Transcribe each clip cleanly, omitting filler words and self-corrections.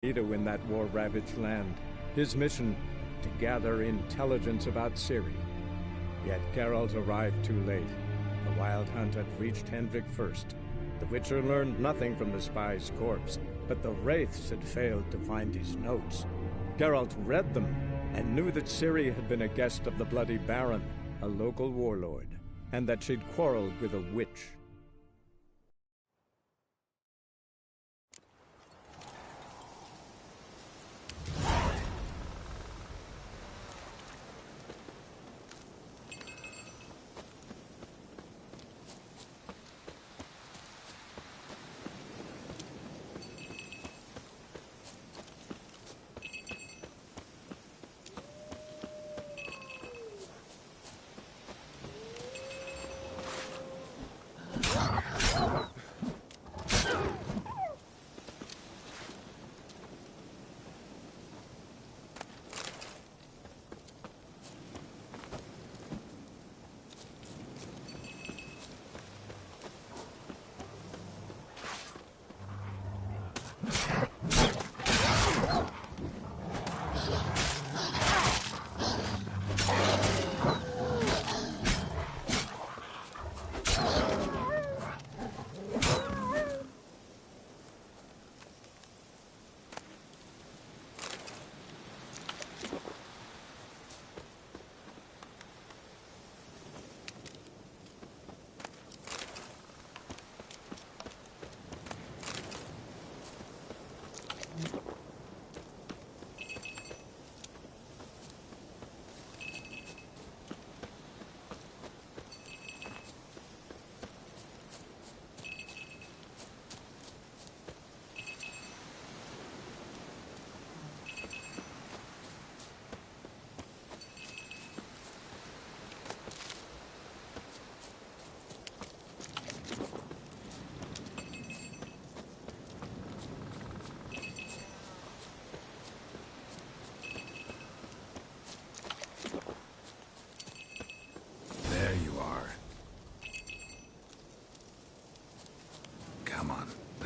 to in that war-ravaged land. His mission, to gather intelligence about Ciri. Yet Geralt arrived too late. The Wild Hunt had reached Hendrik first. The Witcher learned nothing from the spy's corpse, but the Wraiths had failed to find his notes. Geralt read them and knew that Ciri had been a guest of the Bloody Baron, a local warlord, and that she'd quarreled with a witch.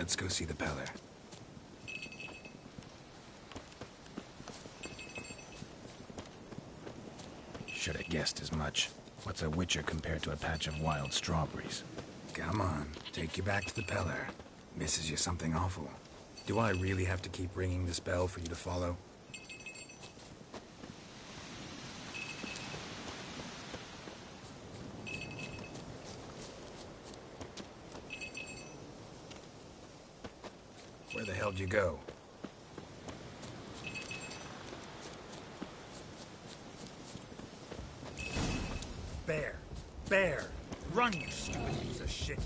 Let's go see the PELLAR. Should have guessed as much. What's a Witcher compared to a patch of wild strawberries? Come on, take you back to the PELLAR. Misses you something awful. Do I really have to keep ringing this bell for you to follow? Where the hell did you go? Bear! Bear! Run, you stupid piece of shit!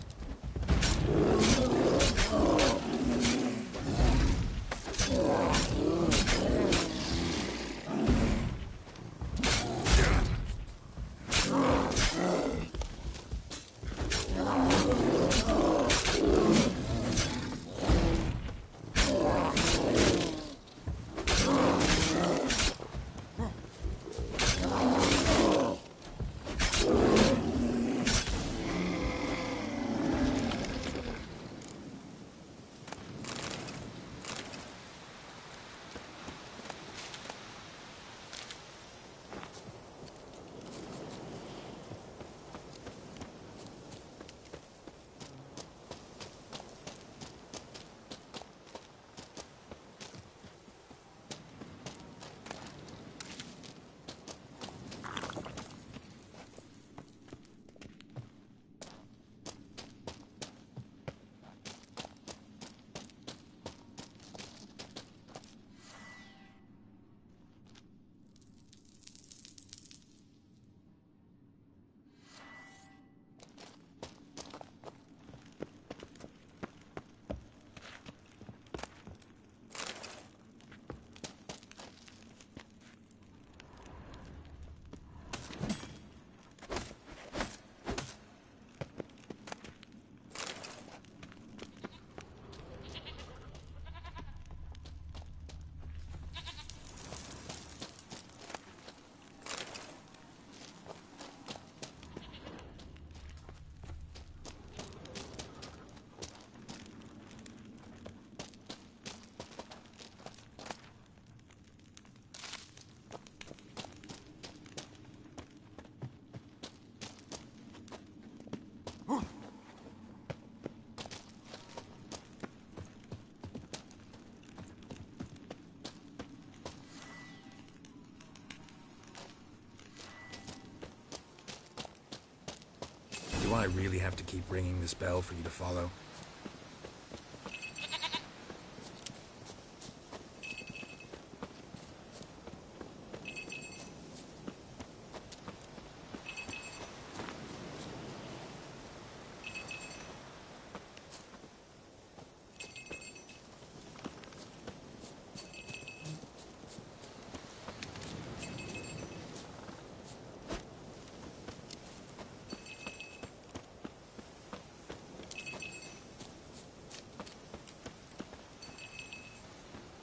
I really have to keep ringing this bell for you to follow?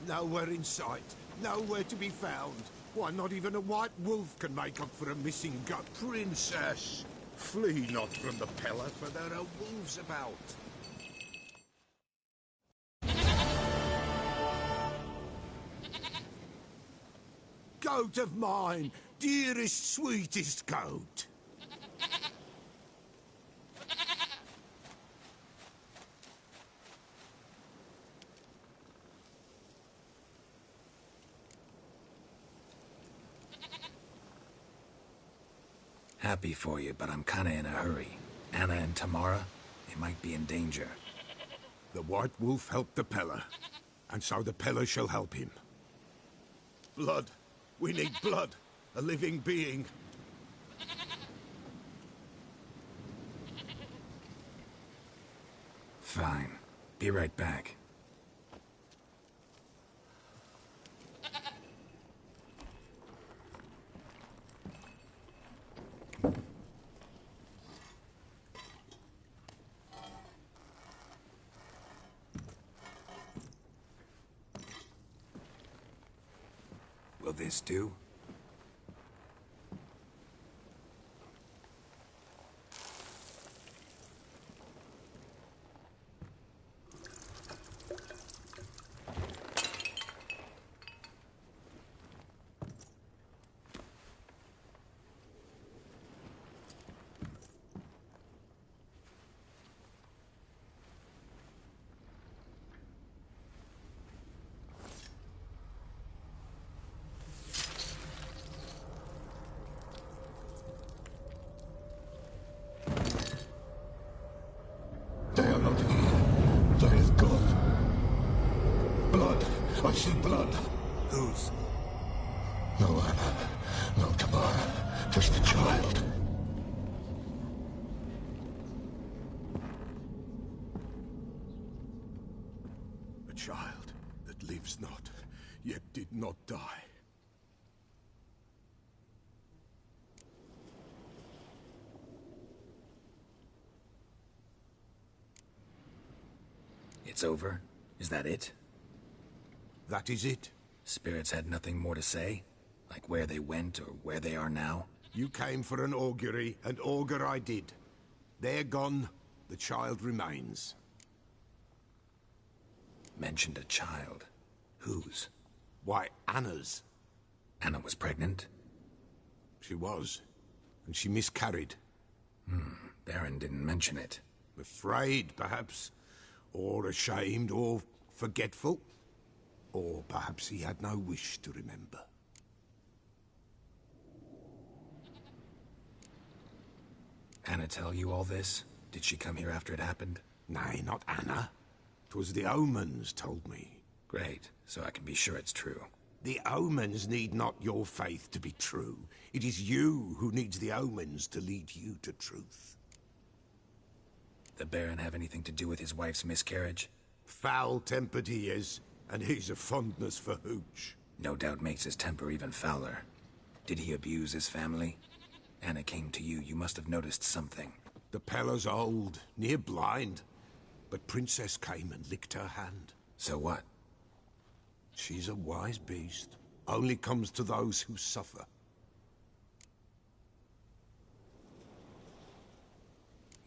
Nowhere in sight, nowhere to be found. Why, not even a white wolf can make up for a missing gut. Princess, flee not from the Pellar, for there are wolves about. Goat of mine, dearest, sweetest goat. Happy for you, but I'm kinda in a hurry. Anna and Tamara, they might be in danger. The white wolf helped the Pellar, and so the Pellar shall help him. Blood. We need blood. A living being. Fine. Be right back. Will this do? They are not here. There is God. Blood. I see blood. Whose? No Anna. No Tamara. Just the child. A child that lives not, yet did not die. It's over? Is that it? That is it. Spirits had nothing more to say? Like where they went or where they are now? You came for an augury, and augur I did. They're gone, the child remains. Mentioned a child. Whose? Why, Anna's. Anna was pregnant? She was, and she miscarried. Baron didn't mention it. Afraid, perhaps. Or ashamed, or forgetful. Or perhaps he had no wish to remember. Anna tell you all this? Did she come here after it happened? Nay, not Anna. 'Twas the omens told me. Great, so I can be sure it's true. The omens need not your faith to be true. It is you who needs the omens to lead you to truth. The Baron have anything to do with his wife's miscarriage? Foul-tempered he is, and he's a fondness for hooch. No doubt makes his temper even fouler. Did he abuse his family? Anna came to you, you must have noticed something. The Pellar's old, near blind, but Princess came and licked her hand. So what? She's a wise beast. Only comes to those who suffer.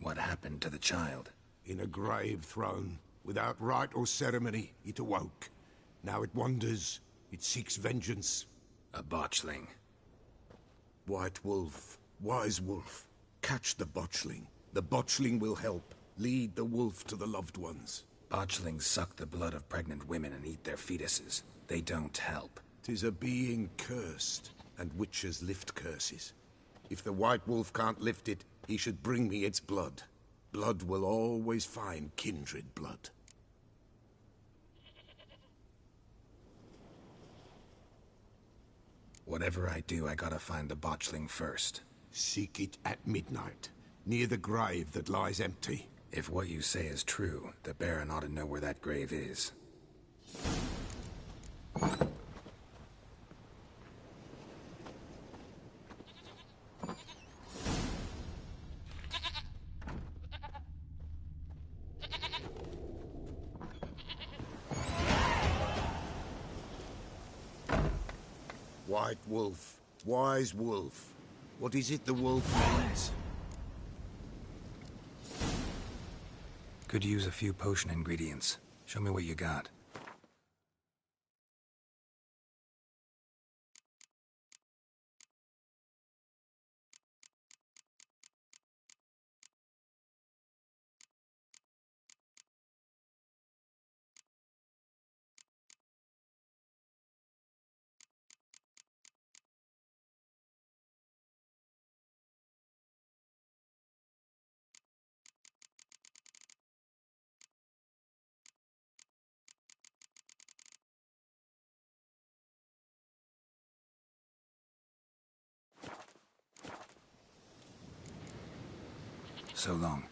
What happened to the child? In a grave thrown, without rite or ceremony, it awoke. Now it wanders, it seeks vengeance. A botchling. White wolf, wise wolf, catch the botchling. The botchling will help, lead the wolf to the loved ones. Botchlings suck the blood of pregnant women and eat their fetuses. They don't help. 'Tis a being cursed, and witches lift curses. If the White Wolf can't lift it, he should bring me its blood. Blood will always find kindred blood. Whatever I do, I gotta find the botchling first. Seek it at midnight, near the grave that lies empty. If what you say is true, the Baron ought to know where that grave is. White Wolf, wise wolf. What is it the wolf needs? Could use a few potion ingredients. Show me what you got. So long.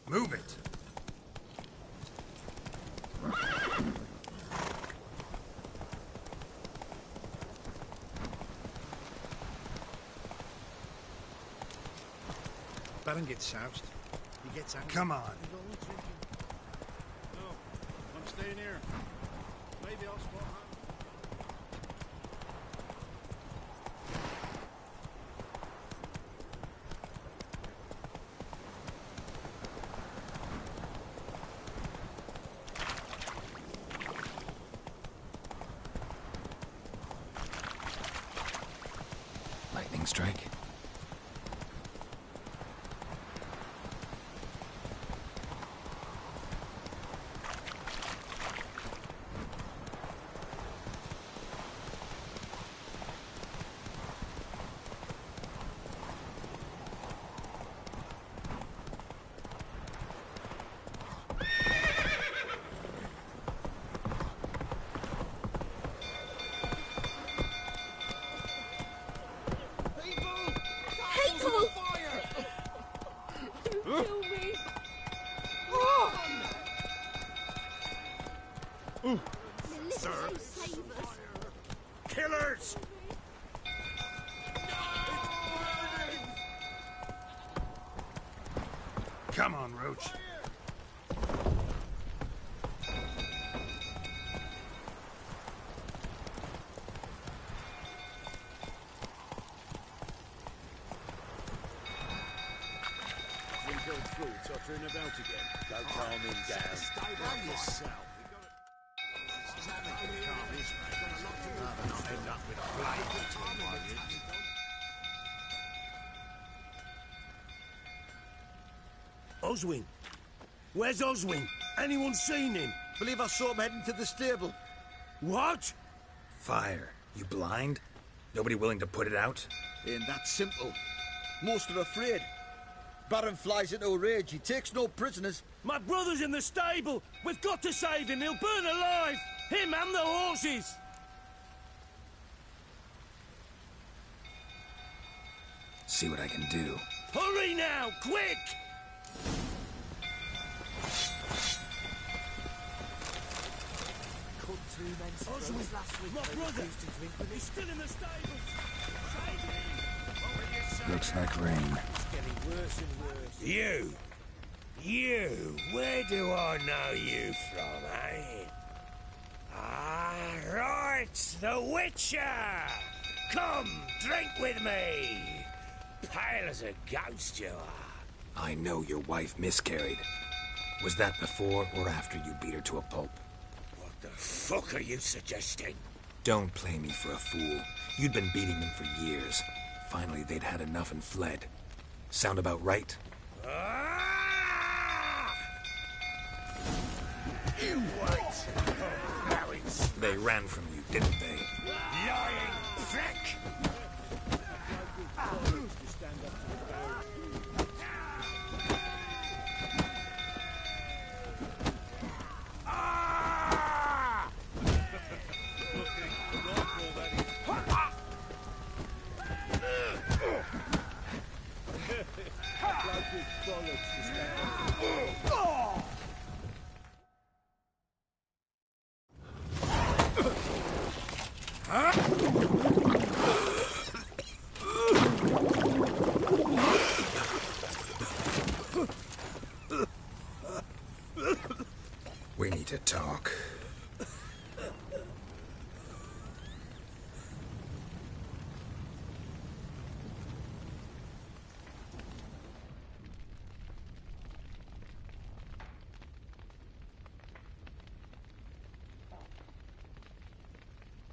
Move it! Baron gets soused. He gets angry. Come on. No, I'm staying here. Maybe I'll spot her. Lightning strike. Kill me! Melissa, save us! Killers! Come on, Roach. Tottering about again. Don't calm him down. Stay down yourself. Rather not end up with a blade between my ribs. Oswin? Where's Oswin? Anyone seen him? Believe I saw him heading to the stable. What? Fire. You blind? Nobody willing to put it out? Ain't that simple. Most are afraid. Baron flies into a rage. He takes no prisoners. My brother's in the stable. We've got to save him. He'll burn alive. Him and the horses. See what I can do. Hurry now, quick! Oswin, my brother. He's still in the stables. Save him. Looks like rain. You, where do I know you from, eh? Ah, right, the Witcher! Come, drink with me! Pale as a ghost, you are. I know your wife miscarried. Was that before or after you beat her to a pulp? What the fuck are you suggesting? Don't play me for a fool. You'd been beating them for years. Finally, they'd had enough and fled. Sound about right? Ah! You wait! They ran from you, didn't they? Lying prick! We need to talk.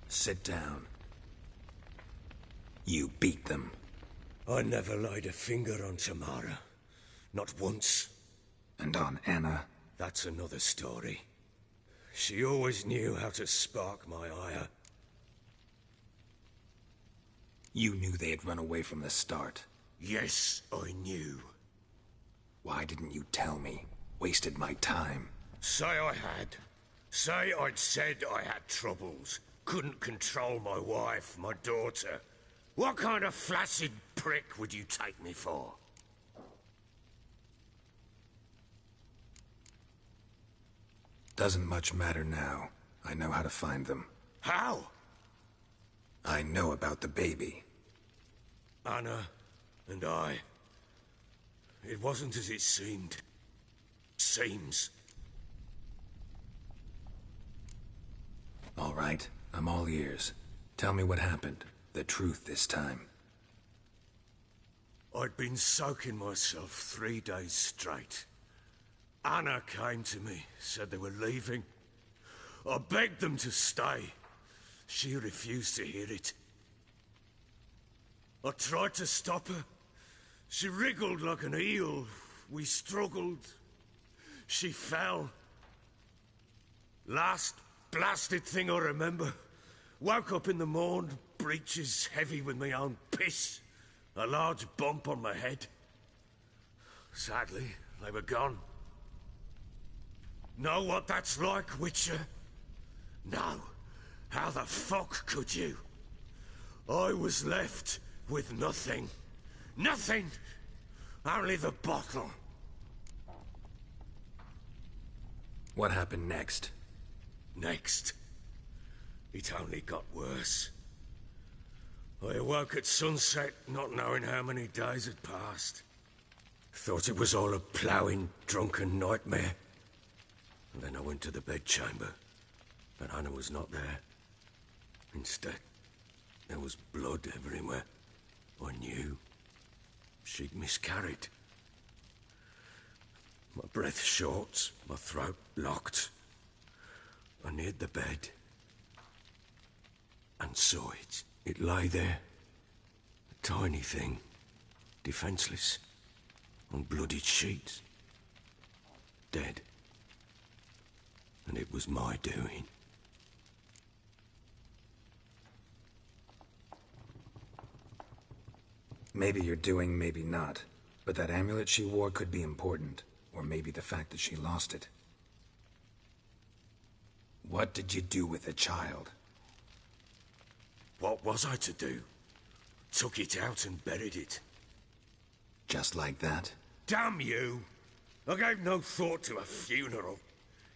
Sit down. You beat them. I never laid a finger on Tamara. Not once. And on Anna? That's another story. She always knew how to spark my ire. You knew they had run away from the start. Yes, I knew. Why didn't you tell me? Wasted my time. Say I had. Say I'd said I had troubles. Couldn't control my wife, my daughter. What kind of flaccid prick would you take me for? Doesn't much matter now. I know how to find them. How? I know about the baby. Anna and I. It wasn't as it seemed. Seems. All right, I'm all ears. Tell me what happened. The truth this time. I'd been soaking myself 3 days straight. Anna came to me, said they were leaving. I begged them to stay. She refused to hear it. I tried to stop her. She wriggled like an eel. We struggled. She fell. Last blasted thing I remember. Woke up in the morn, breeches heavy with my own piss. A large bump on my head. Sadly, they were gone. Know what that's like, Witcher? No. How the fuck could you? I was left with nothing. Nothing! Only the bottle. What happened next? Next? It only got worse. I awoke at sunset, not knowing how many days had passed. Thought it was all a ploughing, drunken nightmare. And then I went to the bedchamber, but Anna was not there. Instead, there was blood everywhere. I knew. She'd miscarried. My breath short, my throat locked. I neared the bed and saw it. It lay there, a tiny thing, defenseless, on bloodied sheets, dead. And it was my doing. Maybe you're doing, maybe not. But that amulet she wore could be important. Or maybe the fact that she lost it. What did you do with the child? What was I to do? Took it out and buried it. Just like that? Damn you! I gave no thought to a funeral.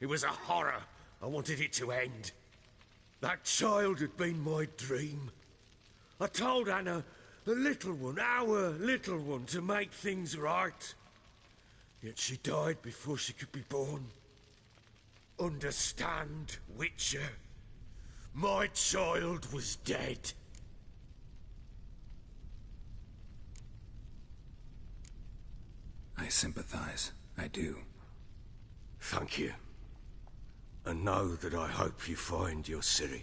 It was a horror. I wanted it to end. That child had been my dream. I told Anna, the little one, our little one, to make things right. Yet she died before she could be born. Understand, Witcher? My child was dead. I sympathize. I do. Thank you. And know that I hope you find your Ciri.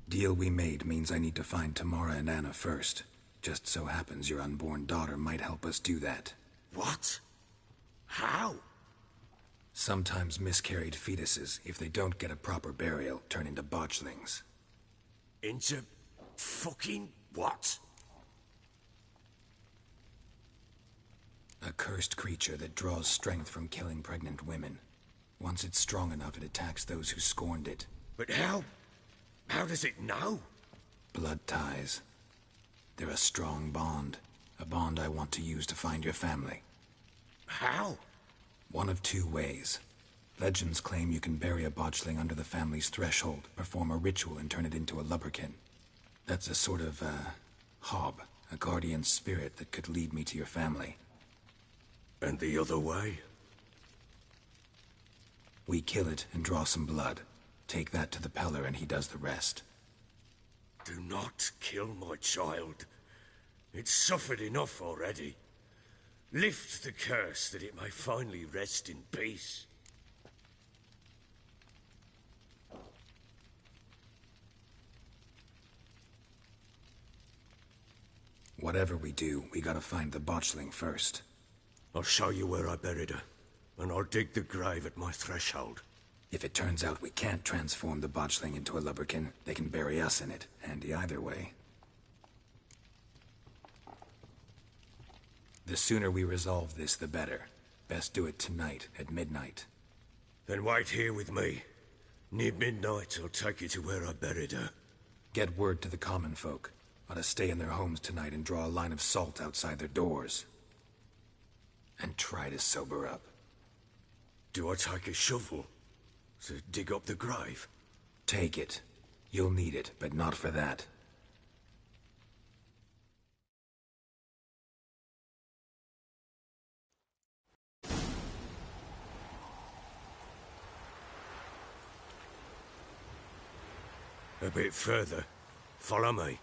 Deal we made means I need to find Tamara and Anna first. Just so happens your unborn daughter might help us do that. What? How? Sometimes miscarried fetuses, if they don't get a proper burial, turn into botchlings. Into fucking what? A cursed creature that draws strength from killing pregnant women. Once it's strong enough, it attacks those who scorned it. But how? How does it know? Blood ties. They're a strong bond. A bond I want to use to find your family. How? One of two ways. Legends claim you can bury a botchling under the family's threshold, perform a ritual and turn it into a lubberkin. That's a sort of, hob, a guardian spirit that could lead me to your family. And the other way? We kill it and draw some blood. Take that to the Pellar and he does the rest. Do not kill my child. It's suffered enough already. Lift the curse that it may finally rest in peace. Whatever we do, we gotta find the botchling first. I'll show you where I buried her, and I'll dig the grave at my threshold. If it turns out we can't transform the botchling into a lubberkin, they can bury us in it. Handy either way. The sooner we resolve this, the better. Best do it tonight, at midnight. Then wait here with me. Near midnight, I'll take you to where I buried her. Get word to the common folk. Ought to stay in their homes tonight and draw a line of salt outside their doors. And try to sober up. Do I take a shovel to dig up the grave? Take it. You'll need it, but not for that. A bit further. Follow me.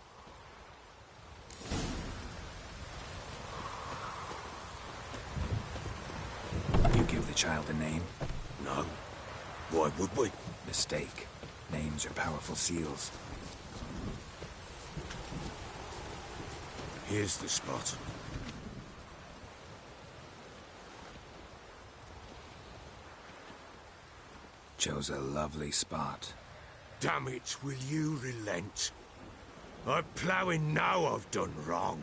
You give the child a name? No. Why would we? Mistake. Names are powerful seals. Here's the spot. Chose a lovely spot. Damn it, will you relent? I'm ploughing now I've done wrong.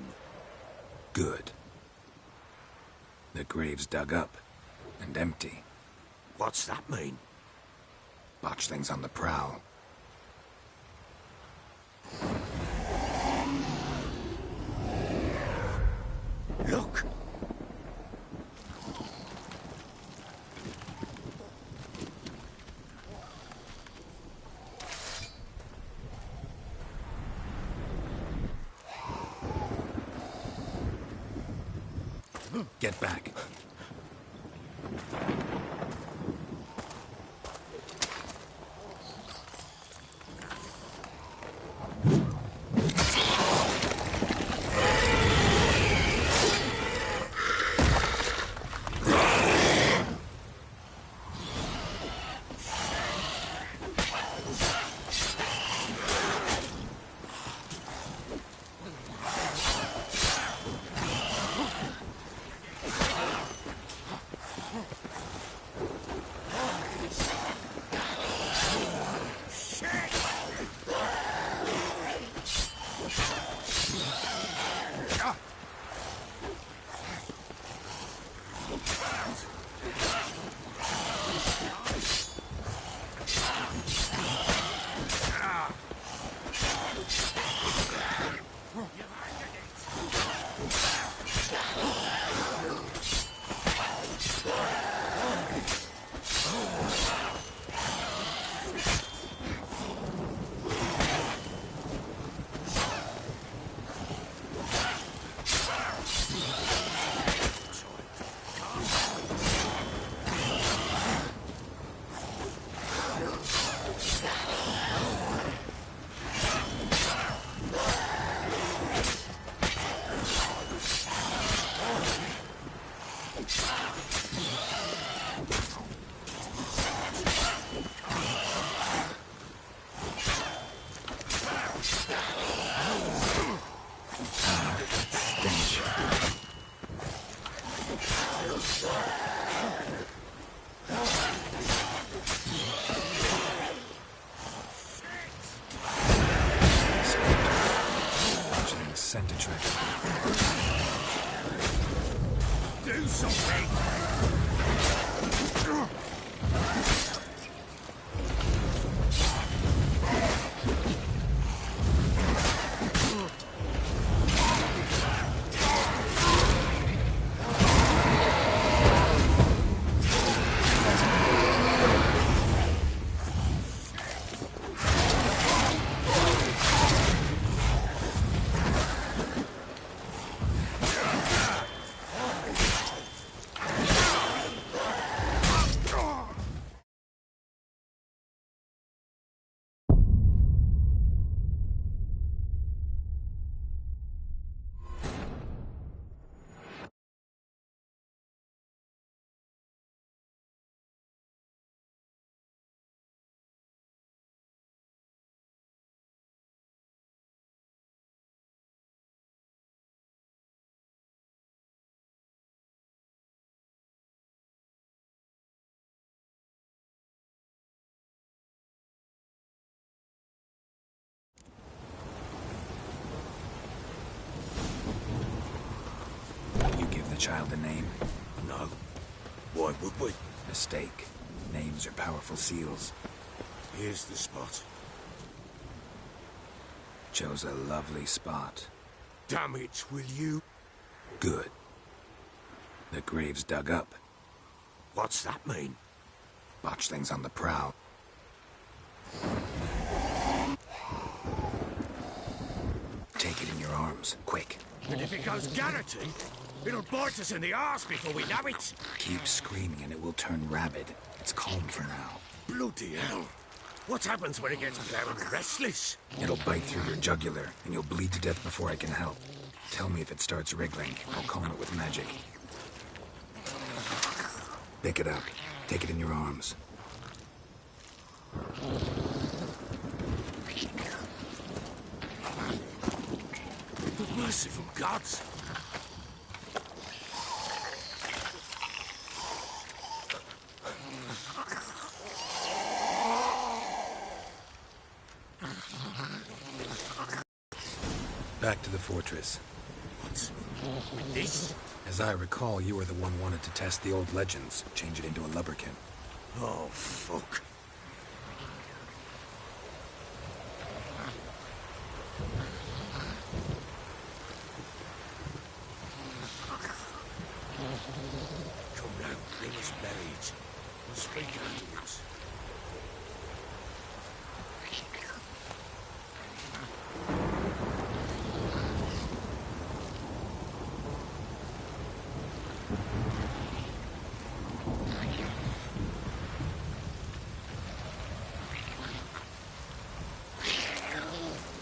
Good. The grave's dug up and empty. What's that mean? Botchlings on the prowl. Look! Get back. Sent a trick. Do something! Child a name? No. Why would we? Mistake. Names are powerful seals. Here's the spot. Chose a lovely spot. Damn it, will you? Good. The grave's dug up. What's that mean? Botchlings on the prowl. Take it in your arms, quick. And if it goes garroty, it'll bite us in the arse before we know it. Keep screaming and it will turn rabid. It's calm for now. Bloody hell. What happens when it gets plowing restless? It'll bite through your jugular, and you'll bleed to death before I can help. Tell me if it starts wriggling. I'll calm it with magic. Pick it up. Take it in your arms. Merciful gods! Back to the fortress. What's with this? As I recall, you were the one wanted to test the old legends, change it into a lubberkin. Oh, fuck. Come now, bring us berries. We'll speak afterwards.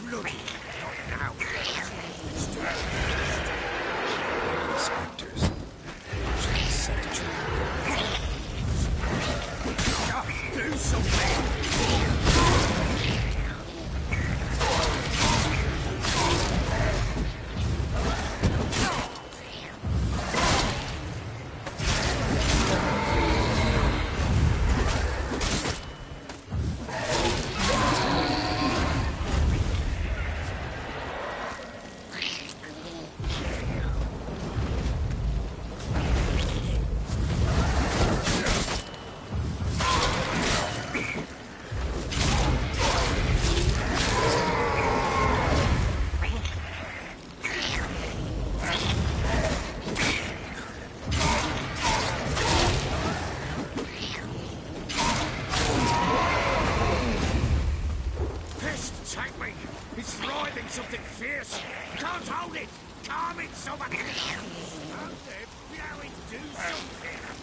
Bloody not now. Spectres. Set to Do something! Pest, take me! It's writhing something fierce! Can't hold it! Calm it, somebody! Out there, blow it, do something!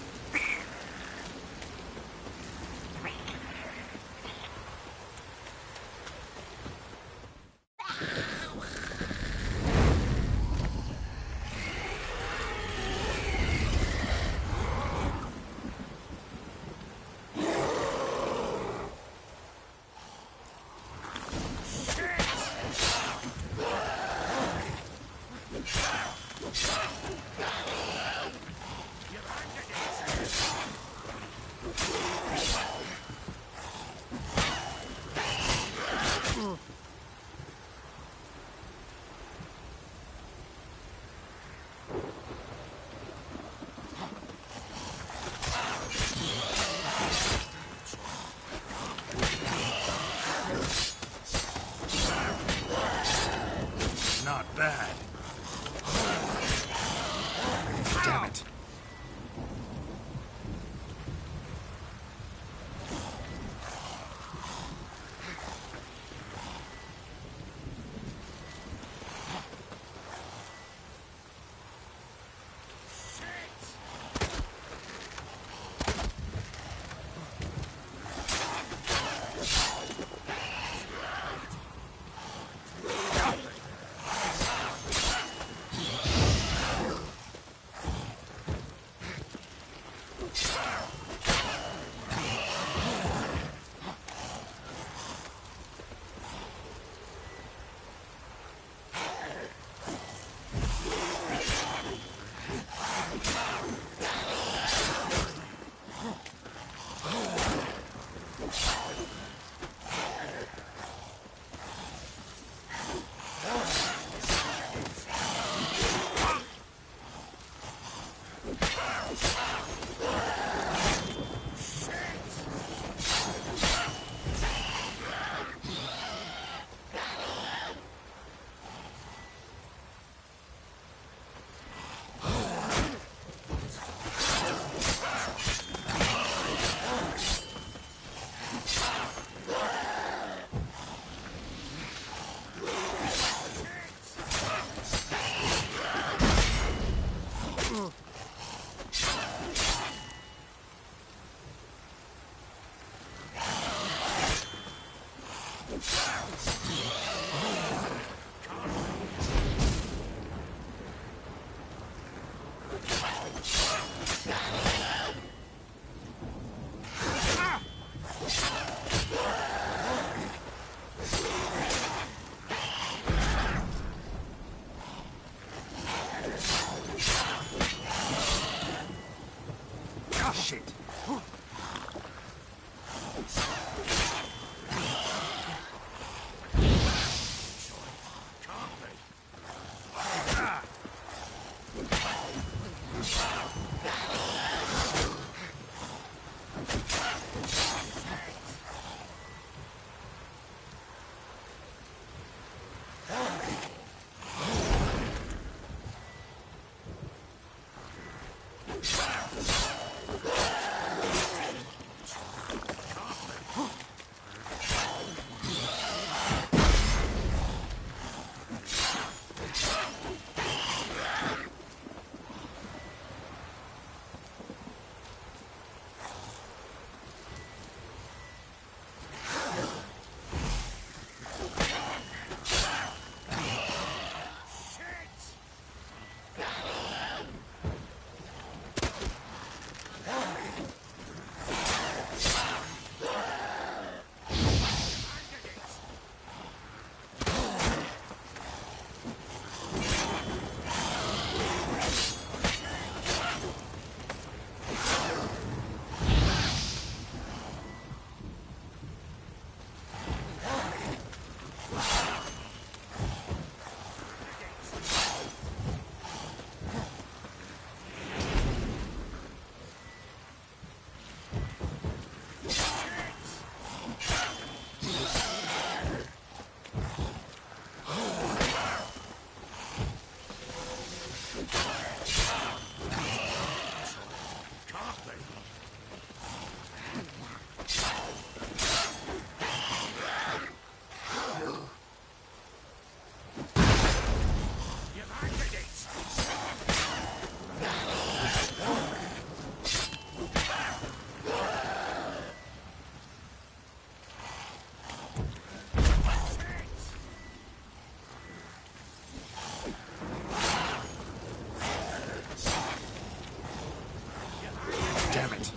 not bad. Damn it. Shit. Damn it.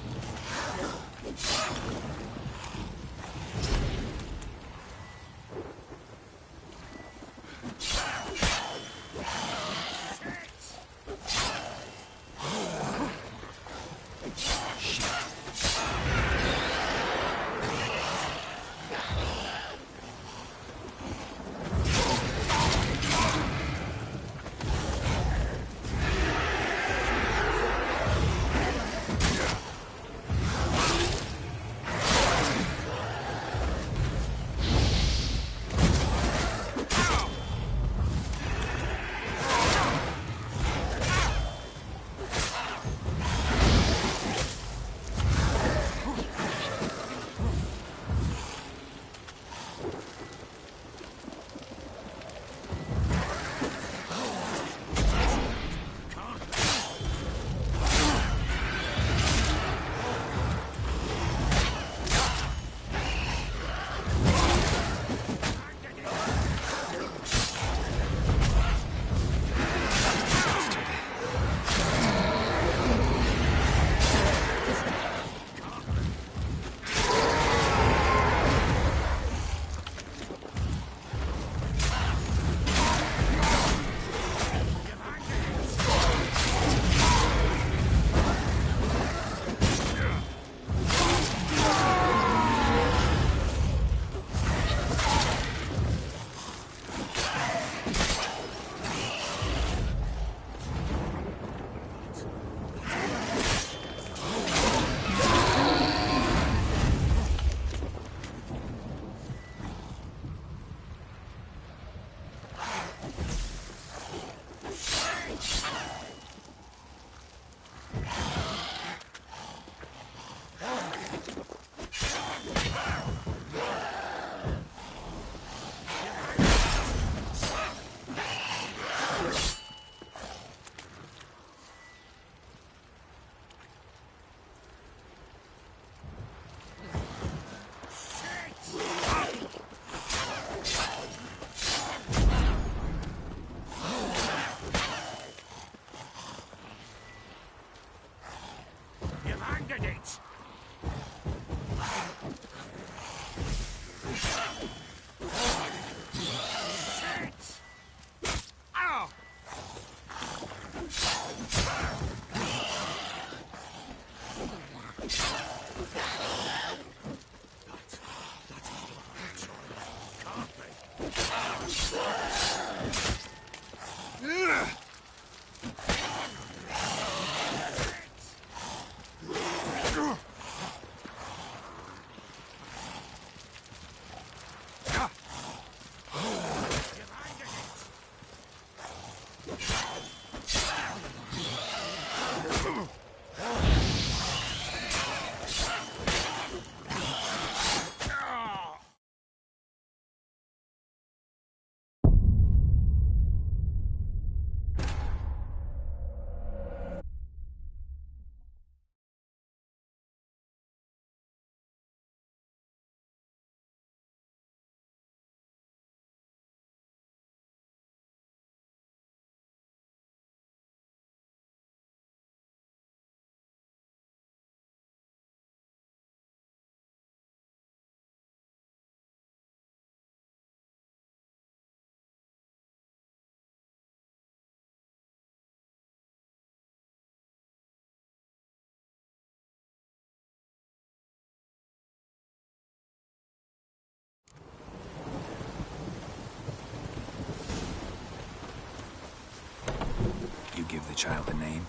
the child a name?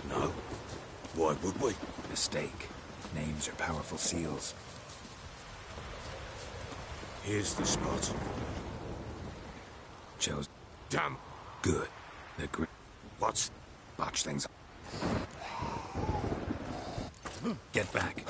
No. Why would we? Mistake. Names are powerful seals. Here's the spot. Chose. Damn. Good. The What's... botch things. Get back.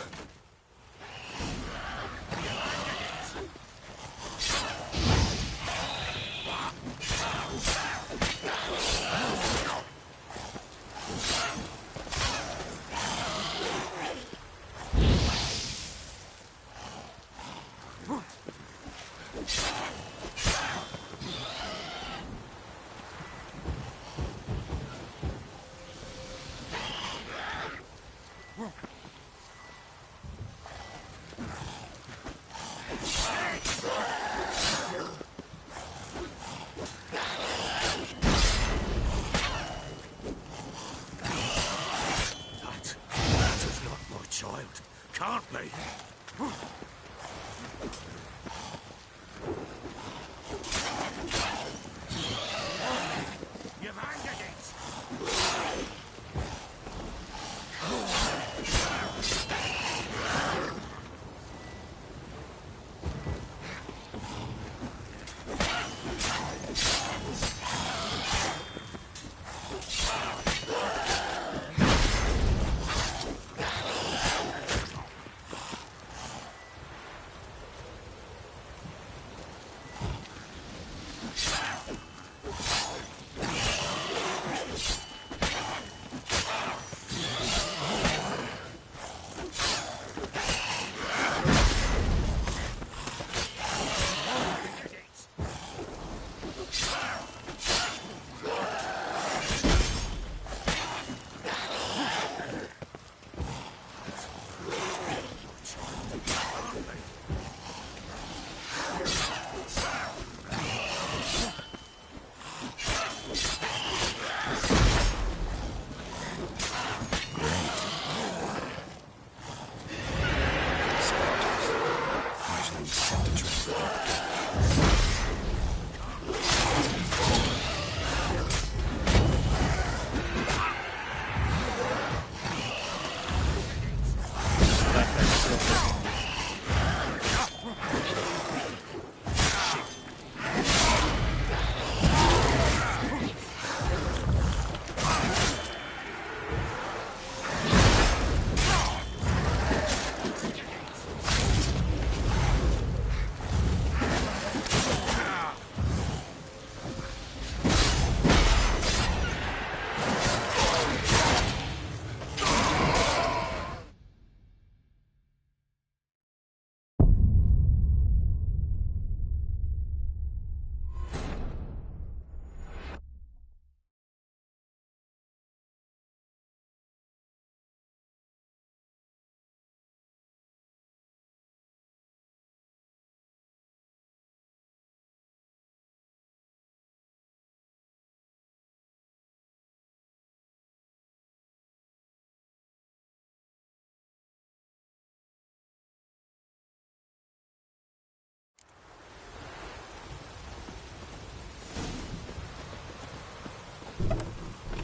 That is not my child. Can't be. You've angered it.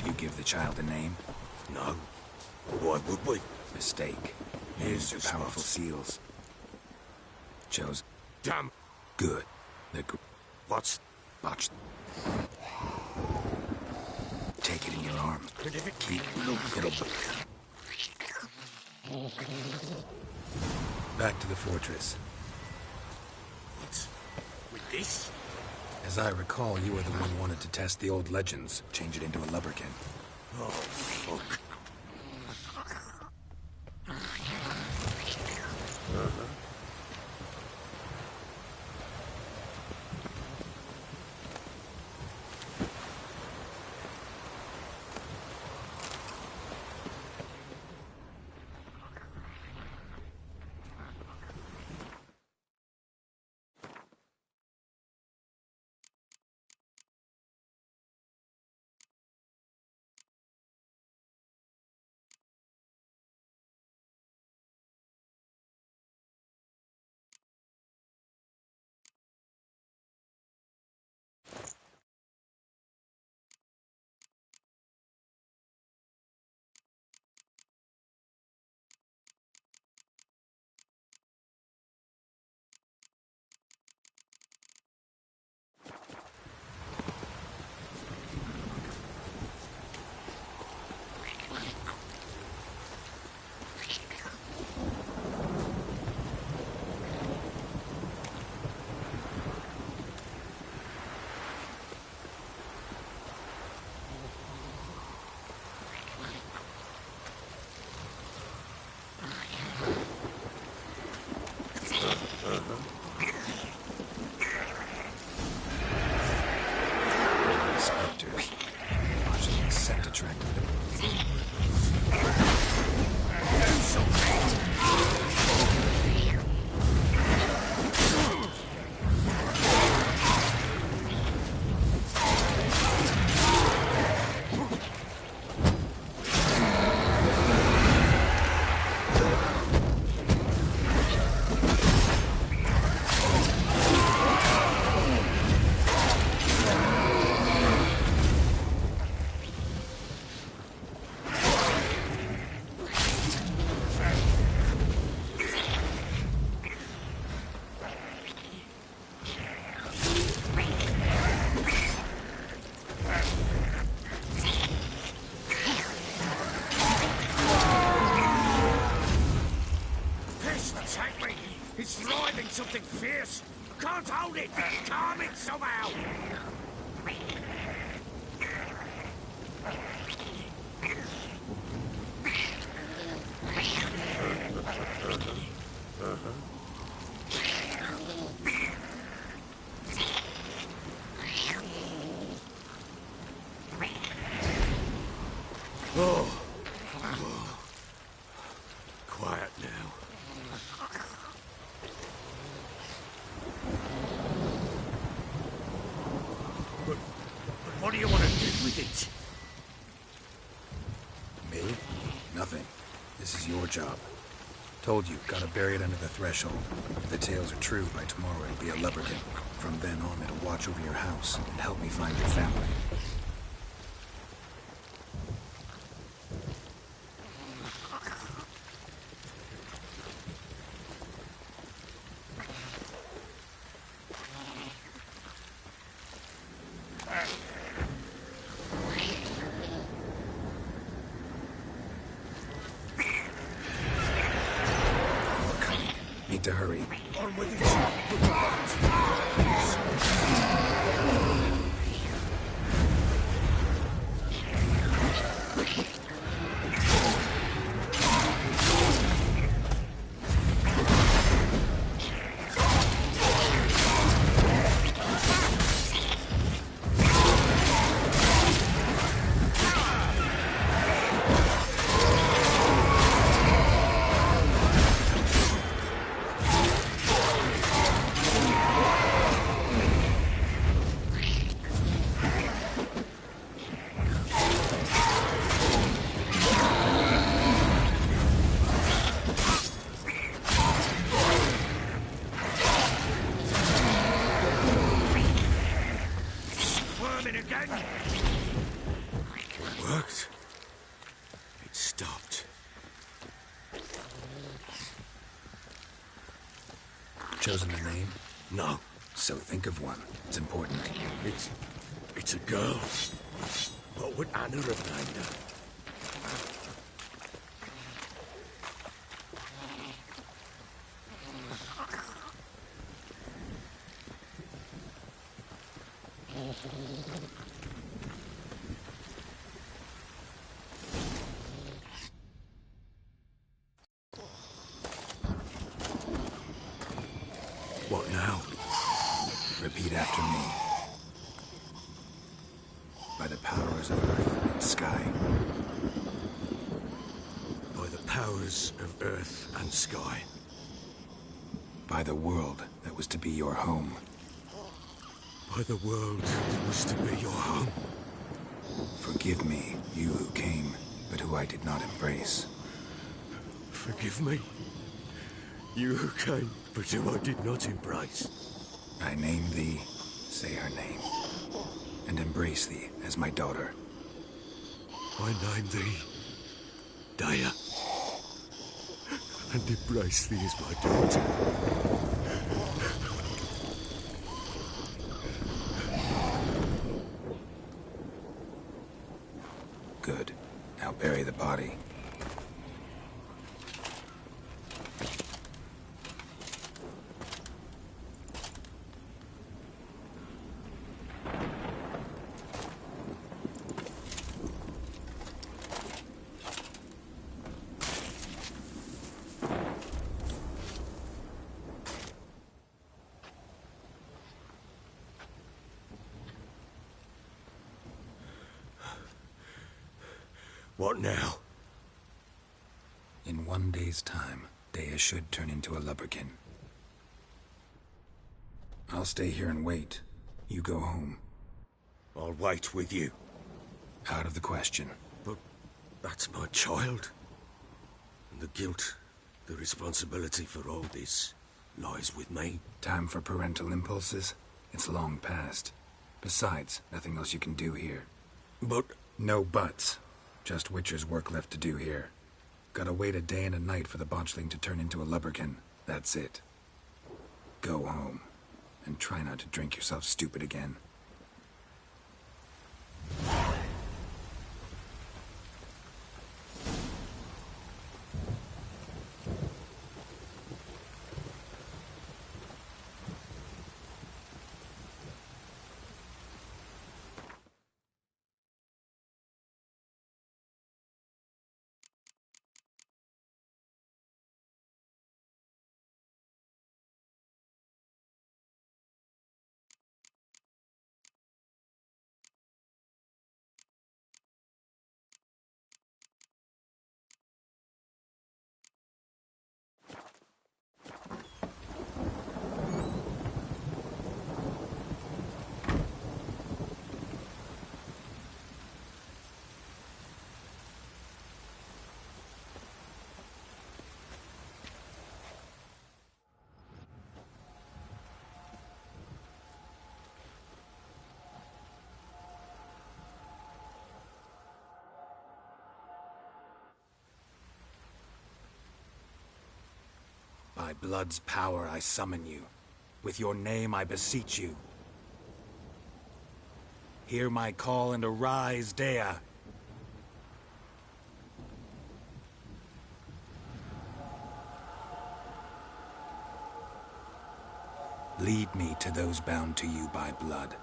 You give the child a name? No. Why would we? Mistake. Here's Names the are powerful spot. seals. Chose. Damn. Good. The What's... botch. Take it in your arms. Keep. It'll. Back to the fortress. What? With this? As I recall, you were the one who wanted to test the old legends, change it into a lubberkin. Oh, fuck. something fierce. Can't hold it. Calm it somehow. Quiet now. But what do you want to do with it? Me? Nothing. This is your job. Told you, gotta bury it under the threshold. If the tales are true, by tomorrow it'll be a lubberkin. From then on, it'll watch over your house and help me find your family. Need to hurry. On with it. It worked. It stopped. Chosen a name? No. So think of one. It's important. It's a girl. What would Anna have named her? What now? Repeat after me. By the powers of earth and sky. By the powers of earth and sky. By the world that was to be your home. By the world that was to be your home. Forgive me, you who came, but who I did not embrace. Forgive me. You who came, but who I did not embrace. I name thee, say her name, and embrace thee as my daughter. I name thee, Daya, and embrace thee as my daughter. Good. Now bury the body. What now? In 1 day's time, Daya should turn into a lubberkin. I'll stay here and wait. You go home. I'll wait with you. Out of the question. But that's my child. And the guilt, the responsibility for all this lies with me. Time for parental impulses? It's long past. Besides, nothing else you can do here. But... No buts. Just Witcher's work left to do here. Gotta wait a day and a night for the botchling to turn into a lubberkin. That's it. Go home. And try not to drink yourself stupid again. By blood's power I summon you. With your name I beseech you. Hear my call and arise, Dea. Lead me to those bound to you by blood.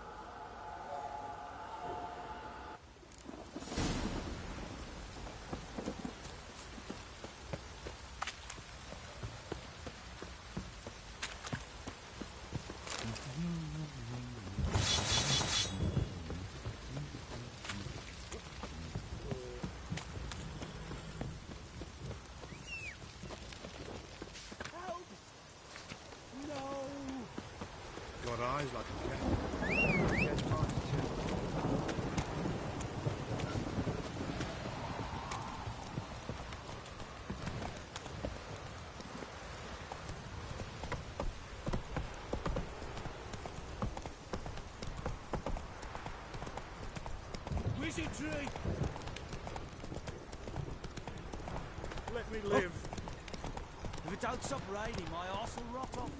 Got eyes like a cat. Catch mice too. Wizardry! Let me live. If it don't stop raining, my arse will rot off.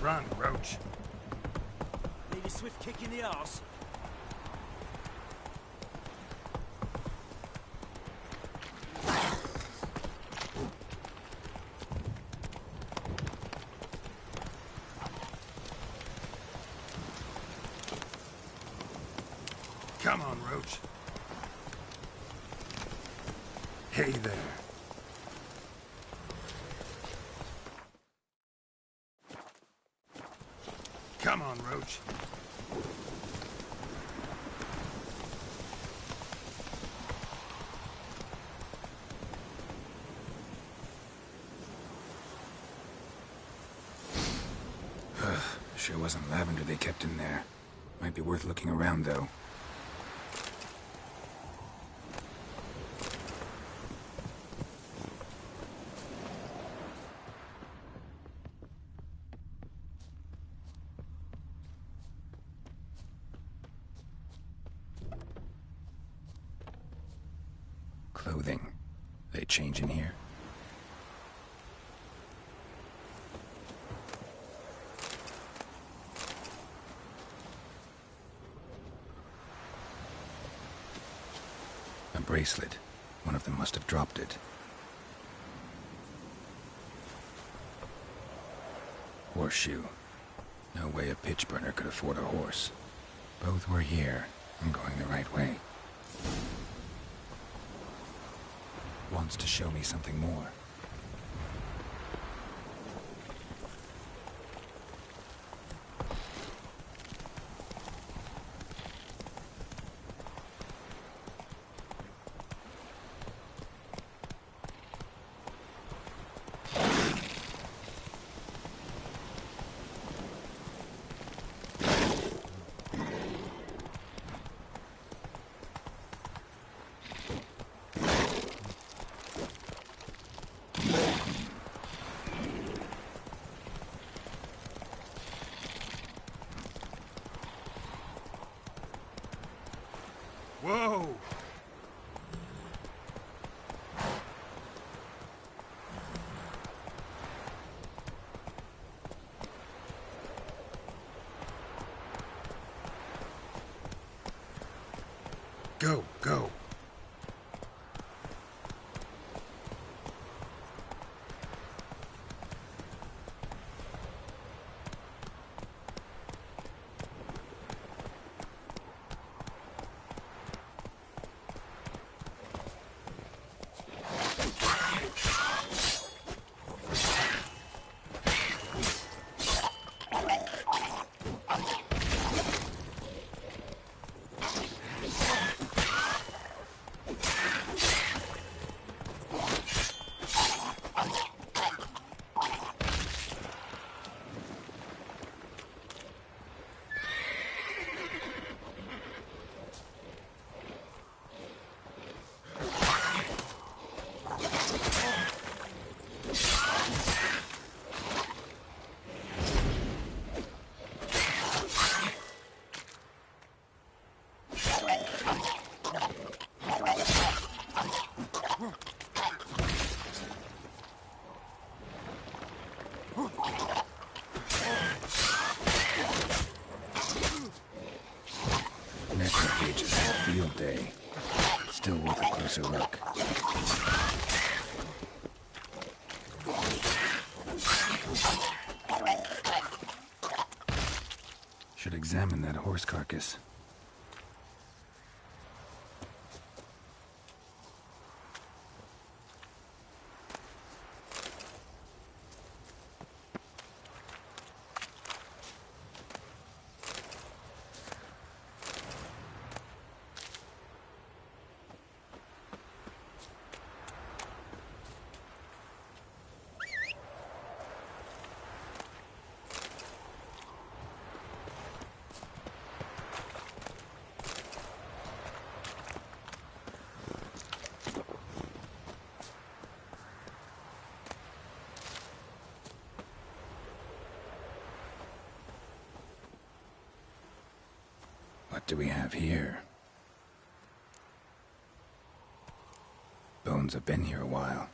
Run, Roach. Need a swift kick in the arse. Come on, Roach. Hey there. Come on, Roach. Sure wasn't lavender they kept in there. Might be worth looking around, though. Clothing. They change in here? A bracelet. One of them must have dropped it. Horseshoe. No way a pitch burner could afford a horse. Both were here. I'm going the right way. Wants to show me something more. Whoa! Go, go. closer look. Should examine that horse carcass. What do we have here? Bones have been here a while.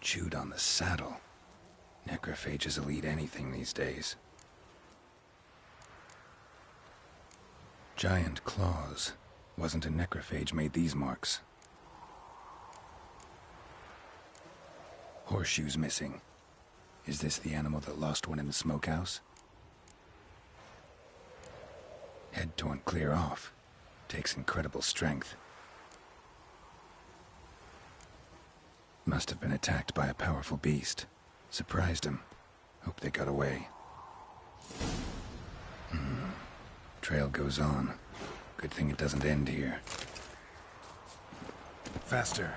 Chewed on the saddle. Necrophages will eat anything these days. Giant claws. Wasn't a necrophage made these marks. Horseshoes missing. Is this the animal that lost one in the smokehouse? Head torn clear off. Takes incredible strength. Must have been attacked by a powerful beast. Surprised him. Hope they got away. Trail goes on. Good thing it doesn't end here. Faster.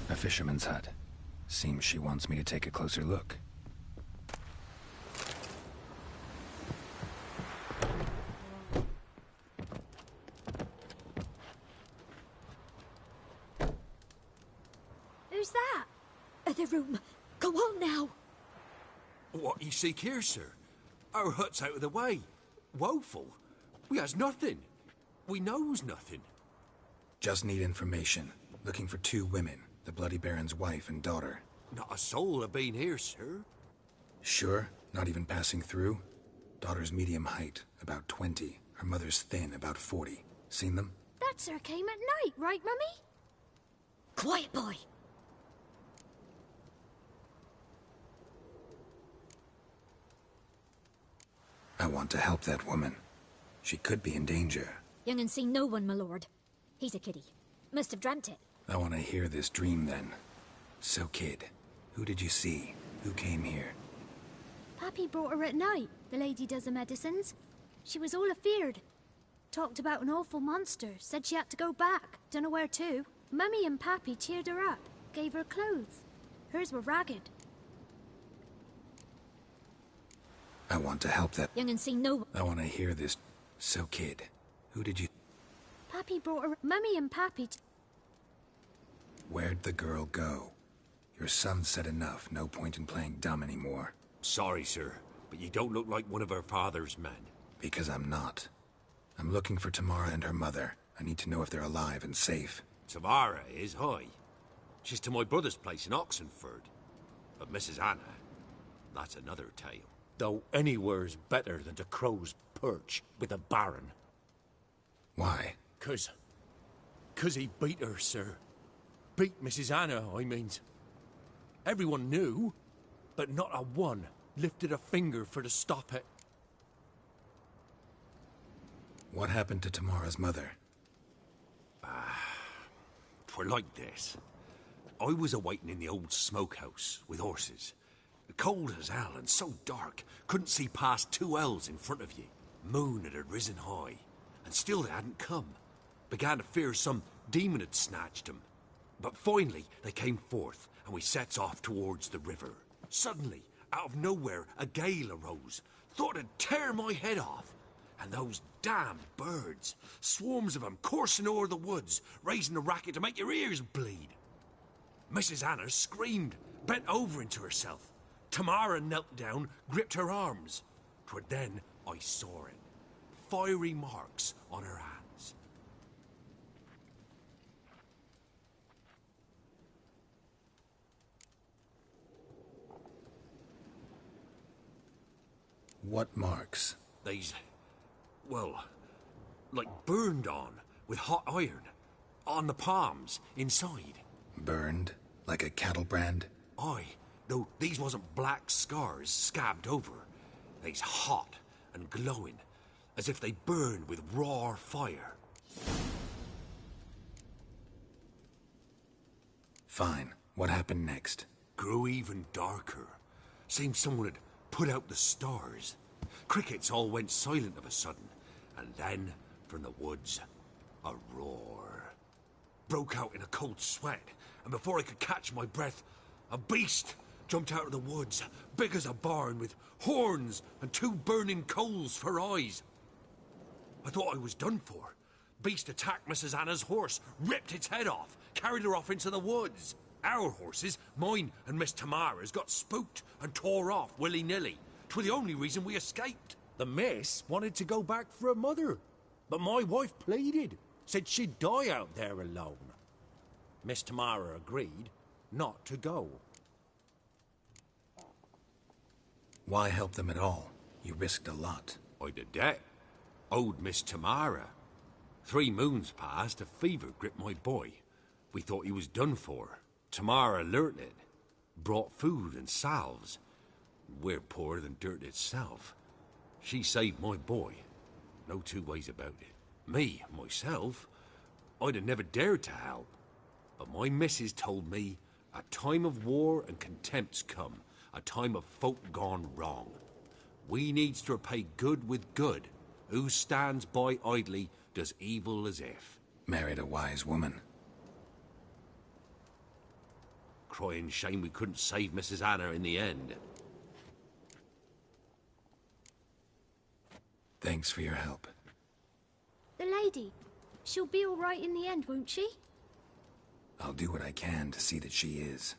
A fisherman's hut. Seems she wants me to take a closer look. Who's that? The room. Go on now. What you seek here, sir? Our hut's out of the way. Woeful. We has nothing. We knows nothing. Just need information. Looking for 2 women. The Bloody Baron's wife and daughter. Not a soul have been here, sir. Sure? Not even passing through? Daughter's medium height, about 20. Her mother's thin, about 40. Seen them? That sir came at night, right, Mummy? Quiet, boy. I want to help that woman. She could be in danger. Young and seen no one, my lord. He's a kiddie. Must have dreamt it. I want to hear this dream then. So, kid, who did you see? Who came here? Pappy brought her at night. The lady does the medicines. She was all afeared. Talked about an awful monster. Said she had to go back. Dunno where to. Mummy and Pappy cheered her up. Gave her clothes. Hers were ragged. I want to help that. Young and seen no... I want to hear this. So, kid, who did you... Pappy brought her... Mummy and Pappy... Where'd the girl go? Your son said enough. No point in playing dumb anymore. Sorry, sir, but you don't look like one of her father's men. Because I'm not. I'm looking for Tamara and her mother. I need to know if they're alive and safe. Tamara is, hi. She's to my brother's place in Oxenford. But Mrs. Anna, that's another tale. Though anywhere's better than the Crow's Perch with a Baron. Why? 'Cause he beat her, sir. Beat Mrs. Anna, I mean. Everyone knew, but not a one lifted a finger for to stop it. What happened to Tamara's mother? Twere like this. I was awaiting in the old smokehouse with horses. Cold as hell and so dark, couldn't see past 2 ells in front of you. Moon had risen high, and still they hadn't come. Began to fear some demon had snatched them. But finally they came forth, and we sets off towards the river. Suddenly, out of nowhere, a gale arose. Thought it'd tear my head off. And those damned birds, swarms of them coursing o'er the woods, raising a racket to make your ears bleed. Mrs. Anna screamed, bent over into herself. Tamara knelt down, gripped her arms. 'Twere then I saw it. Fiery marks on her hands. What marks? They's, well, like burned on with hot iron. On the palms, inside. Burned? Like a cattle brand? Aye, though these wasn't black scars scabbed over. They's hot and glowing, as if they burned with raw fire. Fine. What happened next? Grew even darker. Seemed someone had put out the stars. Crickets all went silent of a sudden, and then, from the woods, a roar. Broke out in a cold sweat, and before I could catch my breath, a beast jumped out of the woods, big as a barn, with horns and 2 burning coals for eyes. I thought I was done for. Beast attacked Mrs. Anna's horse, ripped its head off, carried her off into the woods. Our horses, mine and Miss Tamara's, got spooked and tore off willy-nilly. 'Twere the only reason we escaped. The miss wanted to go back for her mother, but my wife pleaded, said she'd die out there alone. Miss Tamara agreed not to go. Why help them at all? You risked a lot. I'd a debt. Owed Miss Tamara. 3 moons passed, a fever gripped my boy. We thought he was done for. Tamara learnt it. Brought food and salves. We're poorer than dirt itself. She saved my boy. No 2 ways about it. Me, myself, I'd have never dared to help. But my missus told me a time of war and contempt's come. A time of folk gone wrong. We needs to repay good with good. Who stands by idly does evil as if. Married a wise woman. Crying shame we couldn't save Mrs. Anna in the end. Thanks for your help. The lady. She'll be all right in the end, won't she? I'll do what I can to see that she is.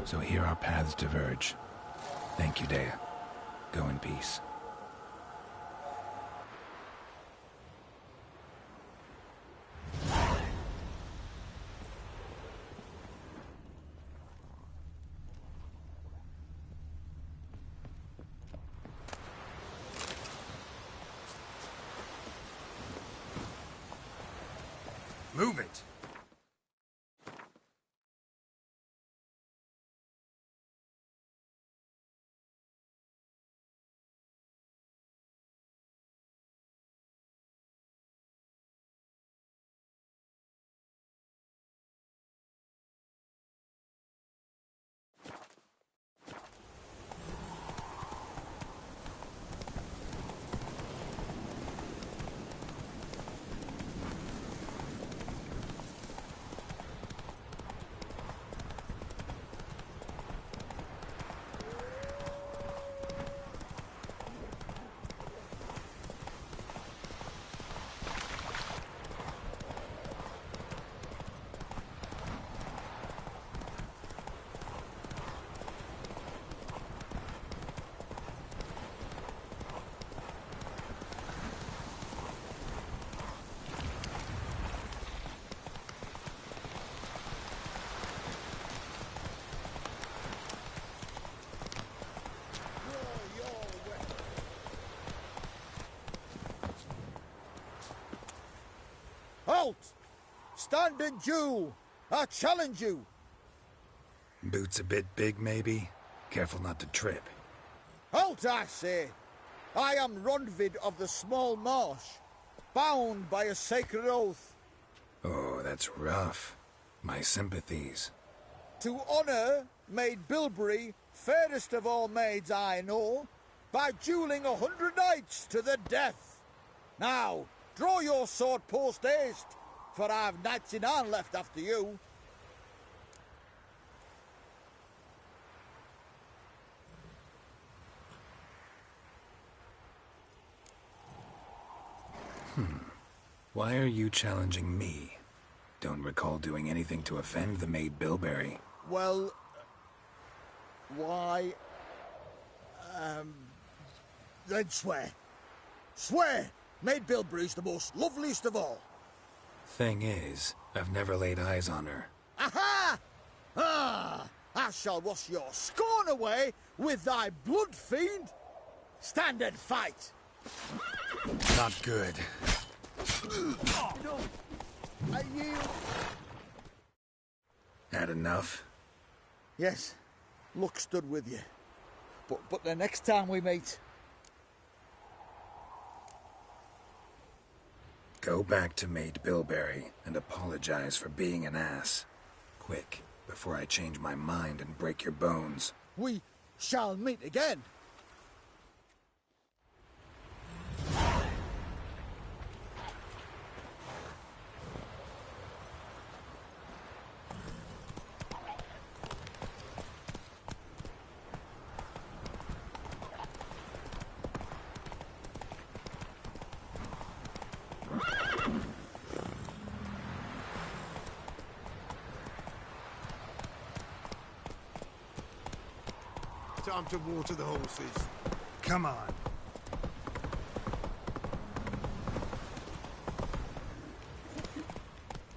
So here our paths diverge. Thank you, Dea. Go in peace. Move it! Halt! Stand and duel! I challenge you! Boots a bit big, maybe? Careful not to trip. Halt, I say! I am Ronvid of the Small Marsh, bound by a sacred oath. Oh, that's rough. My sympathies. To honour Maid Bilberry, fairest of all maids I know, by duelling 100 knights to the death. Now, draw your sword post haste, for I've knights in hand left after you. Why are you challenging me? Don't recall doing anything to offend the Maid Bilberry. Well, why... then swear. Swear! Maid Bilberry's the most loveliest of all. Thing is, I've never laid eyes on her. Aha! Ah! I shall wash your scorn away with thy blood, fiend! Stand and fight! Not good. I yield. Had enough? Yes, luck stood with you. But the next time we meet... Go back to Maid Bilberry and apologize for being an ass. Quick, before I change my mind and break your bones. We shall meet again. Time to water the horses. Come on.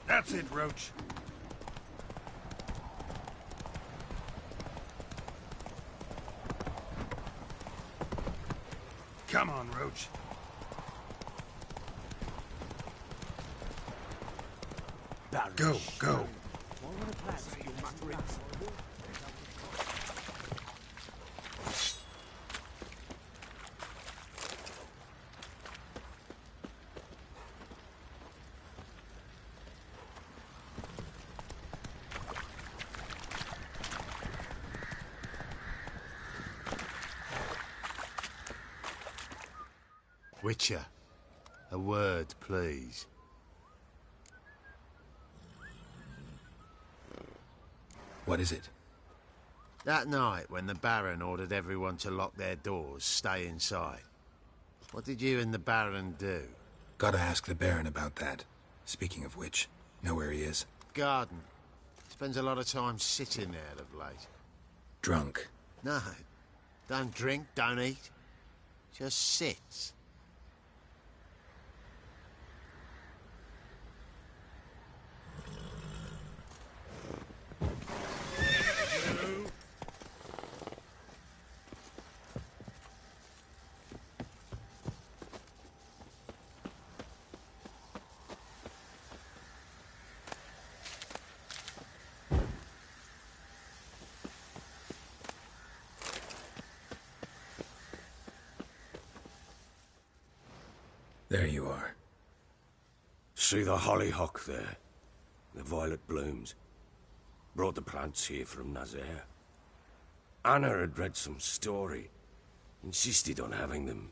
That's it, Roach. Come on, Roach. Go, go. Witcher, a word, please. What is it? That night when the Baron ordered everyone to lock their doors, stay inside. What did you and the Baron do? Gotta ask the Baron about that. Speaking of which, know where he is? Garden. Spends a lot of time sitting there of late. Drunk. No. Don't drink, don't eat. Just sits. There you are. See the hollyhock there? The violet blooms. Brought the plants here from Nazaire. Anna had read some story. Insisted on having them.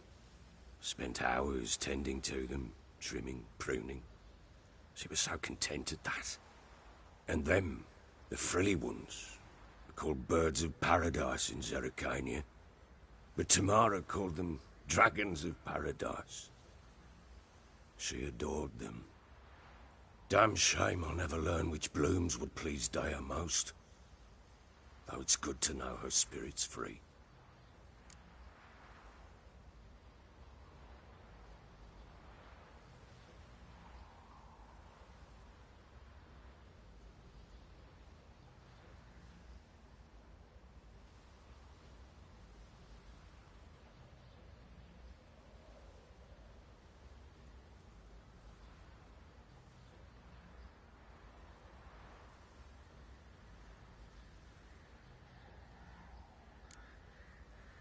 Spent hours tending to them, trimming, pruning. She was so content at that. And them, the frilly ones, are called birds of paradise in Zerrikania. But Tamara called them dragons of paradise. She adored them. Damn shame I'll never learn which blooms would please Daya most. Though it's good to know her spirit's free.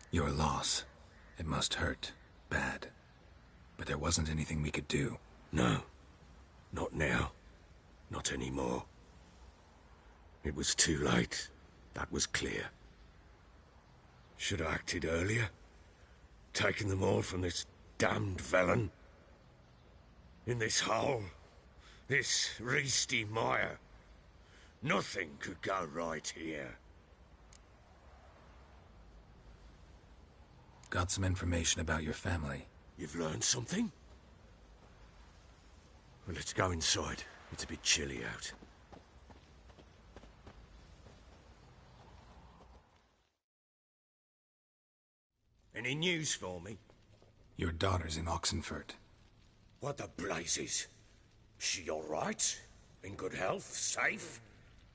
Your loss. It must hurt. Bad. But there wasn't anything we could do. No. Not now. Not anymore. It was too late. That was clear. Should have acted earlier. Taken them all from this damned Velen. In this hole. This reesty mire. Nothing could go right here. Got some information about your family. You've learned something? Well, let's go inside. It's a bit chilly out. Any news for me? Your daughter's in Oxenfurt. What the blazes? She all right? In good health? Safe?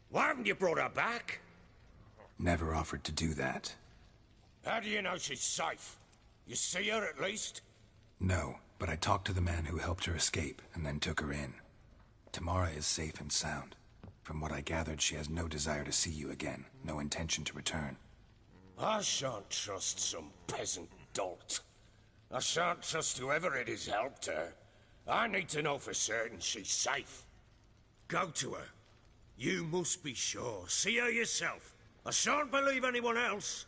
Why haven't you brought her back? Never offered to do that. How do you know she's safe? You see her at least? No, but I talked to the man who helped her escape and then took her in. Tamara is safe and sound. From what I gathered, she has no desire to see you again, no intention to return. I shan't trust some peasant dolt. I shan't trust whoever it is helped her. I need to know for certain she's safe. Go to her. You must be sure. See her yourself. I shan't believe anyone else.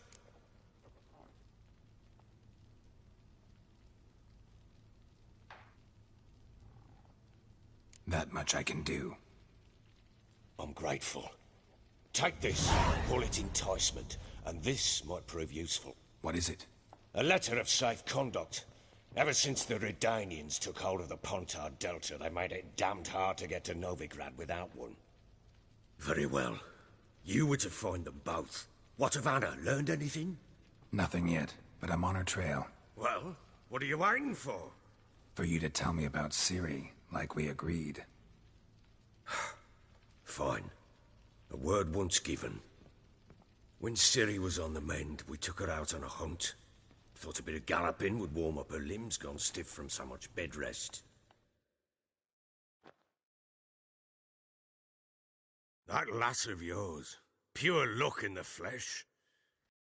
That much I can do. I'm grateful. Take this, call it enticement, and this might prove useful. What is it? A letter of safe conduct. Ever since the Redanians took hold of the Pontard Delta, they made it damned hard to get to Novigrad without one. Very well. You were to find them both. What of Anna? Learned anything? Nothing yet, but I'm on her trail. Well, what are you waiting for? For you to tell me about Ciri, like we agreed. Fine. A word once given. When Ciri was on the mend, we took her out on a hunt. Thought a bit of galloping would warm up her limbs, gone stiff from so much bed rest. That lass of yours, pure luck in the flesh.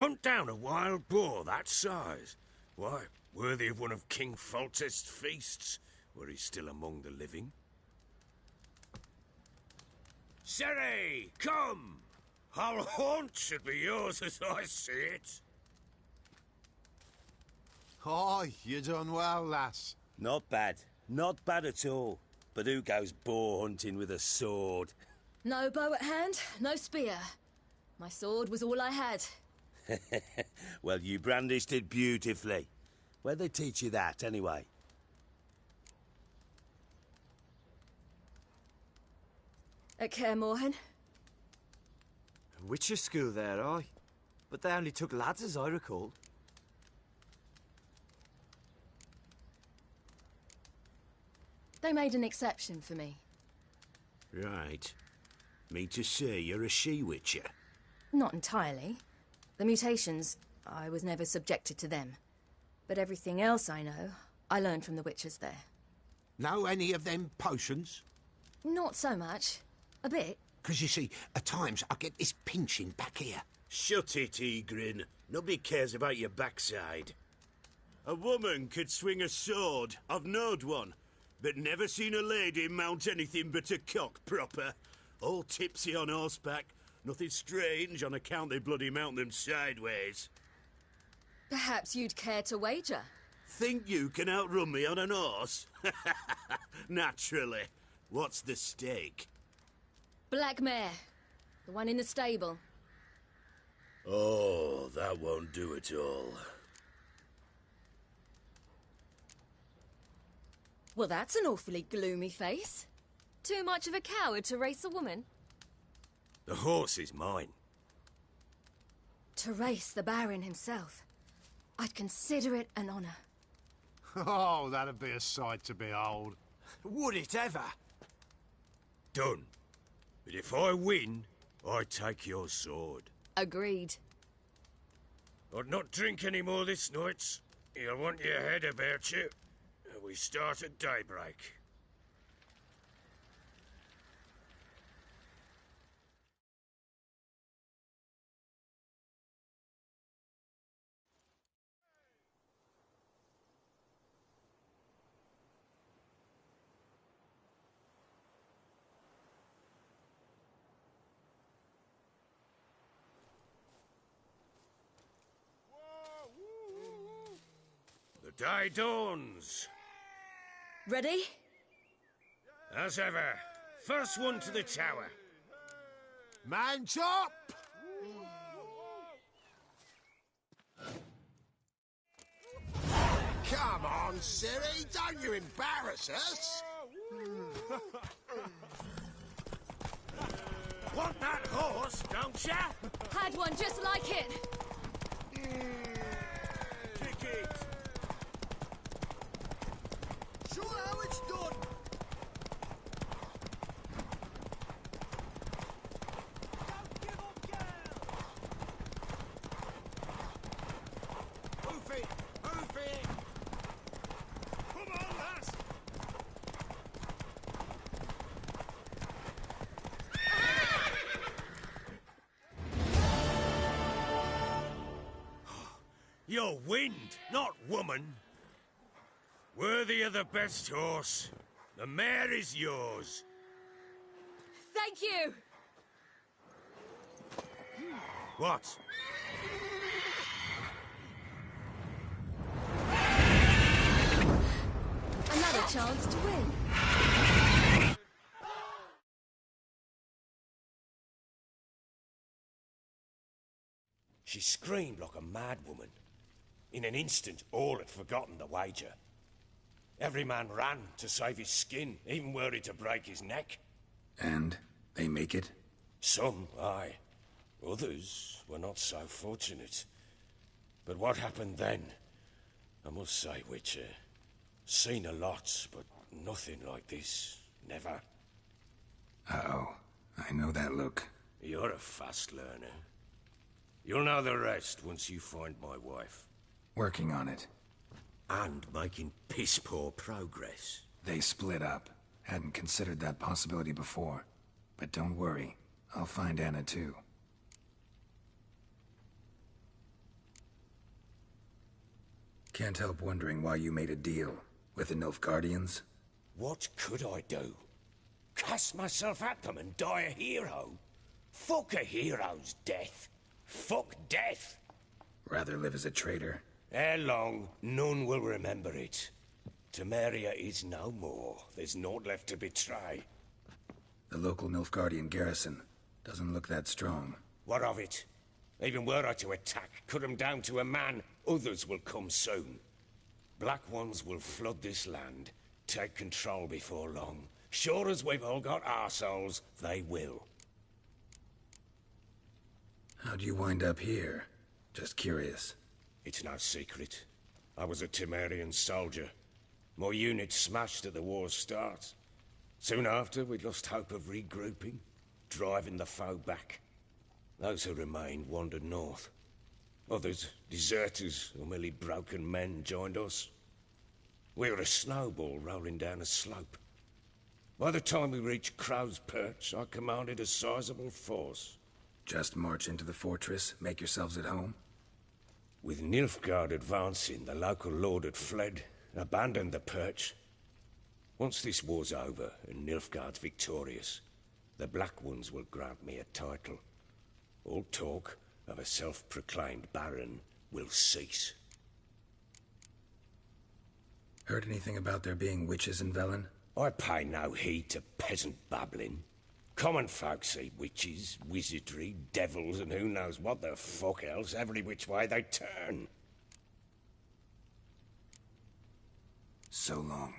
Hunt down a wild boar that size. Why, worthy of one of King Foltest's feasts, were he still among the living. Ciri, come! Whole haunt should be yours as I see it. Aye, you done well, lass. Not bad. Not bad at all. But who goes boar hunting with a sword? No bow at hand, no spear. My sword was all I had. Well, you brandished it beautifully. Where'd they teach you that, anyway? At Kaer Morhen. Witcher school there, aye. But they only took lads, as I recall. They made an exception for me. Right. Mean to say you're a she-witcher? Not entirely. The mutations, I was never subjected to them. But everything else I know, I learned from the witchers there. Know any of them potions? Not so much. A bit. 'Cause you see, at times I get this pinching back here. Shut it, Egrin. Nobody cares about your backside. A woman could swing a sword. I've knowed one. But never seen a lady mount anything but a cock proper. All tipsy on horseback. Nothing strange on account they bloody mount them sideways. Perhaps you'd care to wager? Think you can outrun me on an horse? Naturally. What's the stake? Black mare. The one in the stable. Oh, that won't do at all. Well, that's an awfully gloomy face. Too much of a coward to race a woman? The horse is mine. To race the Baron himself. I'd consider it an honor. Oh, that'd be a sight to behold. Would it ever? Done. But if I win, I take your sword. Agreed. I'd not drink any more this night. You'll want your head about you. We start at daybreak. The day dawns. Ready? As ever, first one to the tower. Man chop! Come on, Siri, don't you embarrass us! Want that horse, don't ya? Had one just like it. Kick it. Show how it's done. Move it! Move it! Come on, lass! You're wind, not woman. Worthy of the best horse. The mare is yours. Thank you! What? Another chance to win. She screamed like a mad woman. In an instant, all had forgotten the wager. Every man ran to save his skin, even were he to break his neck. And they make it? Some, aye. Others were not so fortunate. But what happened then? I must say, Witcher, seen a lot, but nothing like this. Never. Uh-oh. I know that look. You're a fast learner. You'll know the rest once you find my wife. Working on it. And making piss-poor progress. They split up. Hadn't considered that possibility before. But don't worry. I'll find Anna too. Can't help wondering why you made a deal with the Nilfgaardians. What could I do? Cast myself at them and die a hero? Fuck a hero's death. Fuck death. Rather live as a traitor. Ere long, none will remember it. Temeria is no more. There's naught left to betray. The local Nilfgaardian garrison doesn't look that strong. What of it? Even were I to attack, cut them down to a man, others will come soon. Black Ones will flood this land, take control before long. Sure as we've all got arseholes, they will. How'd you wind up here? Just curious. It's no secret. I was a Temerian soldier. My unit smashed at the war's start. Soon after, we'd lost hope of regrouping, driving the foe back. Those who remained wandered north. Others, deserters or merely broken men, joined us. We were a snowball rolling down a slope. By the time we reached Crow's Perch, I commanded a sizable force. Just march into the fortress, make yourselves at home? With Nilfgaard advancing, the local lord had fled, abandoned the perch. Once this war's over and Nilfgaard's victorious, the Black Ones will grant me a title. All talk of a self-proclaimed baron will cease. Heard anything about there being witches in Velen? I pay no heed to peasant babbling. Common folk see witches, wizardry, devils, and who knows what the fuck else every which way they turn. So long.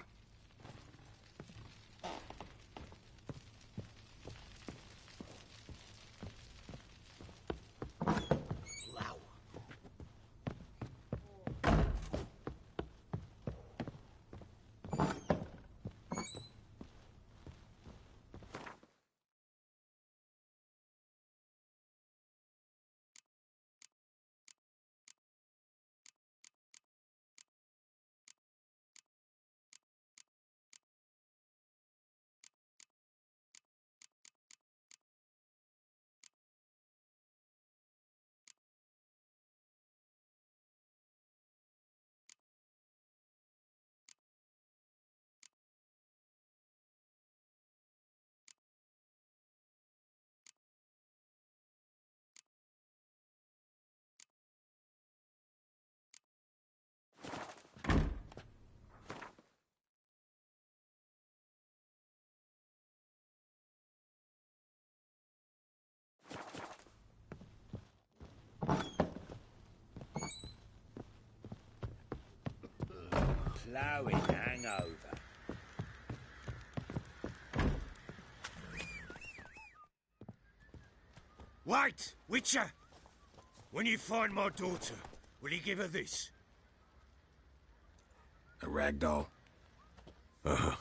Ploughing hangover. Wait, Witcher! When you find my daughter, will you give her this? A ragdoll? Uh-huh.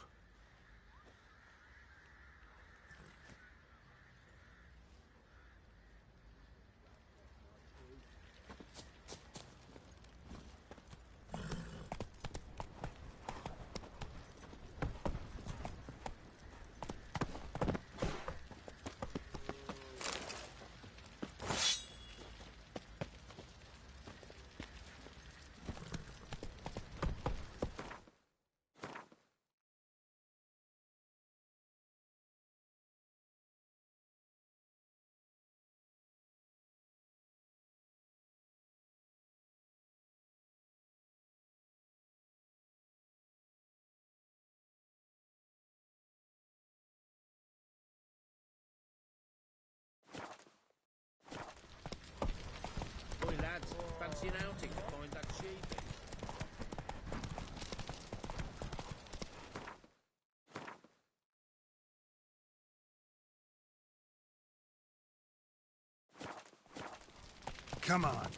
Boy, lads, fancy an outing to find that sheep. Come on.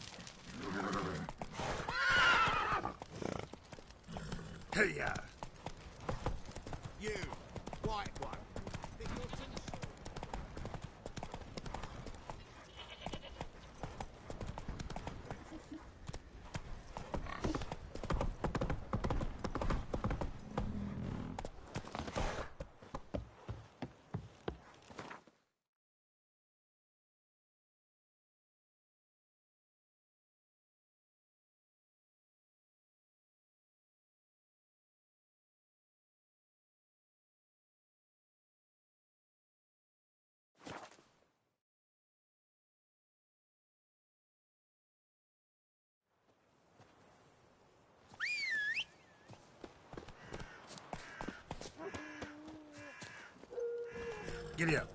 Hey, ya. You, white one. Think you're too Giddy up.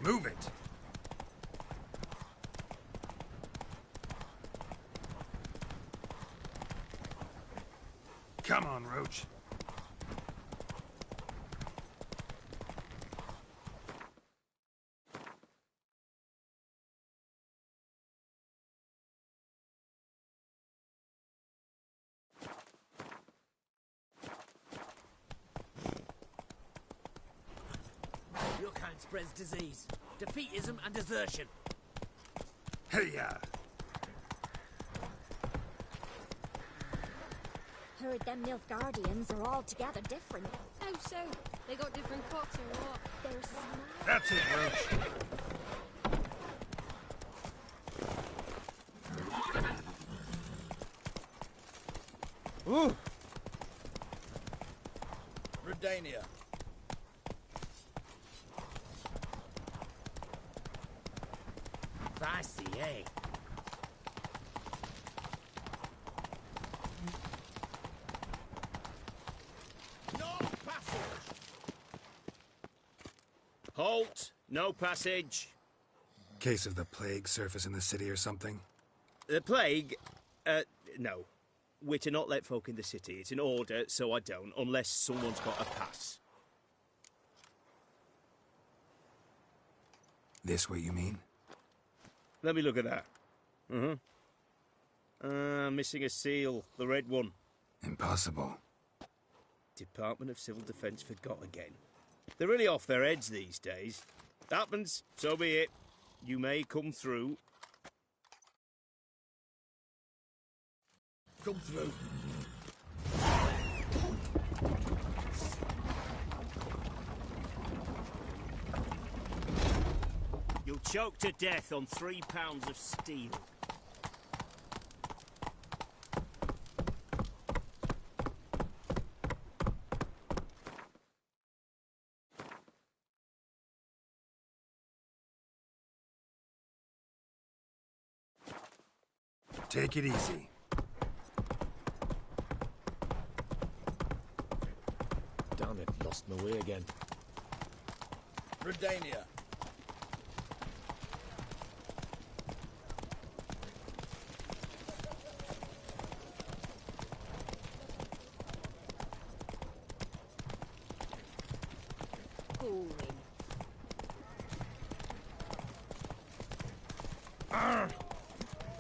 Move it! Come on, Roach. Your kind spreads disease, defeatism and desertion. Hey-ya! Heard them Nilfgaardians are altogether different. How so? They got different clocks or what? They're smart. That's it, Roach. Ooh! Redania. Fancy, eh? No passage! Halt! No passage. Case of the plague surface in the city or something? The plague? No. We're to not let folk in the city. It's an order, so I don't, unless someone's got a pass. This what you mean? Let me look at that. Missing a seal. The red one. Impossible. Department of Civil Defence forgot again. They're really off their heads these days. Happens, so be it. You may come through. Come through. You'll choke to death on 3 pounds of steel. Take it easy. Damn it, lost my way again. Redania.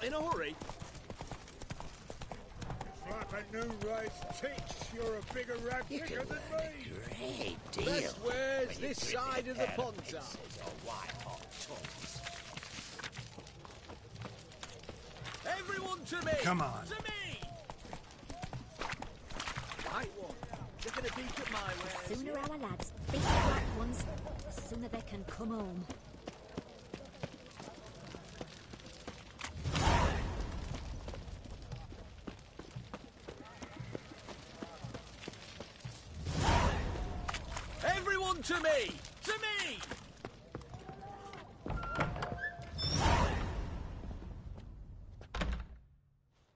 In a hurry? Like a new race teach, you're a bigger rat picker than me. Great deal. Best wares this side of the Ponta. Everyone to me! Come on. To me! Right one. Taking a peek at my wares. The sooner our lads beat the black ones, the sooner they can come home. Everyone to me! To me!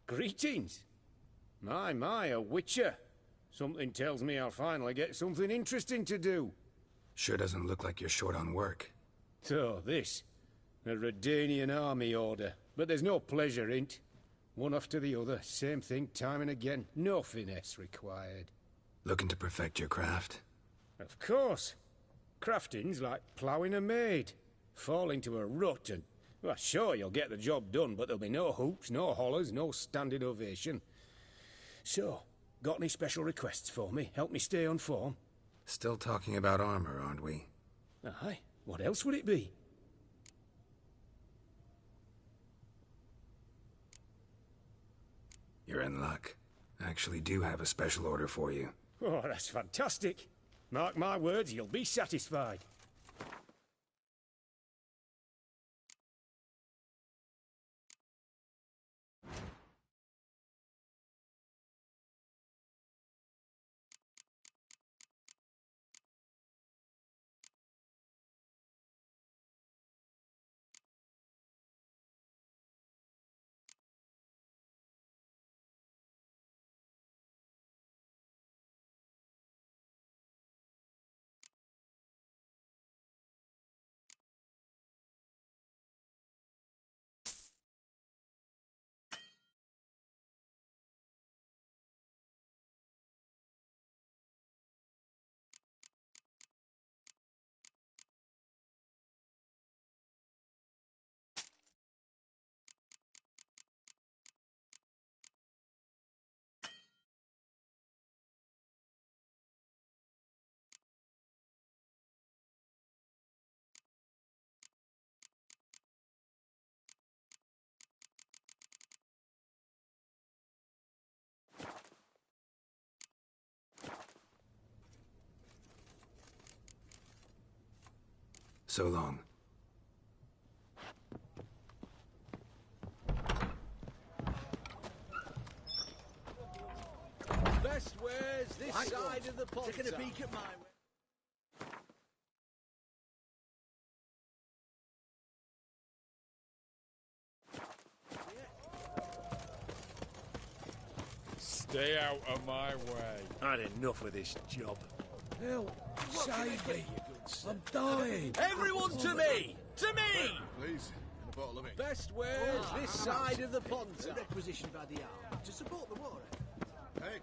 Greetings. My, a witcher. Something tells me I'll finally get something interesting to do. Sure doesn't look like you're short on work. So, this. A Redanian army order. But there's no pleasure in't. One after the other, same thing time and again. No finesse required. Looking to perfect your craft? Of course. Crafting's like ploughing a maid. Fall into a rut and... Well, sure, you'll get the job done, but there'll be no hoops, no hollers, no standing ovation. So, got any special requests for me? Help me stay on form? Still talking about armor, aren't we? Aye. What else would it be? You're in luck. I actually do have a special order for you. Oh, that's fantastic. Mark my words, you'll be satisfied. So long. Best wares this side of the pond. Taking a peek at my way. Stay out of my way. I had enough of this job. Help! Save me! I'm dying! Everyone to me! To me! Please, and a bottle of it. Best wares this side of the pond. Requisitioned by the hour to support the war effort. Hey,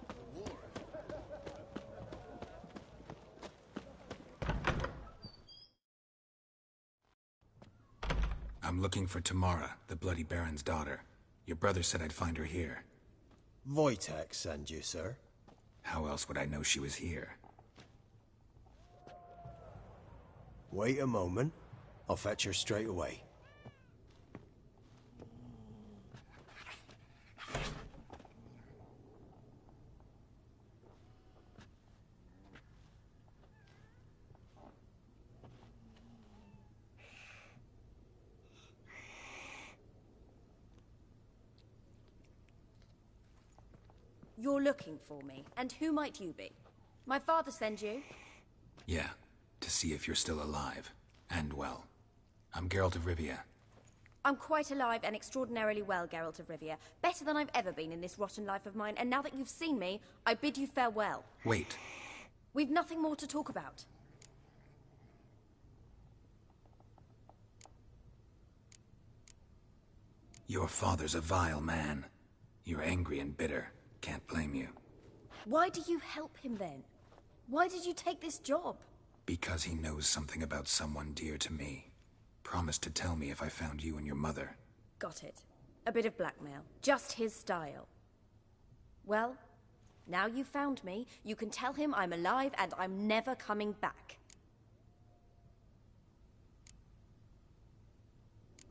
the war. I'm looking for Tamara, the Bloody Baron's daughter. Your brother said I'd find her here. Wojtek send you, sir. How else would I know she was here? Wait a moment. I'll fetch her straight away. You're looking for me, and who might you be? My father send you? Yeah, to see if you're still alive. And well. I'm Geralt of Rivia. I'm quite alive and extraordinarily well, Geralt of Rivia. Better than I've ever been in this rotten life of mine, and now that you've seen me, I bid you farewell. Wait. We've nothing more to talk about. Your father's a vile man. You're angry and bitter. Can't blame you. Why do you help him then? Why did you take this job? Because he knows something about someone dear to me. Promised to tell me if I found you and your mother. Got it. A bit of blackmail. Just his style. Well, now you've found me, you can tell him I'm alive and I'm never coming back.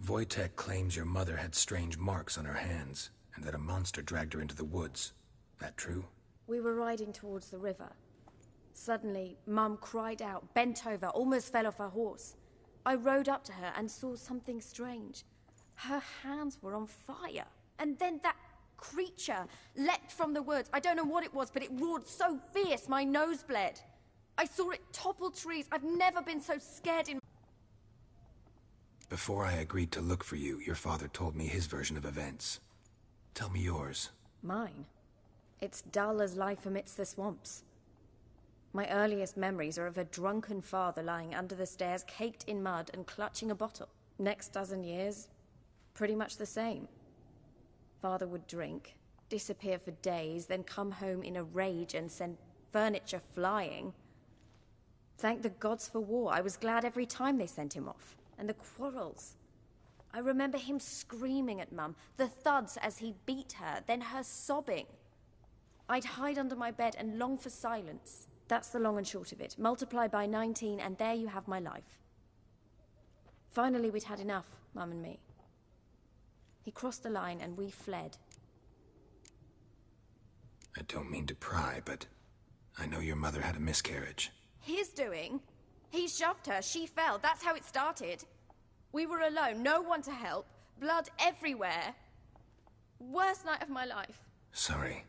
Wojtek claims your mother had strange marks on her hands, and that a monster dragged her into the woods. That true? We were riding towards the river. Suddenly, Mum cried out, bent over, almost fell off her horse. I rode up to her and saw something strange. Her hands were on fire. And then that creature leapt from the woods. I don't know what it was, but it roared so fierce my nose bled. I saw it topple trees. I've never been so scared in... Before I agreed to look for you, your father told me his version of events. Tell me yours. Mine? It's dull as life amidst the swamps. My earliest memories are of a drunken father lying under the stairs, caked in mud and clutching a bottle. Next dozen years, pretty much the same. Father would drink, disappear for days, then come home in a rage and send furniture flying. Thank the gods for war. I was glad every time they sent him off. And the quarrels. I remember him screaming at Mum, the thuds as he beat her, then her sobbing. I'd hide under my bed and long for silence. That's the long and short of it. Multiply by 19 and there you have my life. Finally, we'd had enough, Mum and me. He crossed the line and we fled. I don't mean to pry, but I know your mother had a miscarriage. His doing? He shoved her, she fell, that's how it started. We were alone, no one to help, blood everywhere. Worst night of my life. Sorry.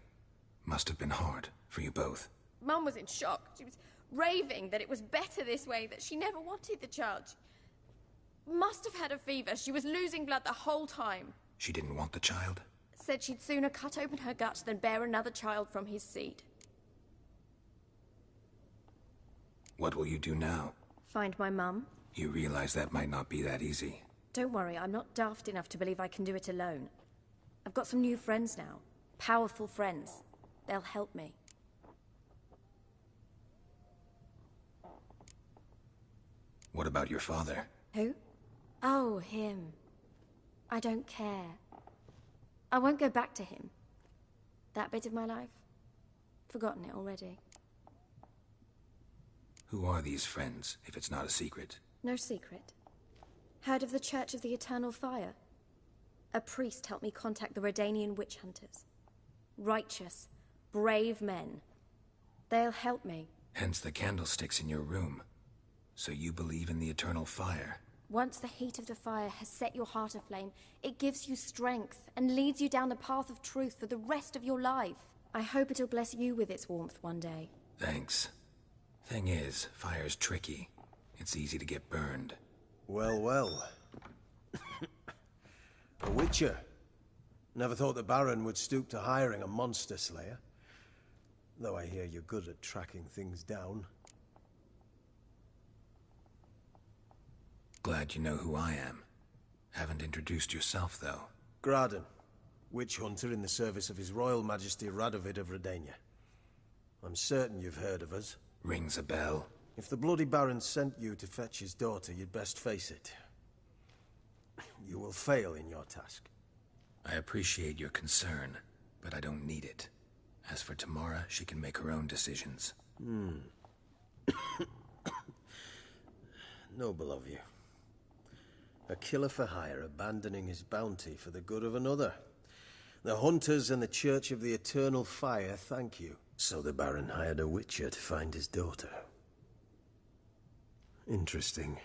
Must have been hard for you both. Mum was in shock. She was raving that it was better this way, that she never wanted the child. Must have had a fever. She was losing blood the whole time. She didn't want the child? Said she'd sooner cut open her gut than bear another child from his seed. What will you do now? Find my mum. You realize that might not be that easy. Don't worry, I'm not daft enough to believe I can do it alone. I've got some new friends now. Powerful friends. They'll help me. What about your father? Who? Oh, him. I don't care. I won't go back to him. That bit of my life? Forgotten it already. Who are these friends, if it's not a secret? No secret. Heard of the Church of the Eternal Fire? A priest helped me contact the Redanian witch hunters. Righteous, brave men. They'll help me. Hence the candlesticks in your room. So you believe in the eternal fire? Once the heat of the fire has set your heart aflame, it gives you strength and leads you down the path of truth for the rest of your life. I hope it'll bless you with its warmth one day. Thanks. Thing is, fire's tricky. It's easy to get burned. Well, well. A witcher. Never thought the Baron would stoop to hiring a monster slayer. Though I hear you're good at tracking things down. Glad you know who I am. Haven't introduced yourself, though. Graden, witch hunter in the service of His Royal Majesty Radovid of Redania. I'm certain you've heard of us. Rings a bell. If the Bloody Baron sent you to fetch his daughter, you'd best face it. You will fail in your task. I appreciate your concern, but I don't need it. As for Tamara, she can make her own decisions. Noble of you. A killer for hire abandoning his bounty for the good of another. The hunters and the Church of the Eternal Fire thank you. So the Baron hired a witcher to find his daughter. Interesting.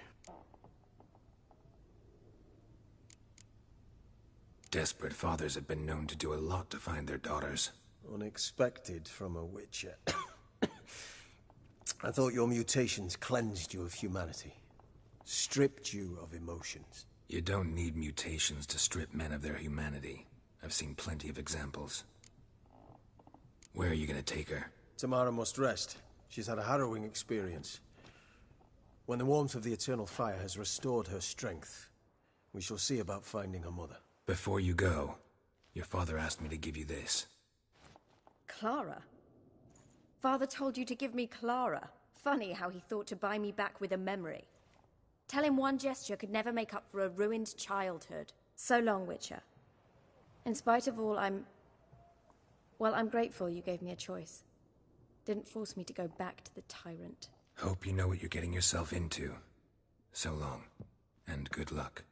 Desperate fathers have been known to do a lot to find their daughters. Unexpected from a witcher. I thought your mutations cleansed you of humanity. Stripped you of emotions. You don't need mutations to strip men of their humanity. I've seen plenty of examples. Where are you gonna take her? Tamara must rest. She's had a harrowing experience. When the warmth of the Eternal Fire has restored her strength, we shall see about finding her mother. Before you go, your father asked me to give you this. Clara? Father told you to give me Clara. Funny how he thought to buy me back with a memory. Tell him one gesture could never make up for a ruined childhood. So long, Witcher. In spite of all, I'm grateful you gave me a choice. Didn't force me to go back to the tyrant. Hope you know what you're getting yourself into. So long, and good luck.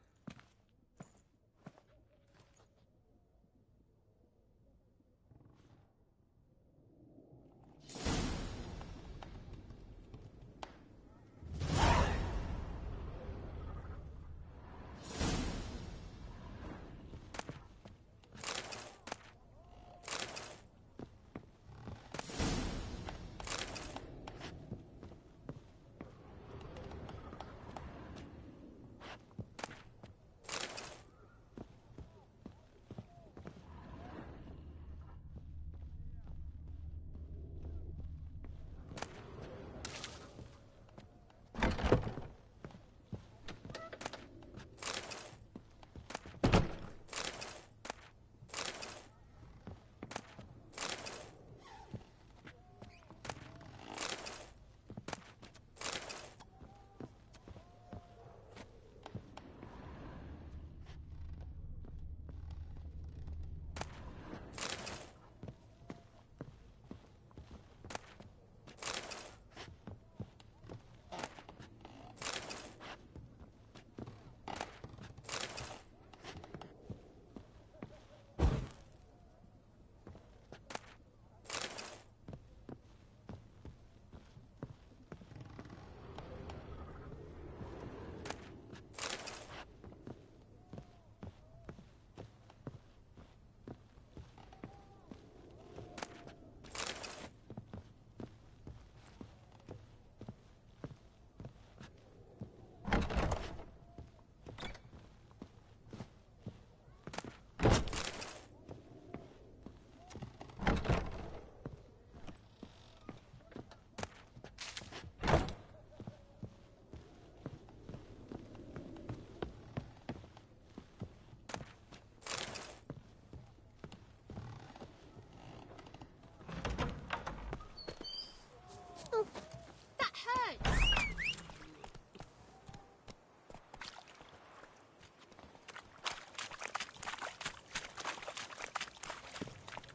That hurts!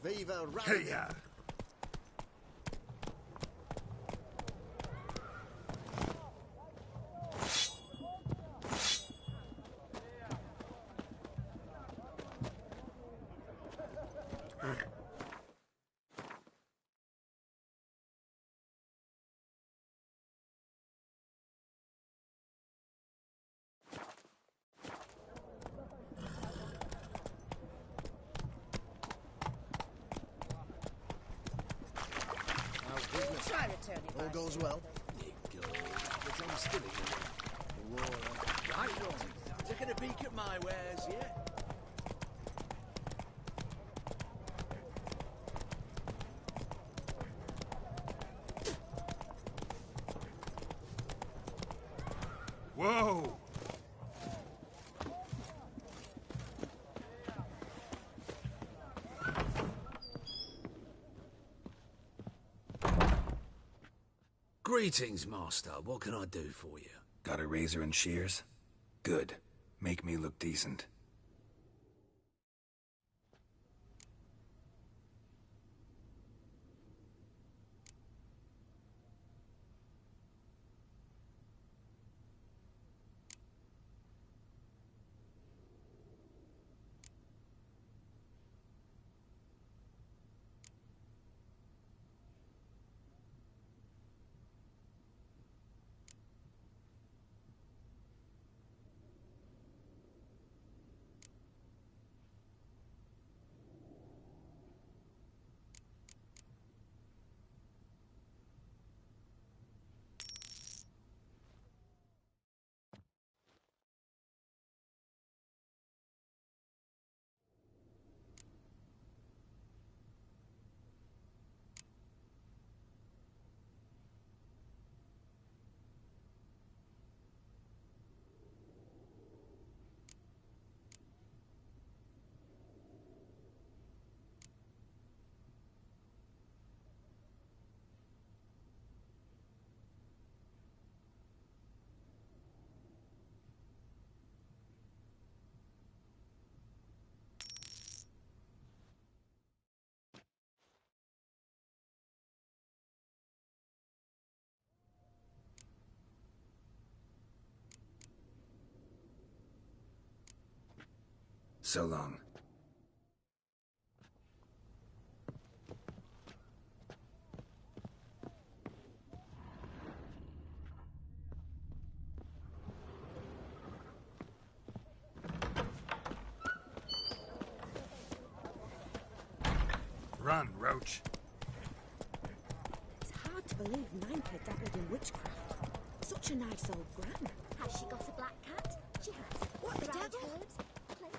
Viva Hey-ya! I return you All my goes suit. well. But I'm still in the war. Right, Ron. Taking a peek at my wares, yeah? Whoa! Greetings, Master. What can I do for you? Got a razor and shears? Good. Make me look decent. So long. Run, Roach. It's hard to believe Ninka dabbled in witchcraft. Such a nice old gran. Has she got a black cat? She has. What the Dried devil? herbs, plenty.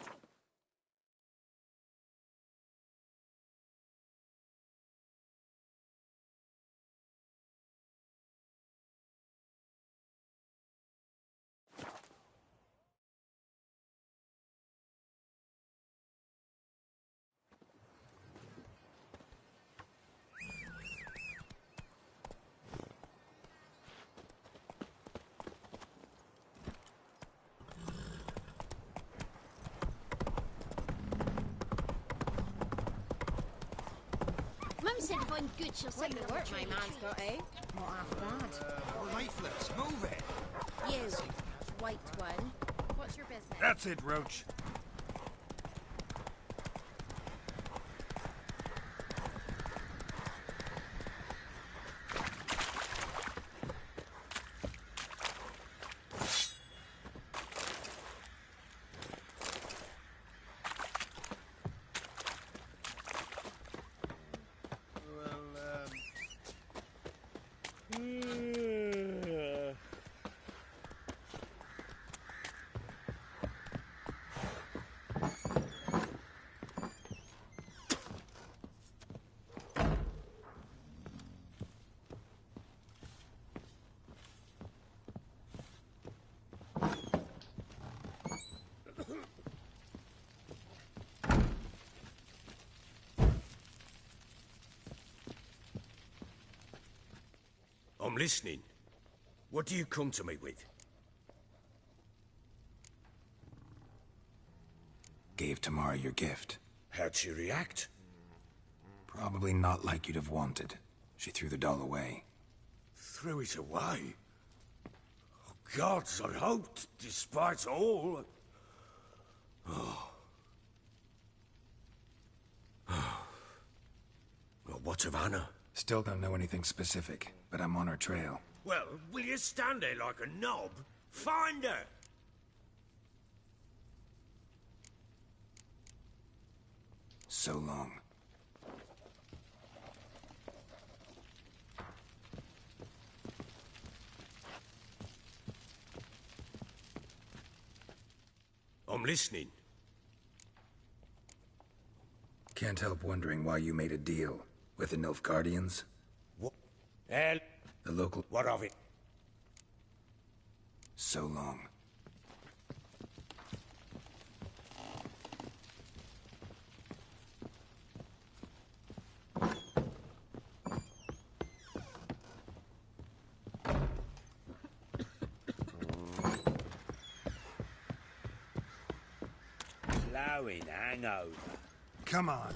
Mum said if I'm good, she'll send me What on work the my tree. man's got, eh? Not half bad. Leaflets, move it! You, white one. What's your business? That's it, Roach. I'm listening. What do you come to me with? Gave Tamara your gift. How'd she react? Probably not like you'd have wanted. She threw the doll away. Threw it away? Oh, gods, I hoped, despite all... Oh. Well, what of Anna? Still don't know anything specific, but I'm on her trail. Well, will you stand there like a knob? Find her! So long. I'm listening. Can't help wondering why you made a deal with the Nilfgaardians. What? Hell? The local... What of it? So long. Blowing hangover. Come on.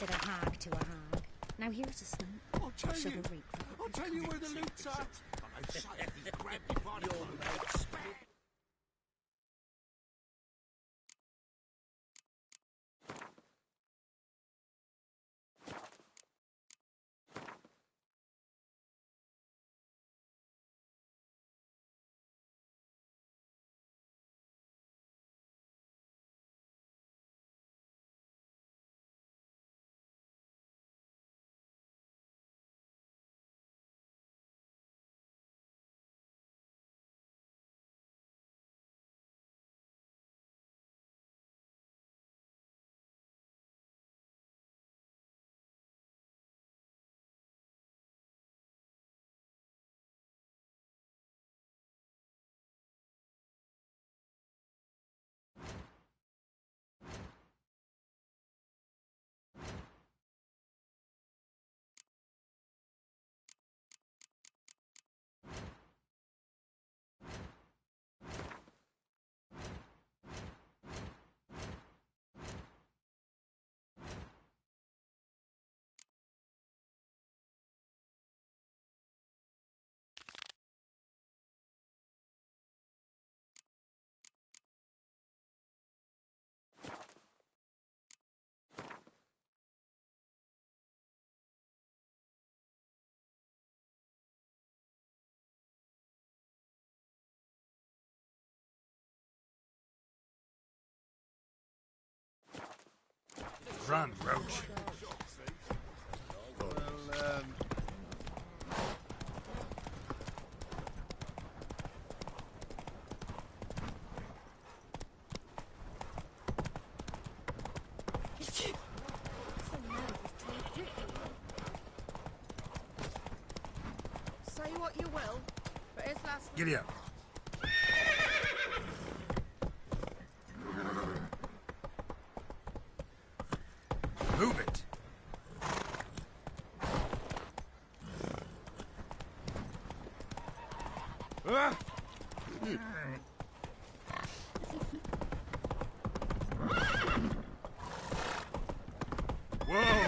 Said a hag to a hag. Now here's a stump. I'll tell Shove you. a rake for it. I'll tell you where the loot's at. And I suddenly grabbed the body. Your mate spare. Run, Roach. Well, Say what you will, but his last... Giddy up. Move it. Ah! Whoa!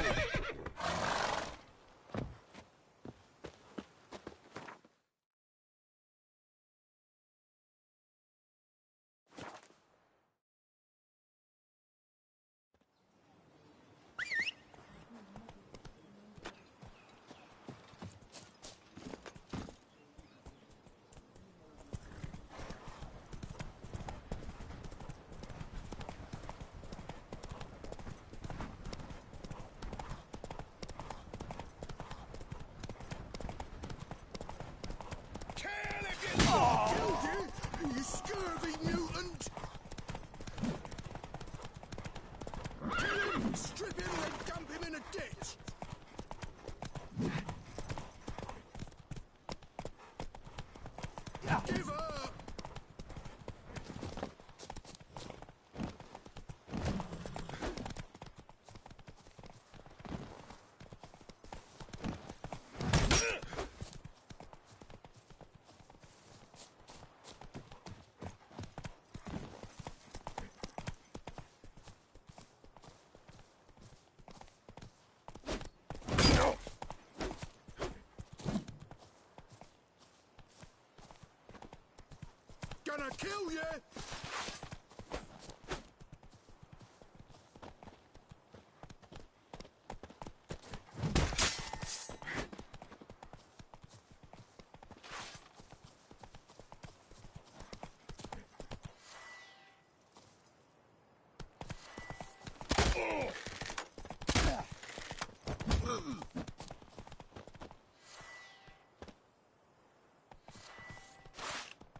Gonna kill you!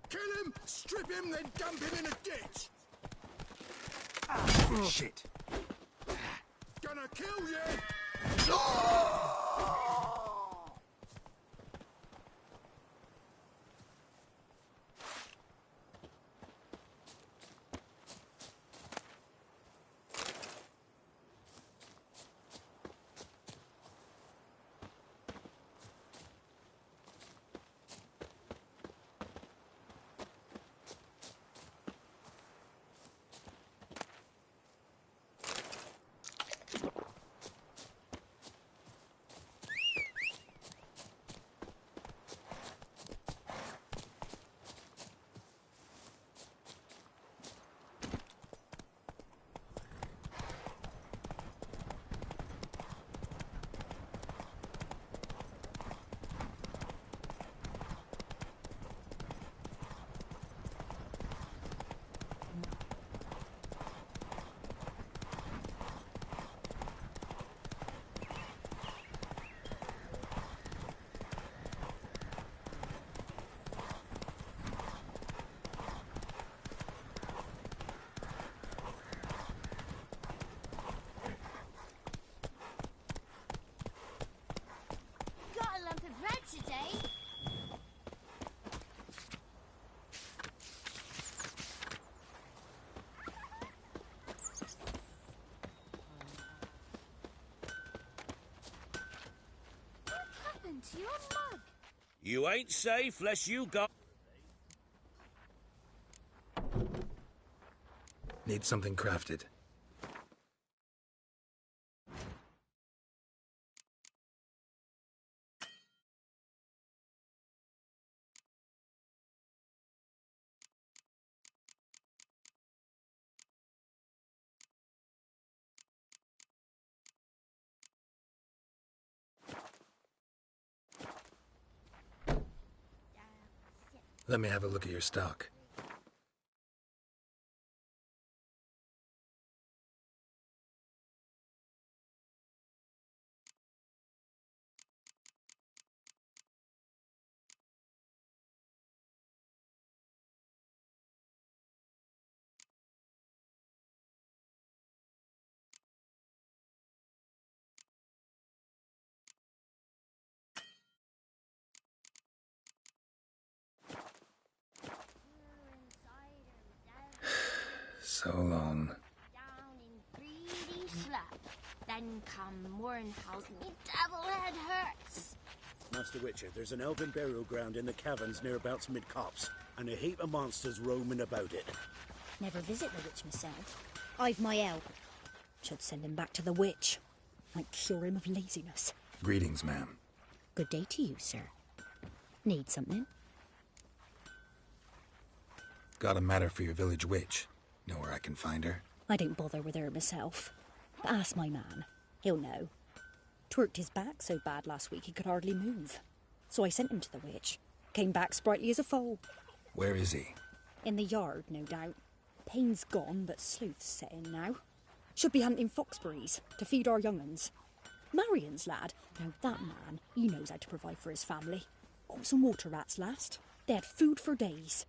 Kill him, strip him, then dump him in a ditch! Shit. Gonna kill you! Got a lump of bread today. What happened to your mug? You ain't safe lest you go... Need something crafted. Let me have a look at your stock. So long. Down in greedy slap. Then come morn house me devil head hurts. Master Witcher, there's an elven burial ground in the caverns nearabouts mid-copse, and a heap of monsters roaming about it. Never visit the witch myself. I've my help. Should send him back to the witch. Might cure him of laziness. Greetings, ma'am. Good day to you, sir. Need something? Got a matter for your village witch. Know where I can find her? I don't bother with her myself. But ask my man. He'll know. Twerked his back so bad last week he could hardly move. So I sent him to the witch. Came back sprightly as a foal. Where is he? In the yard, no doubt. Pain's gone, but sleuth's set in now. Should be hunting foxberries to feed our young'uns. Marion's lad. Now that man, he knows how to provide for his family. Got some water rats last. They had food for days.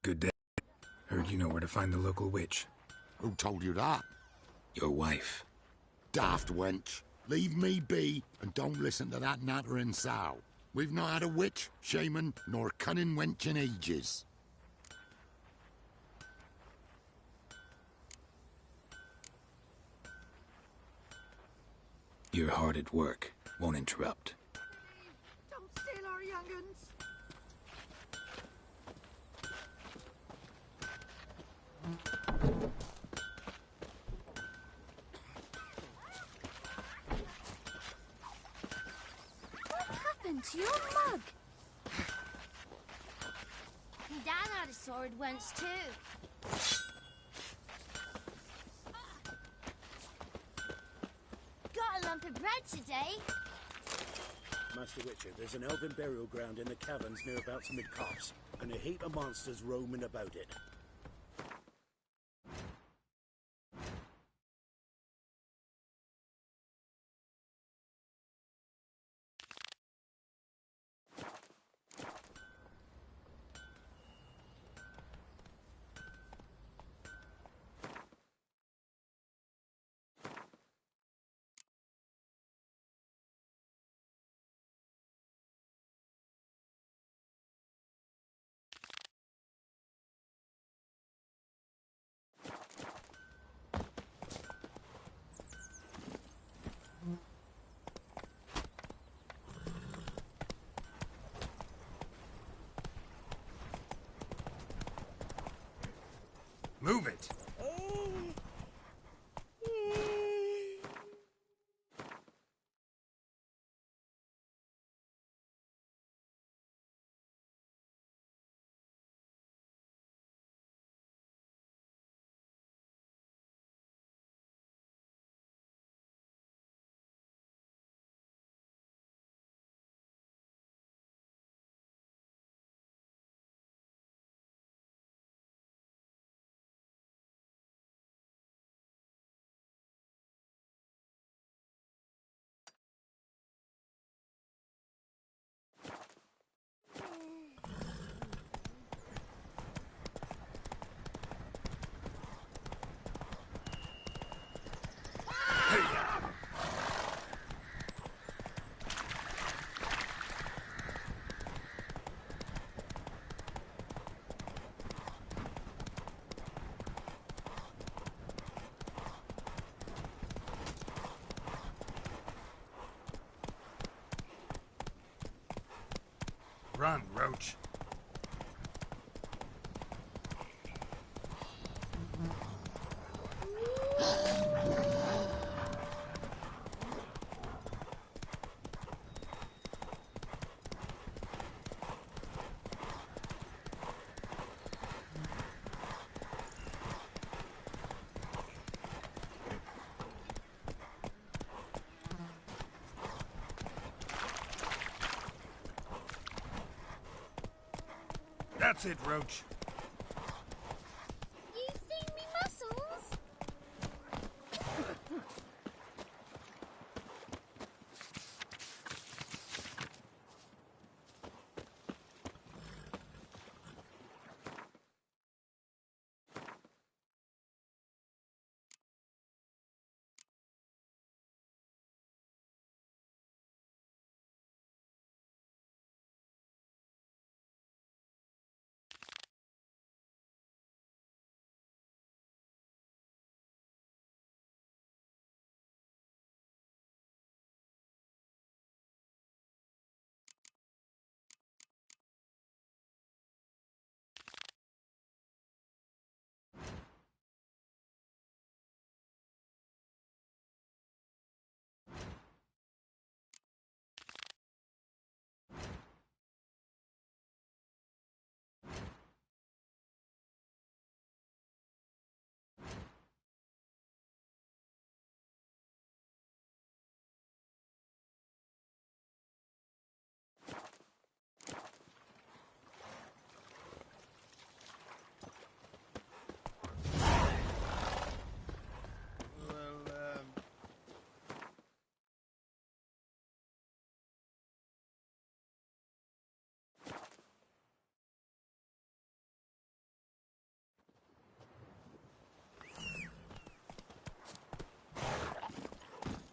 Good day. Heard you know where to find the local witch. Who told you that? Your wife. Daft wench. Leave me be and don't listen to that nattering sow. We've not had a witch, shaman, nor cunning wench in ages. You're hard at work. Won't interrupt. Don't steal our young'uns. happened to your mug? My dad had a sword once too. Got a lump of bread today. Master Witcher, there's an elven burial ground in the caverns nearabouts mid-copse, and a heap of monsters roaming about it. Move it! Run, Roach. That's it, Roach. You seen me muscles?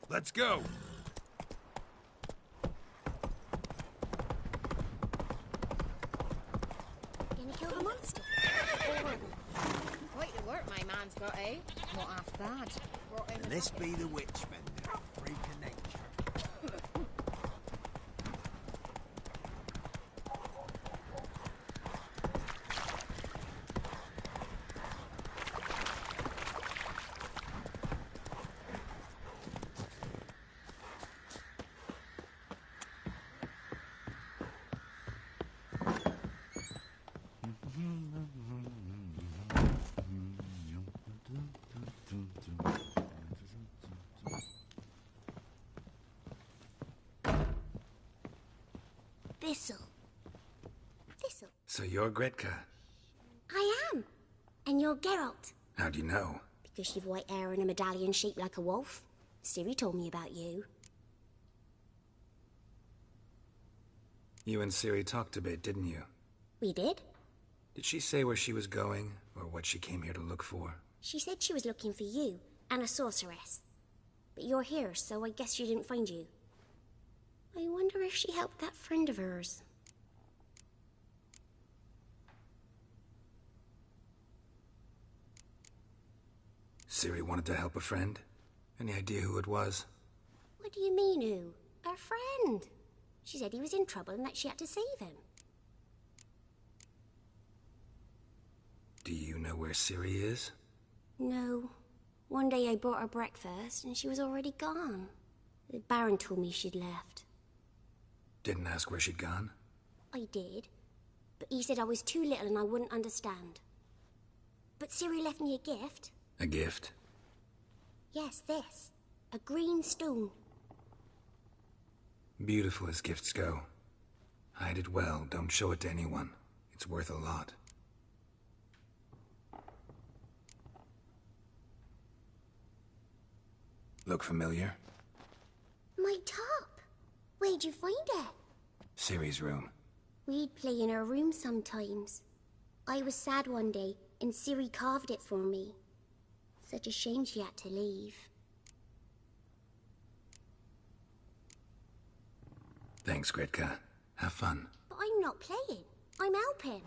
Let's go! Gonna kill the monster? Quite the work my man's got, eh? Not half bad. Brought in And this be the witchman, freak of nature. Thistle. Thistle. So you're Gretka. I am. And you're Geralt. How do you know? Because you've white hair and a medallion shaped like a wolf. Ciri told me about you. You and Ciri talked a bit, didn't you? We did. Did she say where she was going, or what she came here to look for? She said she was looking for you, and a sorceress. But you're here, so I guess she didn't find you. I wonder if she helped that friend of hers. Ciri wanted to help a friend? Any idea who it was? What do you mean, who? Her friend. She said he was in trouble and that she had to save him. Do you know where Ciri is? No. One day I brought her breakfast and she was already gone. The Baron told me she'd left. Didn't ask where she'd gone? I did. But he said I was too little and I wouldn't understand. But Ciri left me a gift. A gift? Yes, this. A green stone. Beautiful as gifts go. Hide it well, don't show it to anyone. It's worth a lot. Look familiar? My top. Where'd you find it? Ciri's room. We'd play in her room sometimes. I was sad one day, and Ciri carved it for me. Such a shame she had to leave. Thanks, Gretka. Have fun. But I'm not playing. I'm helping.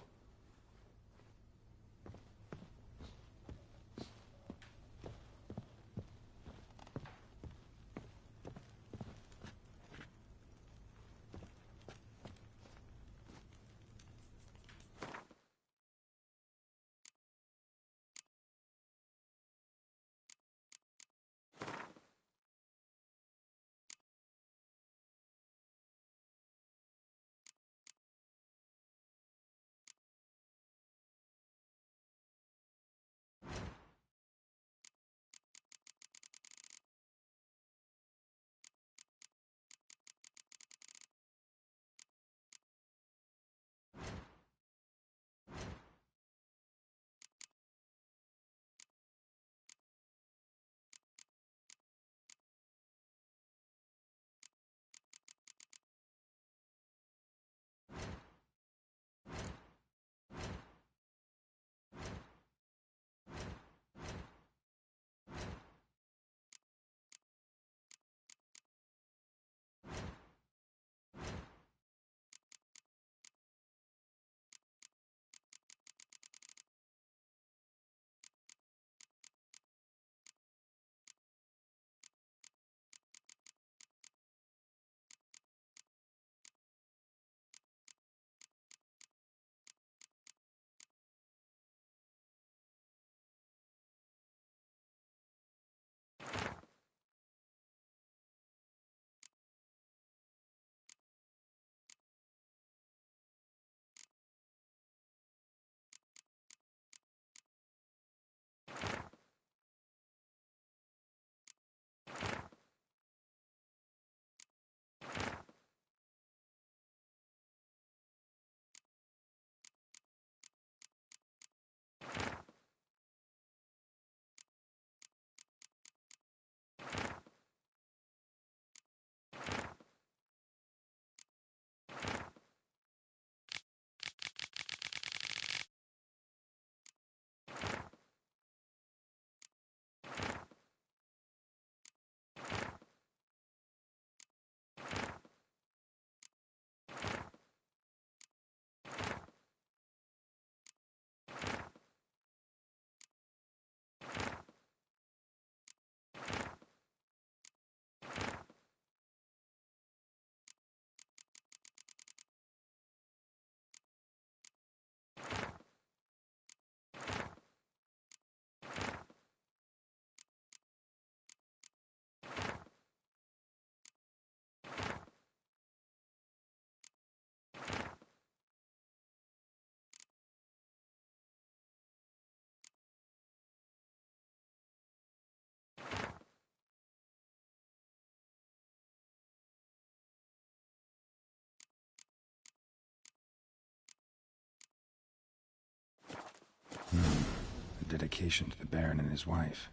dedication to the Baron and his wife.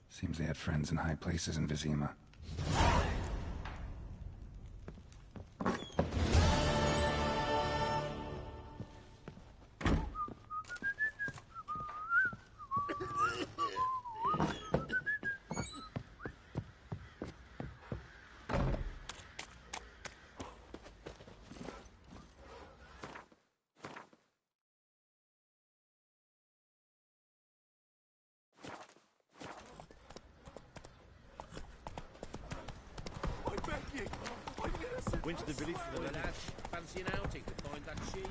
Seems they had friends in high places in Vizima. Went to the village for the lad. Fancy an outing to find that sheepy.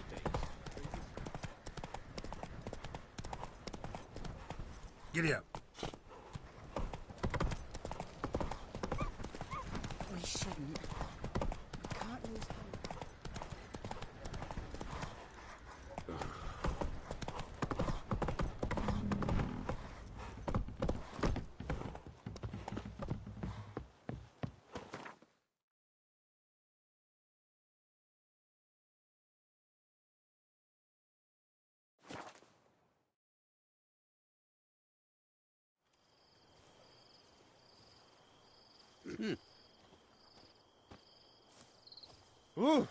Giddy up. We shouldn't. We can't lose hope. Ooh.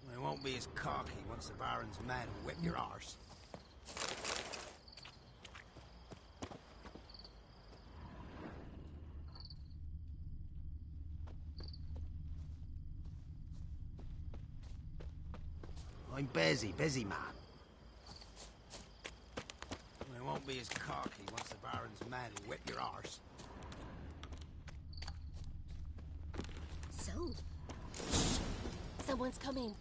They won't be as cocky once the Baron's men whip your arse. I'm busy man. They won't be as cocky once the Baron's men whip your arse. So, someone's coming.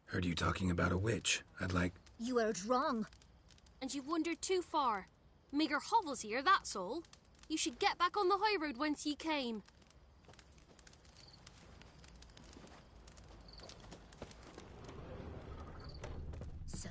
Heard you talking about a witch. I'd like... You heard wrong. And you've wandered too far. Meagre hovels here, that's all. You should get back on the high road whence ye came. So?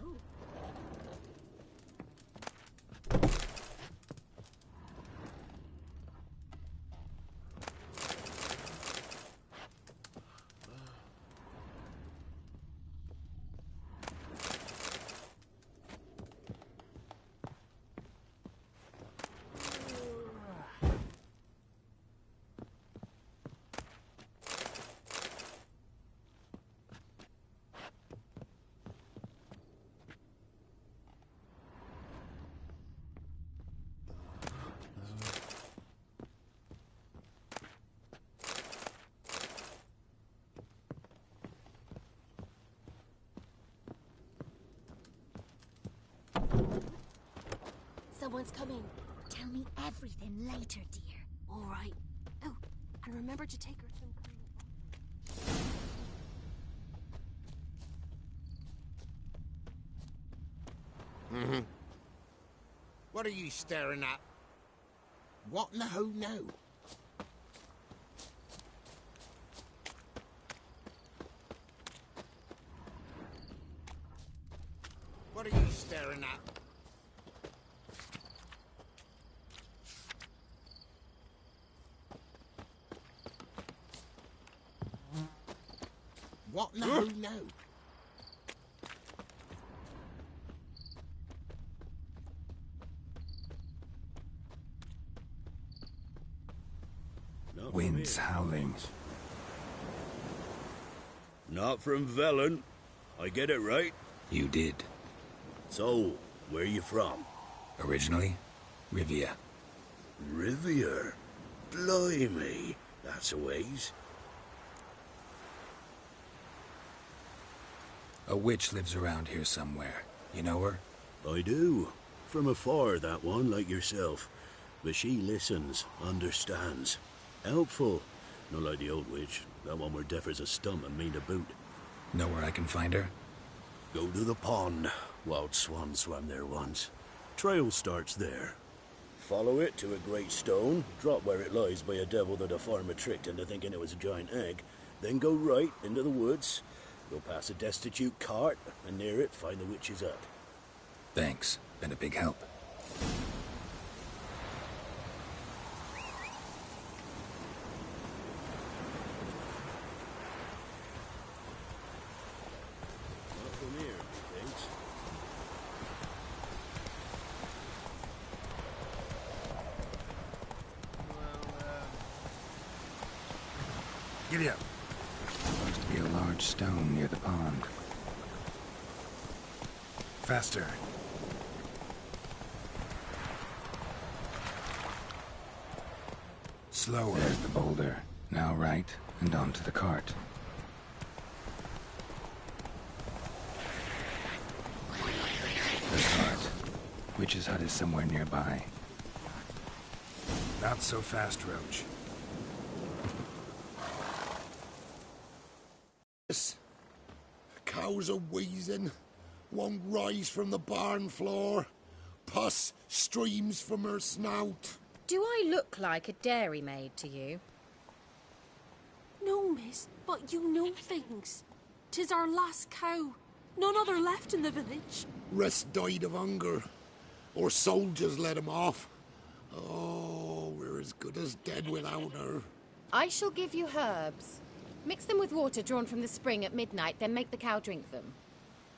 Someone's coming. Tell me everything later, dear. All right. Oh, and remember to take her some Mm-hmm. What are you staring at? What in the who now? What are you staring at? What in the who now? Winds howling. Not from Velen. I get it right? You did. So, where you from? Originally, Rivia. Rivia? Blimey, that's a ways. A witch lives around here somewhere. You know her? I do. From afar, that one, like yourself. But she listens, understands. Helpful. Not like the old witch. That one were deaf as a stump and mean to boot. Know where I can find her? Go to the pond. Wild swan swam there once. Trail starts there. Follow it to a great stone, drop where it lies by a devil that a farmer tricked into thinking it was a giant egg, then go right into the woods. You'll pass a destitute cart, and near it find the witch's hut. Thanks. Been a big help. Not from here, thanks. Giddy up. Supposed to be a large stone near the pond. Faster. Slower. There's the boulder. Now right, and onto the cart. The cart. Witch's hut is somewhere nearby. Not so fast, Roach. Cows are wheezing, won't rise from the barn floor. Pus streams from her snout. Do I look like a dairymaid to you? No, miss, but you know things. 'Tis our last cow. None other left in the village. Rest died of hunger, or soldiers let him off. Oh, we're as good as dead without her. I shall give you herbs. Mix them with water drawn from the spring at midnight, then make the cow drink them.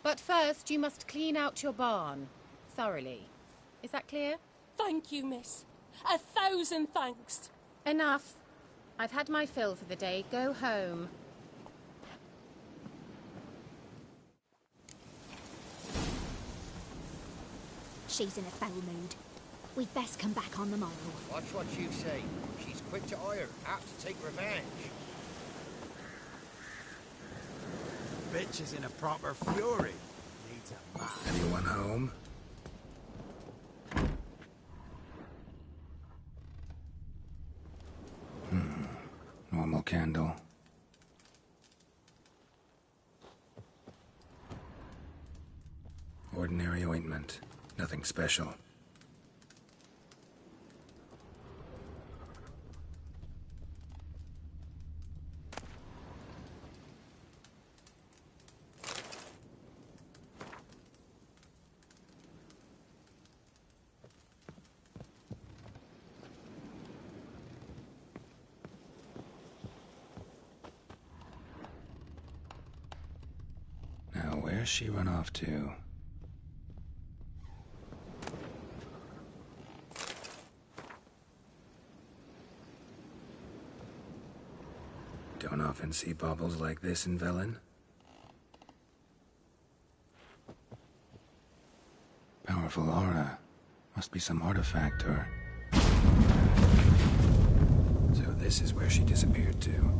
But first, you must clean out your barn thoroughly. Is that clear? Thank you, miss. 1,000 thanks. Enough. I've had my fill for the day. Go home. She's in a foul mood. We'd best come back on the morrow. Watch what you say. She's quick to ire, apt to take revenge. Bitch is in a proper fury. Needs a man. Anyone home? Normal candle. Ordinary ointment. Nothing special. Now, where's she run off to? Don't often see baubles like this in Velen. Powerful aura. Must be some artifact or... So this is where she disappeared to.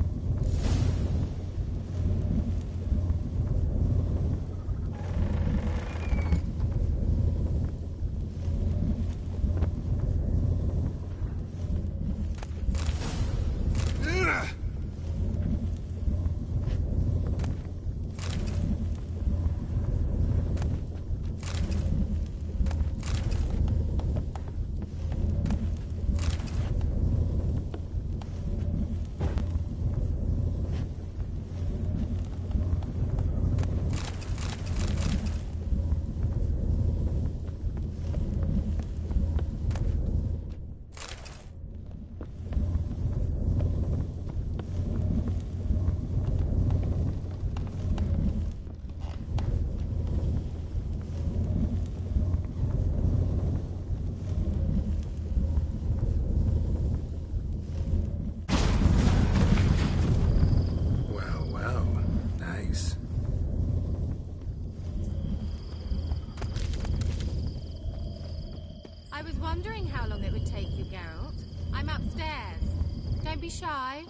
I was wondering how long it would take you, Geralt. I'm upstairs. Don't be shy.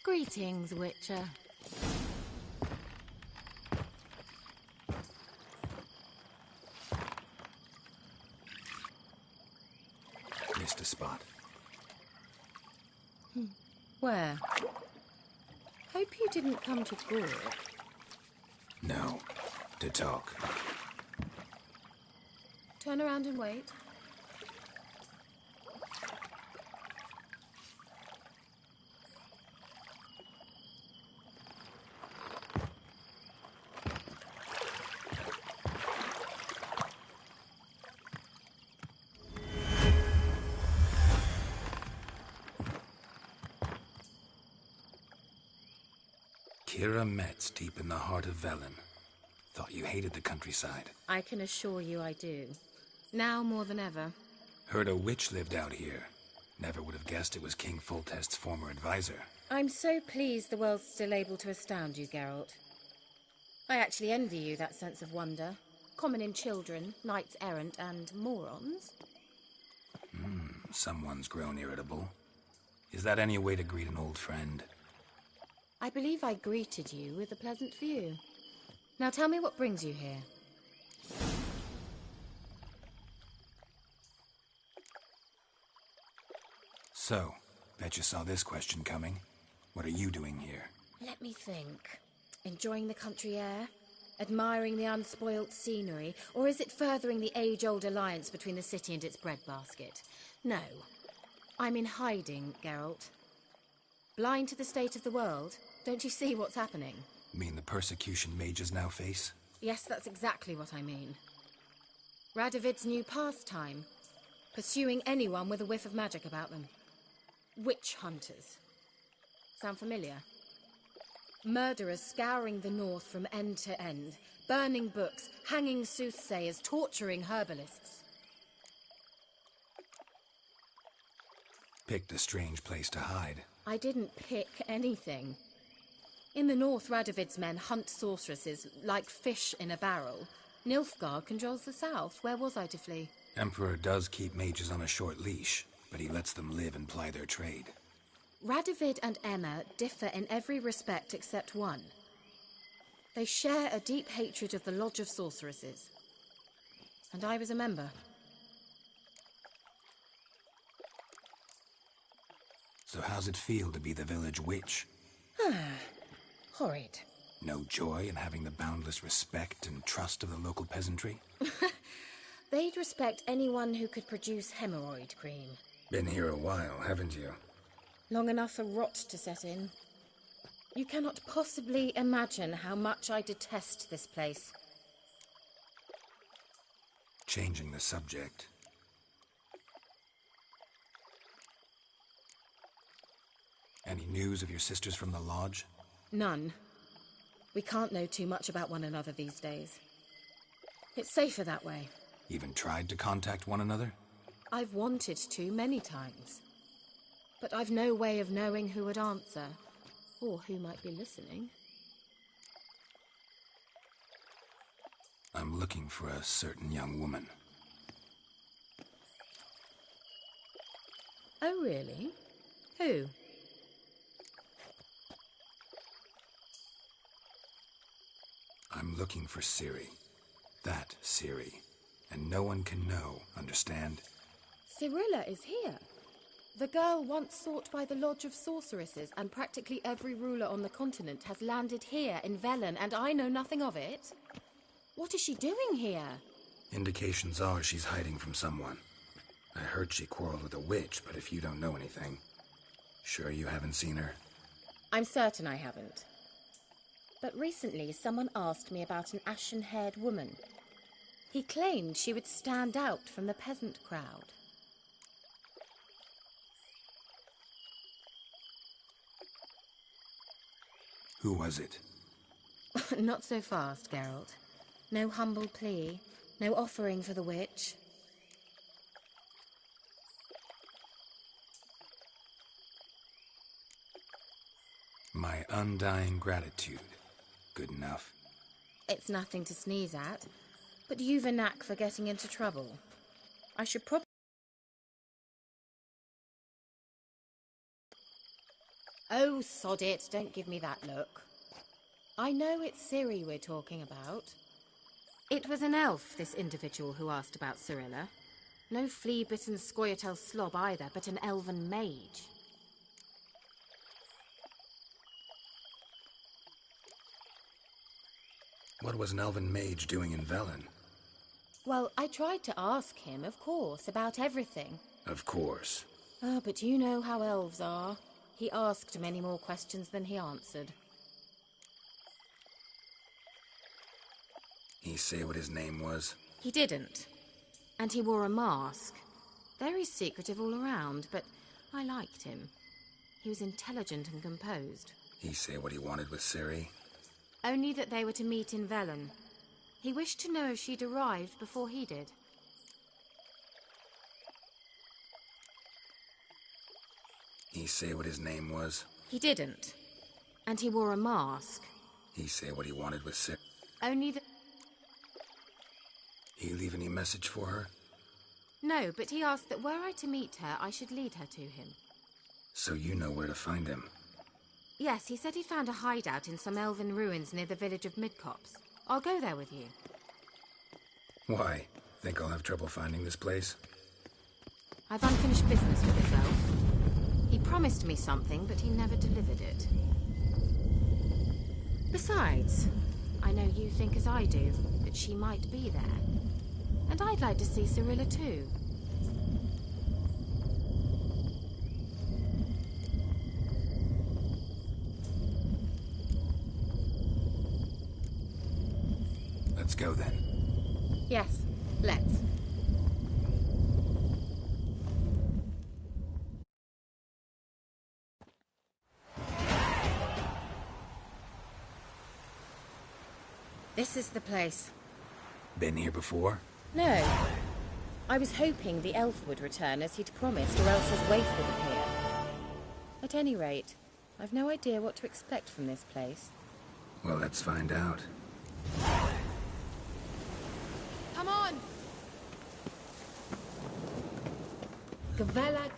Greetings, Witcher. Missed a spot. Where? Hope you didn't come to Gork. No, to talk. Turn around and wait. Kira Metz, deep in the heart of Velen. Thought you hated the countryside. I can assure you I do. Now more than ever. Heard a witch lived out here. Never would have guessed it was King Foltest's former advisor. I'm so pleased the world's still able to astound you, Geralt. I actually envy you that sense of wonder. Common in children, knights errant, and morons. Someone's grown irritable. Is that any way to greet an old friend? I believe I greeted you with a pleasant view. Now tell me what brings you here. So, bet you saw this question coming. What are you doing here? Let me think. Enjoying the country air? Admiring the unspoilt scenery? Or is it furthering the age-old alliance between the city and its breadbasket? No. I'm in hiding, Geralt. Blind to the state of the world? Don't you see what's happening? Mean the persecution mages now face? Yes, that's exactly what I mean. Radovid's new pastime. Pursuing anyone with a whiff of magic about them. Witch hunters. Sound familiar? Murderers scouring the north from end to end. Burning books, hanging soothsayers, torturing herbalists. Picked a strange place to hide. I didn't pick anything. In the north, Radovid's men hunt sorceresses like fish in a barrel. Nilfgaard controls the south. Where was I to flee? Emperor does keep mages on a short leash, but he lets them live and ply their trade. Radovid and Emma differ in every respect except one. They share a deep hatred of the Lodge of Sorceresses. And I was a member. So how's it feel to be the village witch? Horrid. No joy in having the boundless respect and trust of the local peasantry? They'd respect anyone who could produce hemorrhoid cream. Been here a while, haven't you? Long enough for rot to set in. You cannot possibly imagine how much I detest this place. Changing the subject. Any news of your sisters from the lodge? None. We can't know too much about one another these days. It's safer that way. Even tried to contact one another? I've wanted to many times. But I've no way of knowing who would answer, or who might be listening. I'm looking for a certain young woman. Oh, really? Who? I'm looking for Ciri. That Ciri. And no one can know, understand? Cirilla is here. The girl once sought by the Lodge of Sorceresses, and practically every ruler on the continent has landed here in Velen, and I know nothing of it. What is she doing here? Indications are she's hiding from someone. I heard she quarreled with a witch, but if you don't know anything, sure you haven't seen her? I'm certain I haven't. But recently someone asked me about an ashen-haired woman. He claimed she would stand out from the peasant crowd. Who was it? Not so fast, Geralt. No humble plea, no offering for the witch. My undying gratitude. Good enough. It's nothing to sneeze at, but you've a knack for getting into trouble. I should probably... Oh, sod it, don't give me that look. I know it's Ciri we're talking about. It was an elf, this individual who asked about Cirilla. No flea-bitten Scoia'tael slob either, but an elven mage. What was an elven mage doing in Velen? Well, I tried to ask him, of course, about everything. Of course. Ah, but you know how elves are. He asked many more questions than he answered. He say what his name was? He didn't. And he wore a mask. Very secretive all around, but I liked him. He was intelligent and composed. He say what he wanted with Ciri? Only that they were to meet in Velen. He wished to know if she'd arrived before he did. He say what his name was? He didn't. And he wore a mask. He say what he wanted with Ciri? Only that... He leave any message for her? No, but he asked that were I to meet her, I should lead her to him. So you know where to find him? Yes, he said he'd found a hideout in some elven ruins near the village of Midcopse. I'll go there with you. Why? Think I'll have trouble finding this place? I've unfinished business with this elf. He promised me something, but he never delivered it. Besides, I know you think as I do, that she might be there. And I'd like to see Cirilla too. Let's go then. Yes, let's. This is the place. Been here before? No. I was hoping the elf would return as he'd promised, or else his waif would appear. At any rate, I've no idea what to expect from this place. Well, let's find out. Come on! Gavella.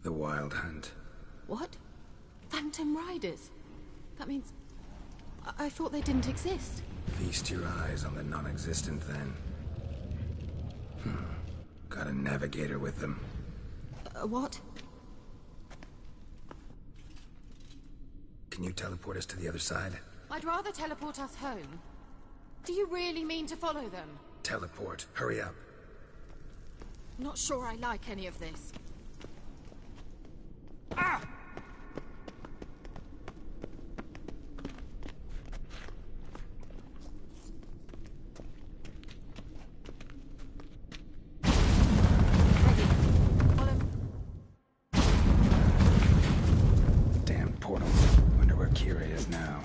The Wild Hunt. What? Phantom Riders? That means... I thought they didn't exist. Feast your eyes on the non-existent, then. Got a navigator with them. What? Can you teleport us to the other side? I'd rather teleport us home. Do you really mean to follow them? Teleport. Hurry up. Not sure I like any of this. Ah! Damn portal. Wonder where Kira is now.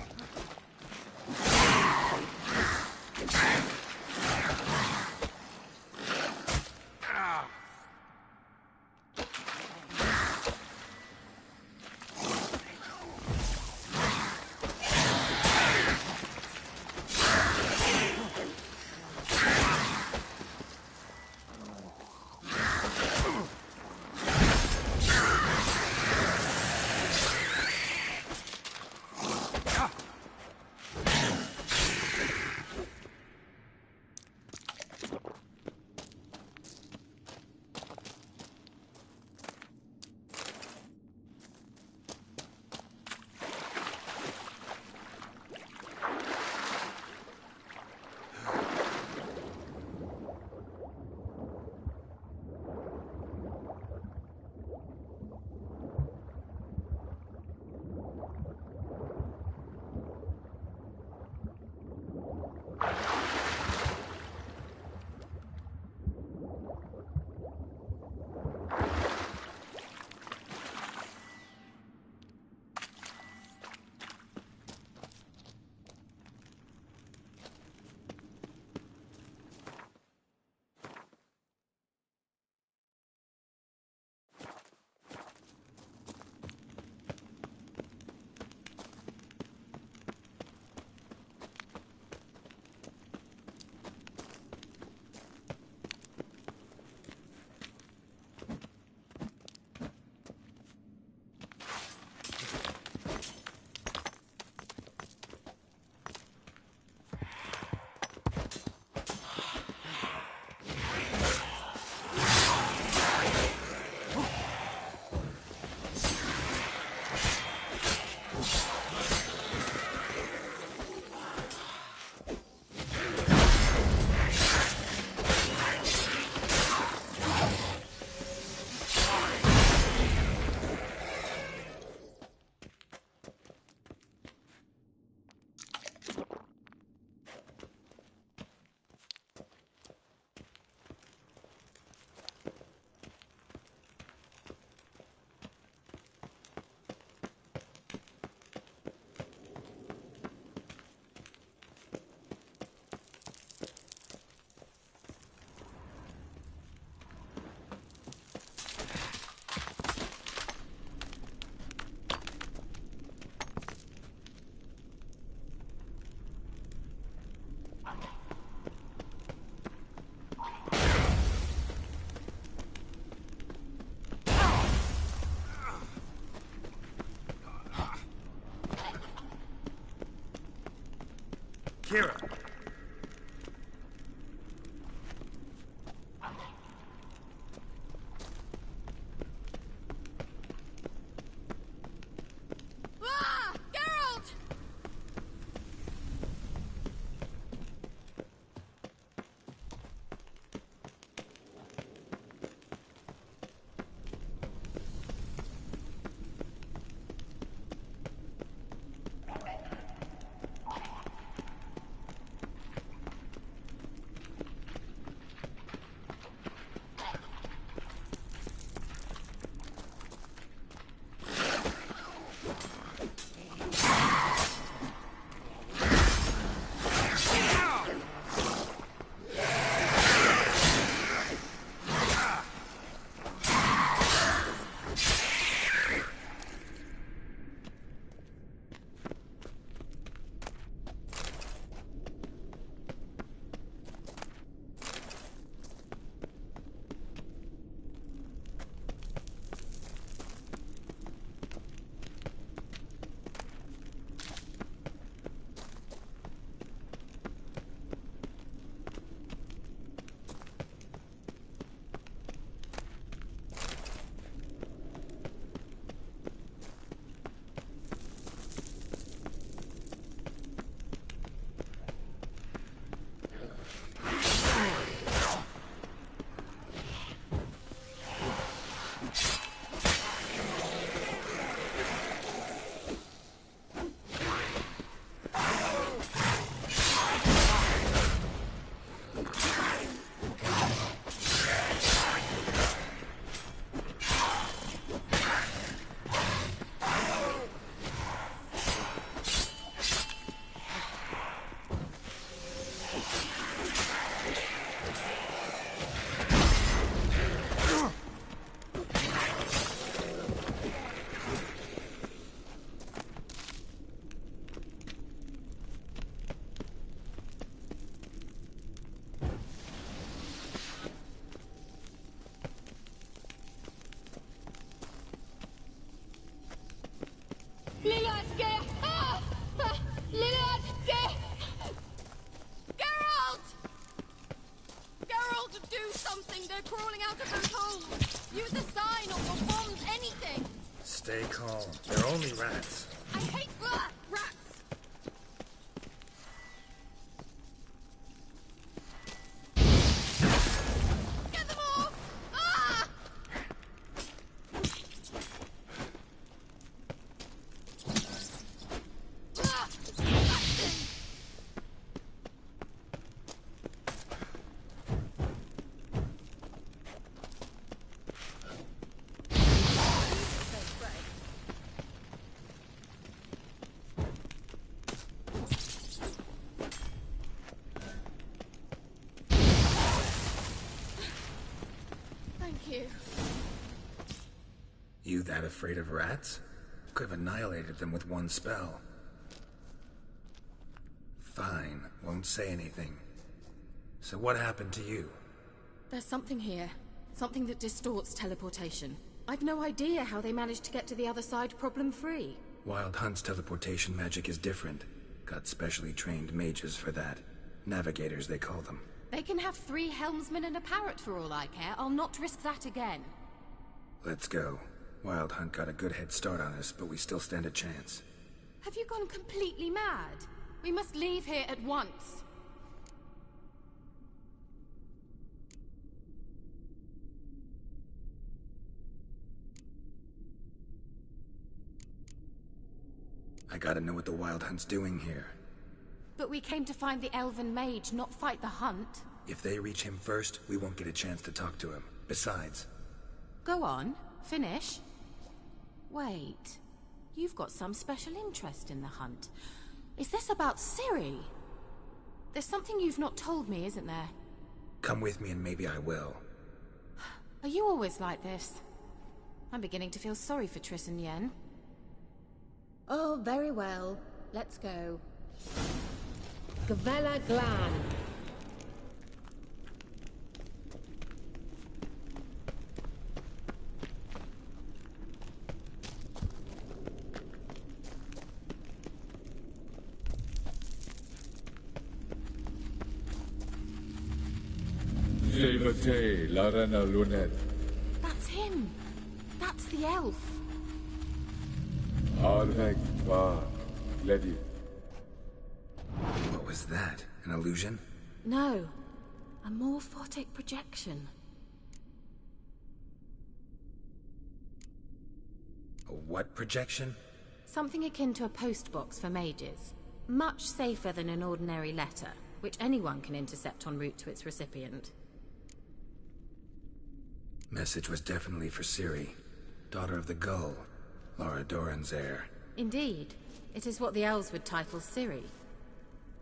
Kira! Ah! Geralt! They're crawling out of those holes. Use a sign or your bombs, anything. Stay calm. They're only rats. I hate rats. Get them off! Ah! You that afraid of rats? Could have annihilated them with one spell. Fine, won't say anything. So what happened to you? There's something here. Something that distorts teleportation. I've no idea how they managed to get to the other side problem-free. Wild Hunt's teleportation magic is different. Got specially trained mages for that. Navigators, they call them. They can have 3 helmsmen and a parrot for all I care. I'll not risk that again. Let's go. Wild Hunt got a good head start on us, but we still stand a chance. Have you gone completely mad? We must leave here at once. I gotta know what the Wild Hunt's doing here. But we came to find the elven mage, not fight the hunt. If they reach him first, we won't get a chance to talk to him. Besides... Go on. Finish. Wait. You've got some special interest in the hunt. Is this about Ciri? There's something you've not told me, isn't there? Come with me and maybe I will. Are you always like this? I'm beginning to feel sorry for Triss and Yen. Oh, very well. Let's go. Gavella Glan. Levatei, Larena Lunet. That's him. That's the elf. Arvek Va, Lady. What was that? An illusion? No. A morphotic projection. A what projection? Something akin to a postbox for mages. Much safer than an ordinary letter, which anyone can intercept en route to its recipient. Message was definitely for Ciri, daughter of the Gull, Laura Doran's heir. Indeed. It is what the elves would title Ciri.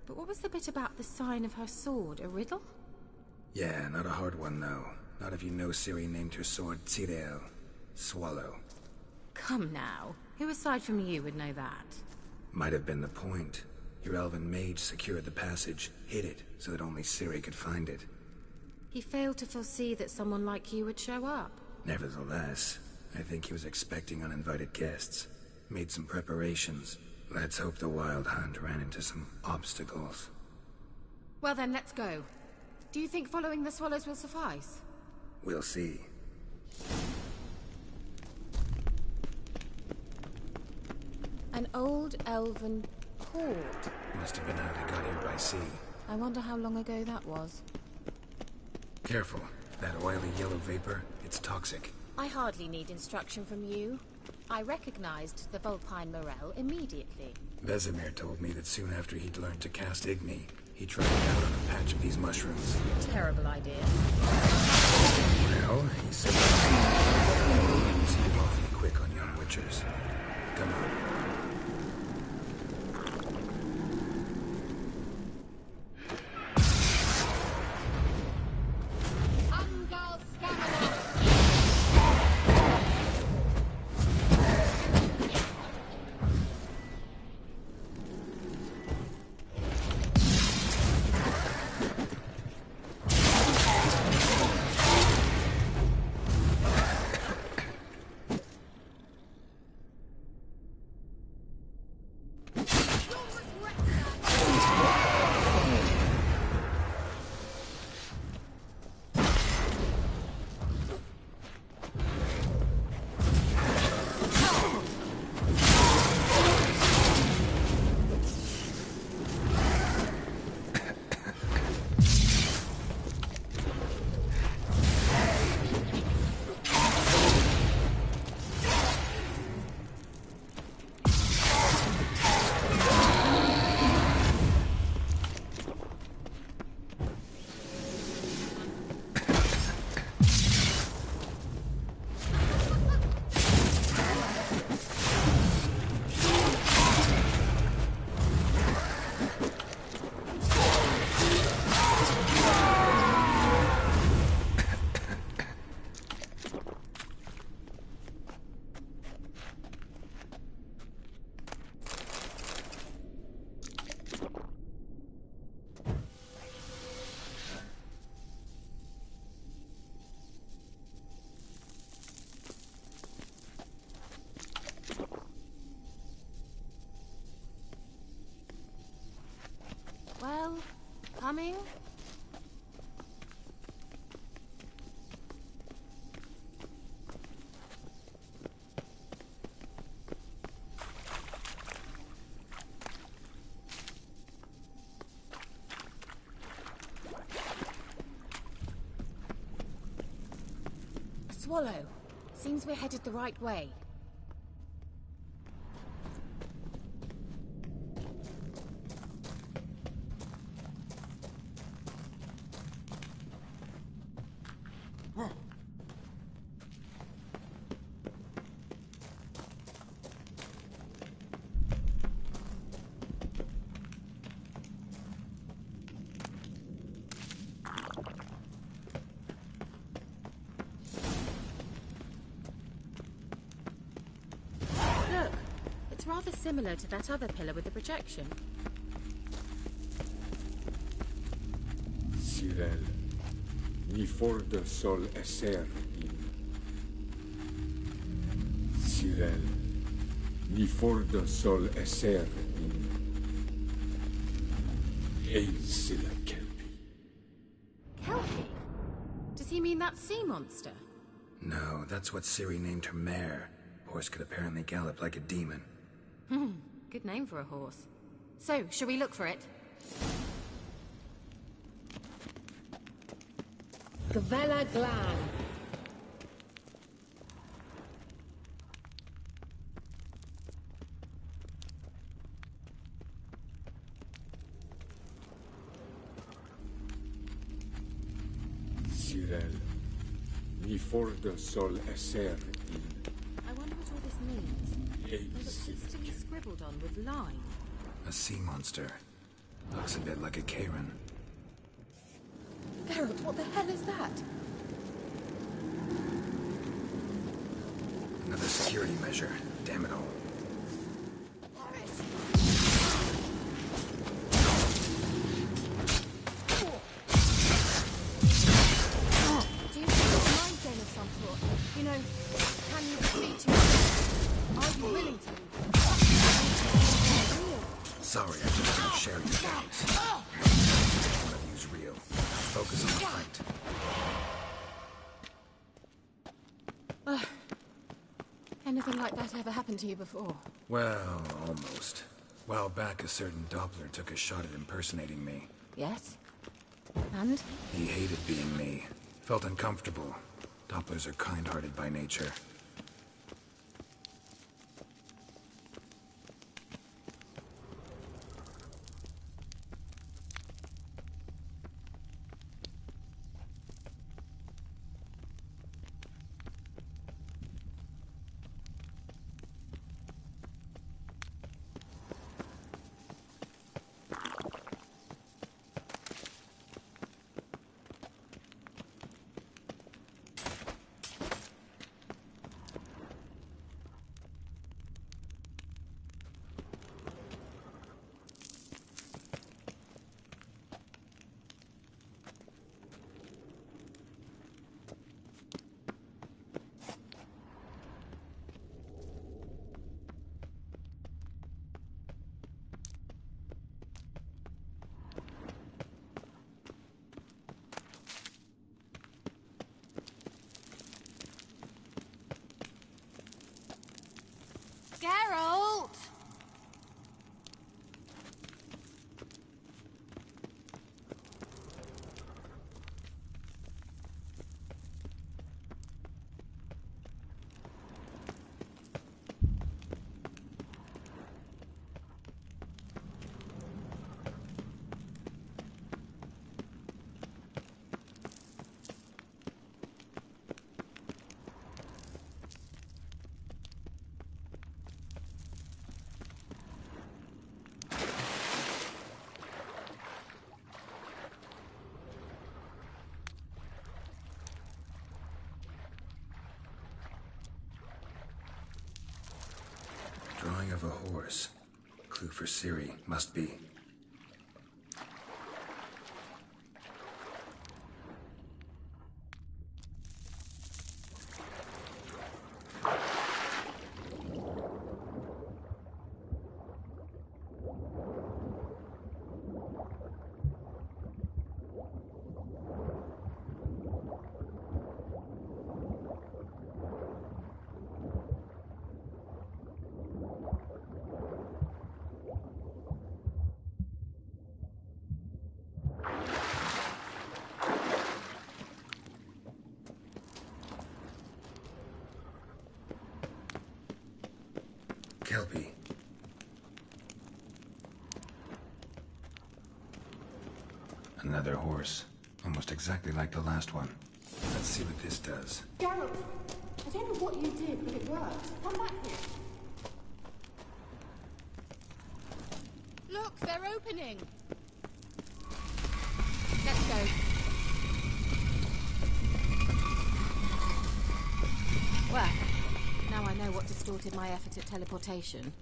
But what was the bit about the sign of her sword? A riddle? Yeah, not a hard one, though. Not if you know Ciri named her sword Tirel, Swallow. Come now. Who aside from you would know that? Might have been the point. Your elven mage secured the passage, hid it, so that only Ciri could find it. He failed to foresee that someone like you would show up. Nevertheless, I think he was expecting uninvited guests. Made some preparations. Let's hope the Wild Hunt ran into some obstacles. Well then, let's go. Do you think following the swallows will suffice? We'll see. An old elven port. Must have been how they got here by sea. I wonder how long ago that was. Careful. That oily yellow vapor, it's toxic. I hardly need instruction from you. I recognized the Vulpine Morel immediately. Vesemir told me that soon after he'd learned to cast Igni, he tried it out on a patch of these mushrooms. Terrible idea. Well, he said that seemed awfully quick on young witchers. Come on. Well, coming? A swallow. Seems we're headed the right way. It's rather similar to that other pillar with the projection. Cyril, ni forda sol esser in. Cyril, ni forda sol esser in. Hail Silla Kelpie. Kelpie? mean that sea monster? No, that's what Ciri named her mare. Horse could apparently gallop like a demon. Good name for a horse. So, shall we look for it? Gavella Glan. Cyril, mi fordo sol esser I wonder what all this means. They look hastily scribbled on with lime. A sea monster. Looks a bit like a Karen. Geralt, what the hell is that? Another security measure. Damn it all. Do you think it's a mind game of some sort? You know, can you defeat you? Are you willing to? Sorry, I just don't share your doubts. One of you's real. Focus on the fight. Anything like that ever happened to you before? Well, almost. A while back, a certain Doppler took a shot at impersonating me. Yes. And? He hated being me. Felt uncomfortable. Dopplers are kind-hearted by nature. Geralt! Drawing of a horse. Clue for Ciri, must be. Kelpie. Another horse. Almost exactly like the last one. Let's see what this does. Geralt, I don't know what you did, but it worked. Come back here. Look, they're opening. Let's go. Well, now I know what distorted my effort at teleportation.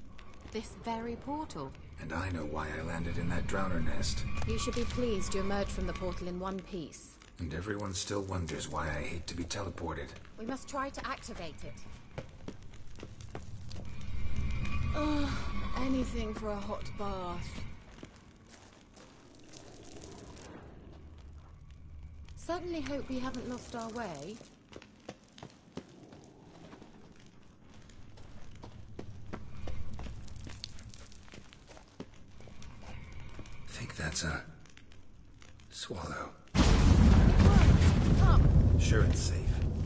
This very portal. And I know why I landed in that drowner nest. You should be pleased you emerged from the portal in one piece. And everyone still wonders why I hate to be teleported. We must try to activate it. Oh, anything for a hot bath. Certainly hope we haven't lost our way. Think that's a swallow. Up! Sure it's safe.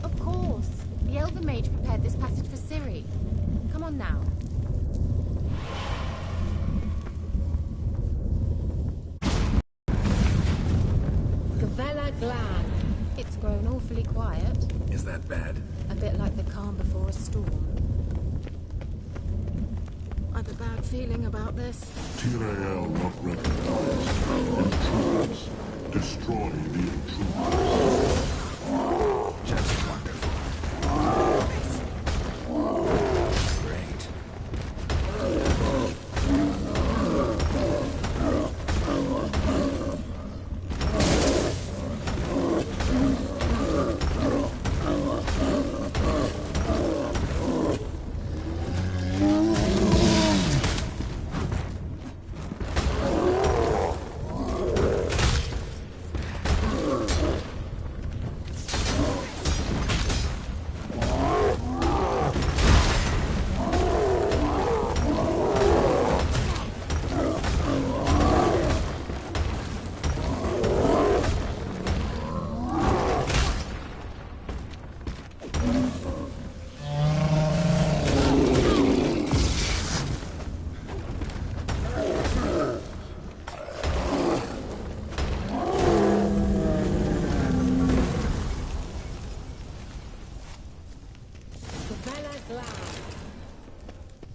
Of course. The Elven Mage prepared this passage for Ciri. Come on now. Gavella Glan. It's grown awfully quiet. Is that bad? A bit like the calm before a storm. I've a bad feeling about this. Tyrael not recognized. Intruders. Destroy the intruders. Just wonderful. Great.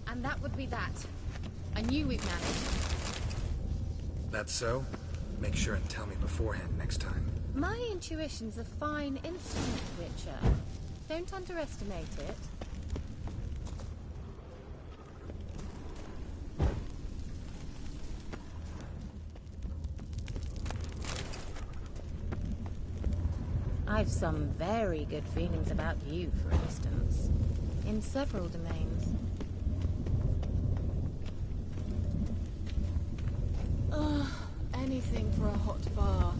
And that would be that. I knew we'd manage. That's so? Make sure and tell me beforehand next time. My intuition's a fine instrument, Witcher. Don't underestimate it. I've some very good feelings about you, for instance. In several domains. Anything for a hot bath.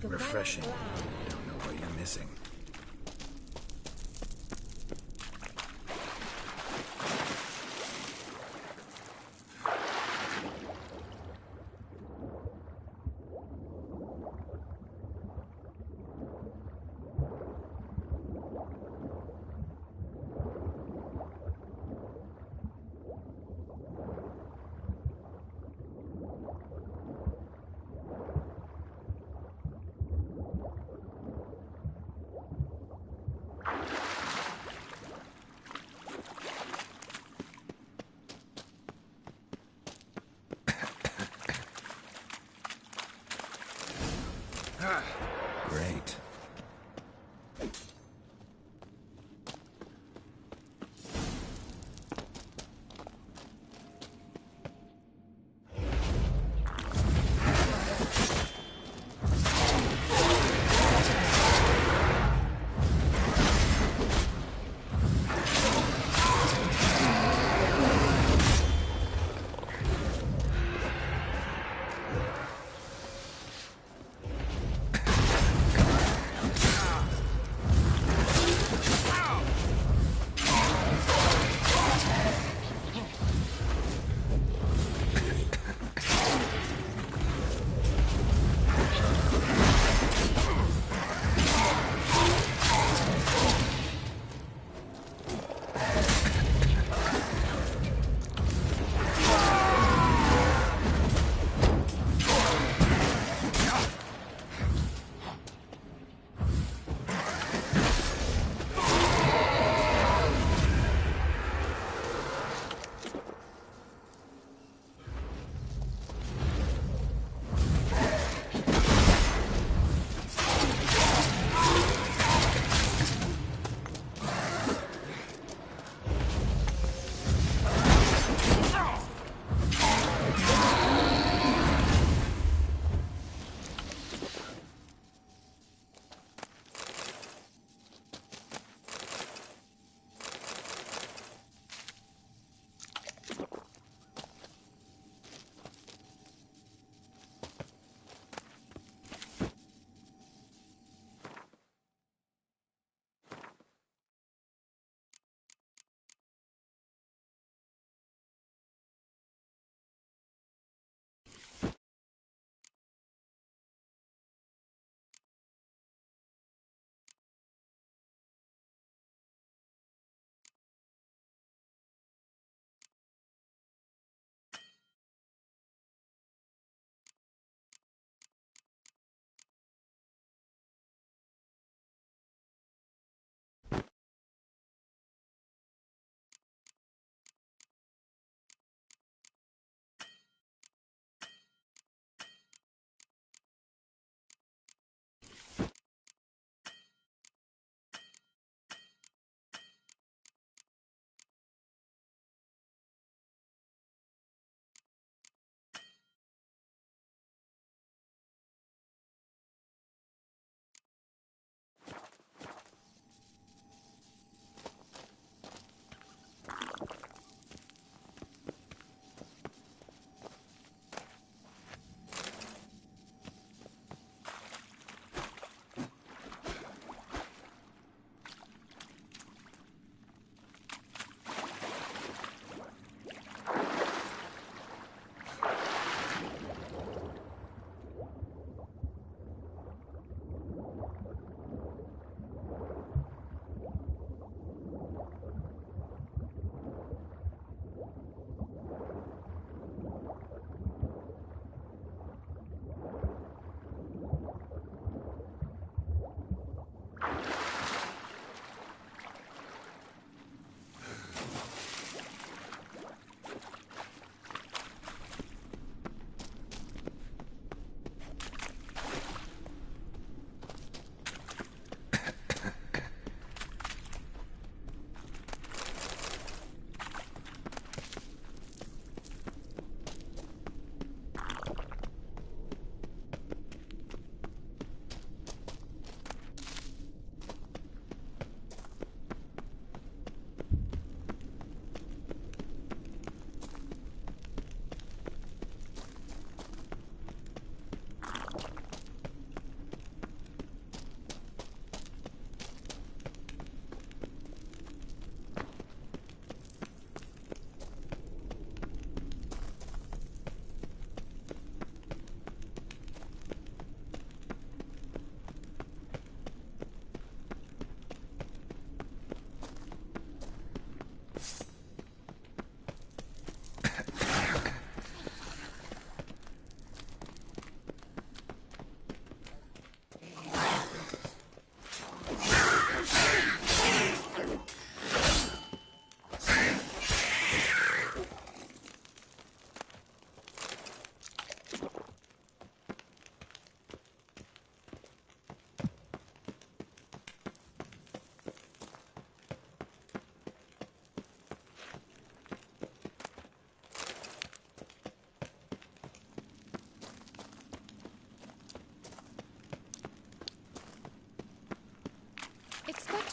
Refreshing. Don't know what you're missing.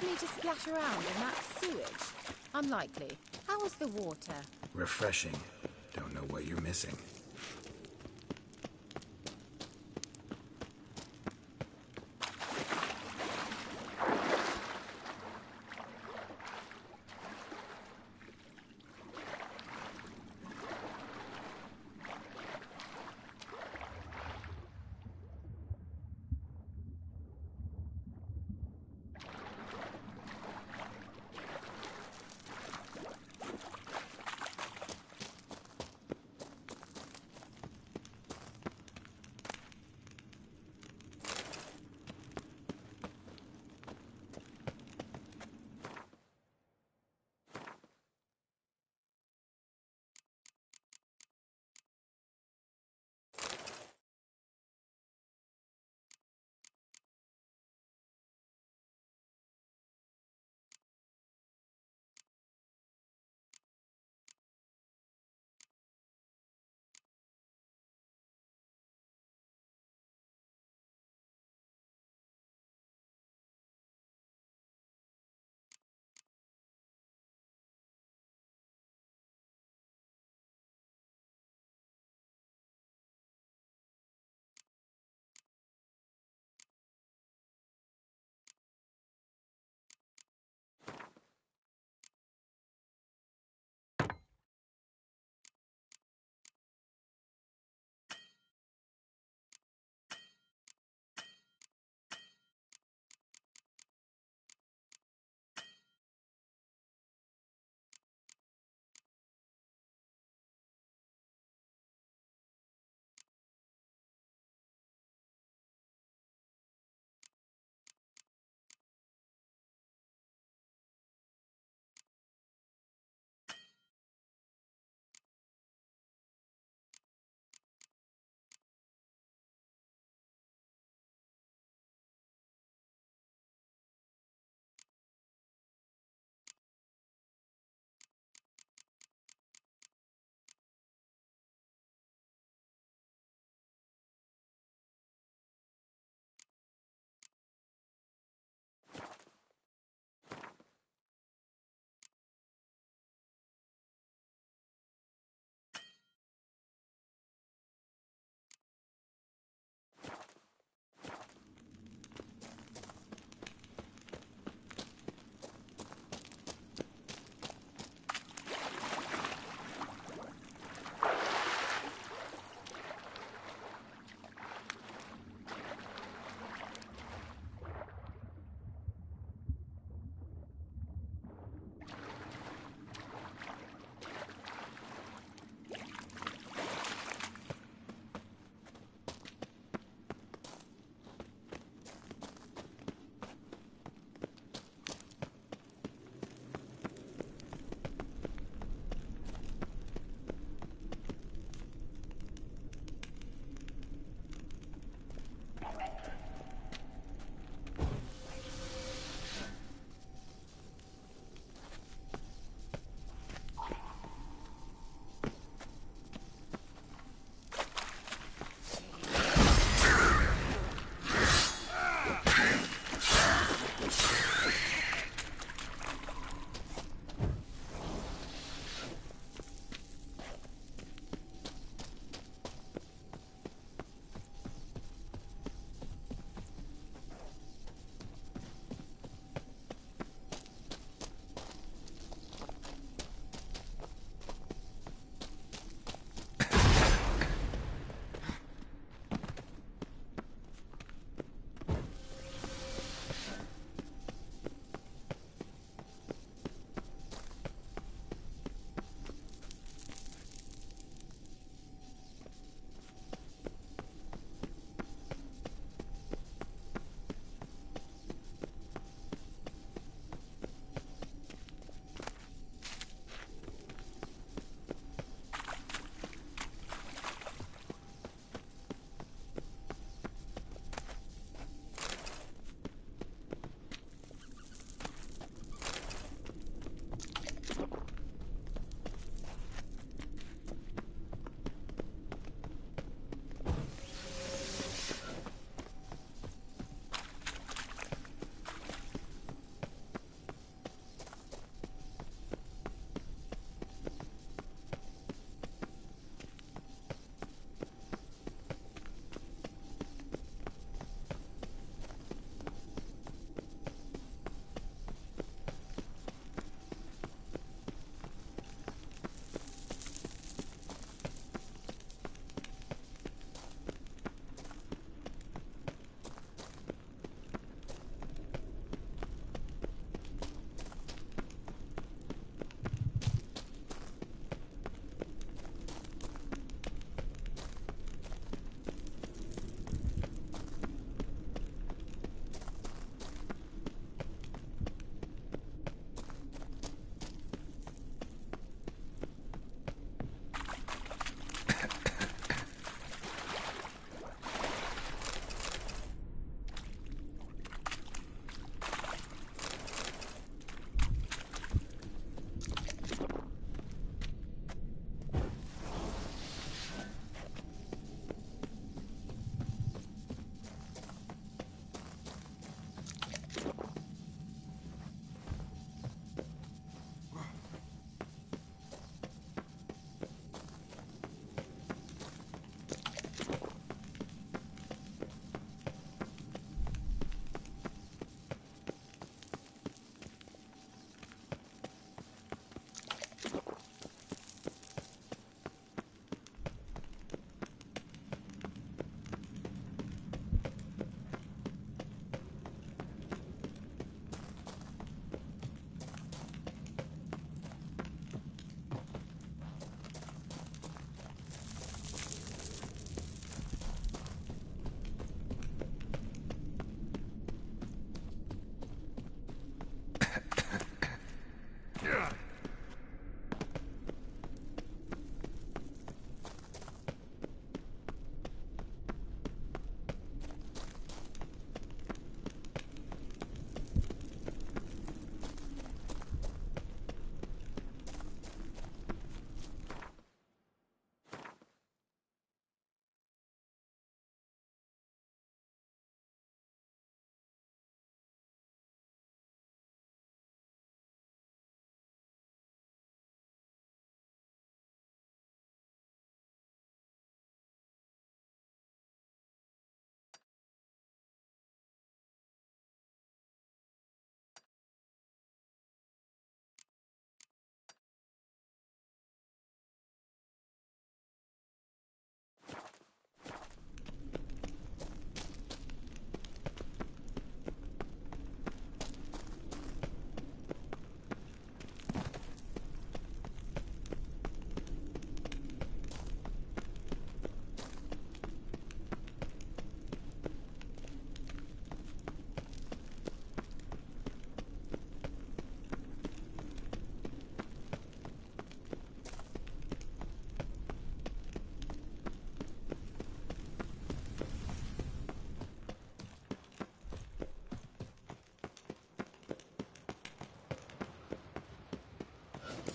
expect me to splash around in that sewage? Unlikely. How was the water? Refreshing. Don't know what you're missing.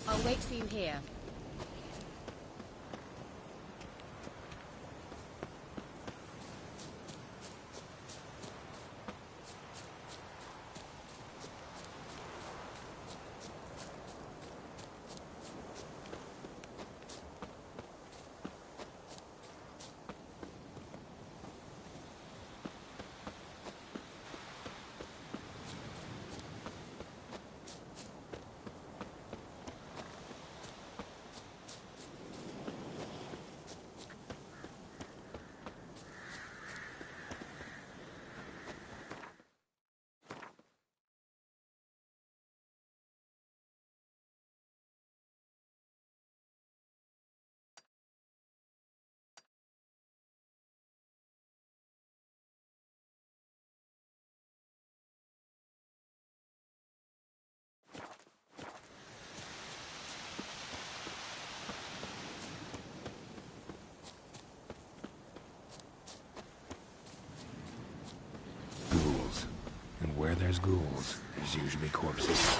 I'll wait for you here. Ghouls. And where there's ghouls, there's usually corpses.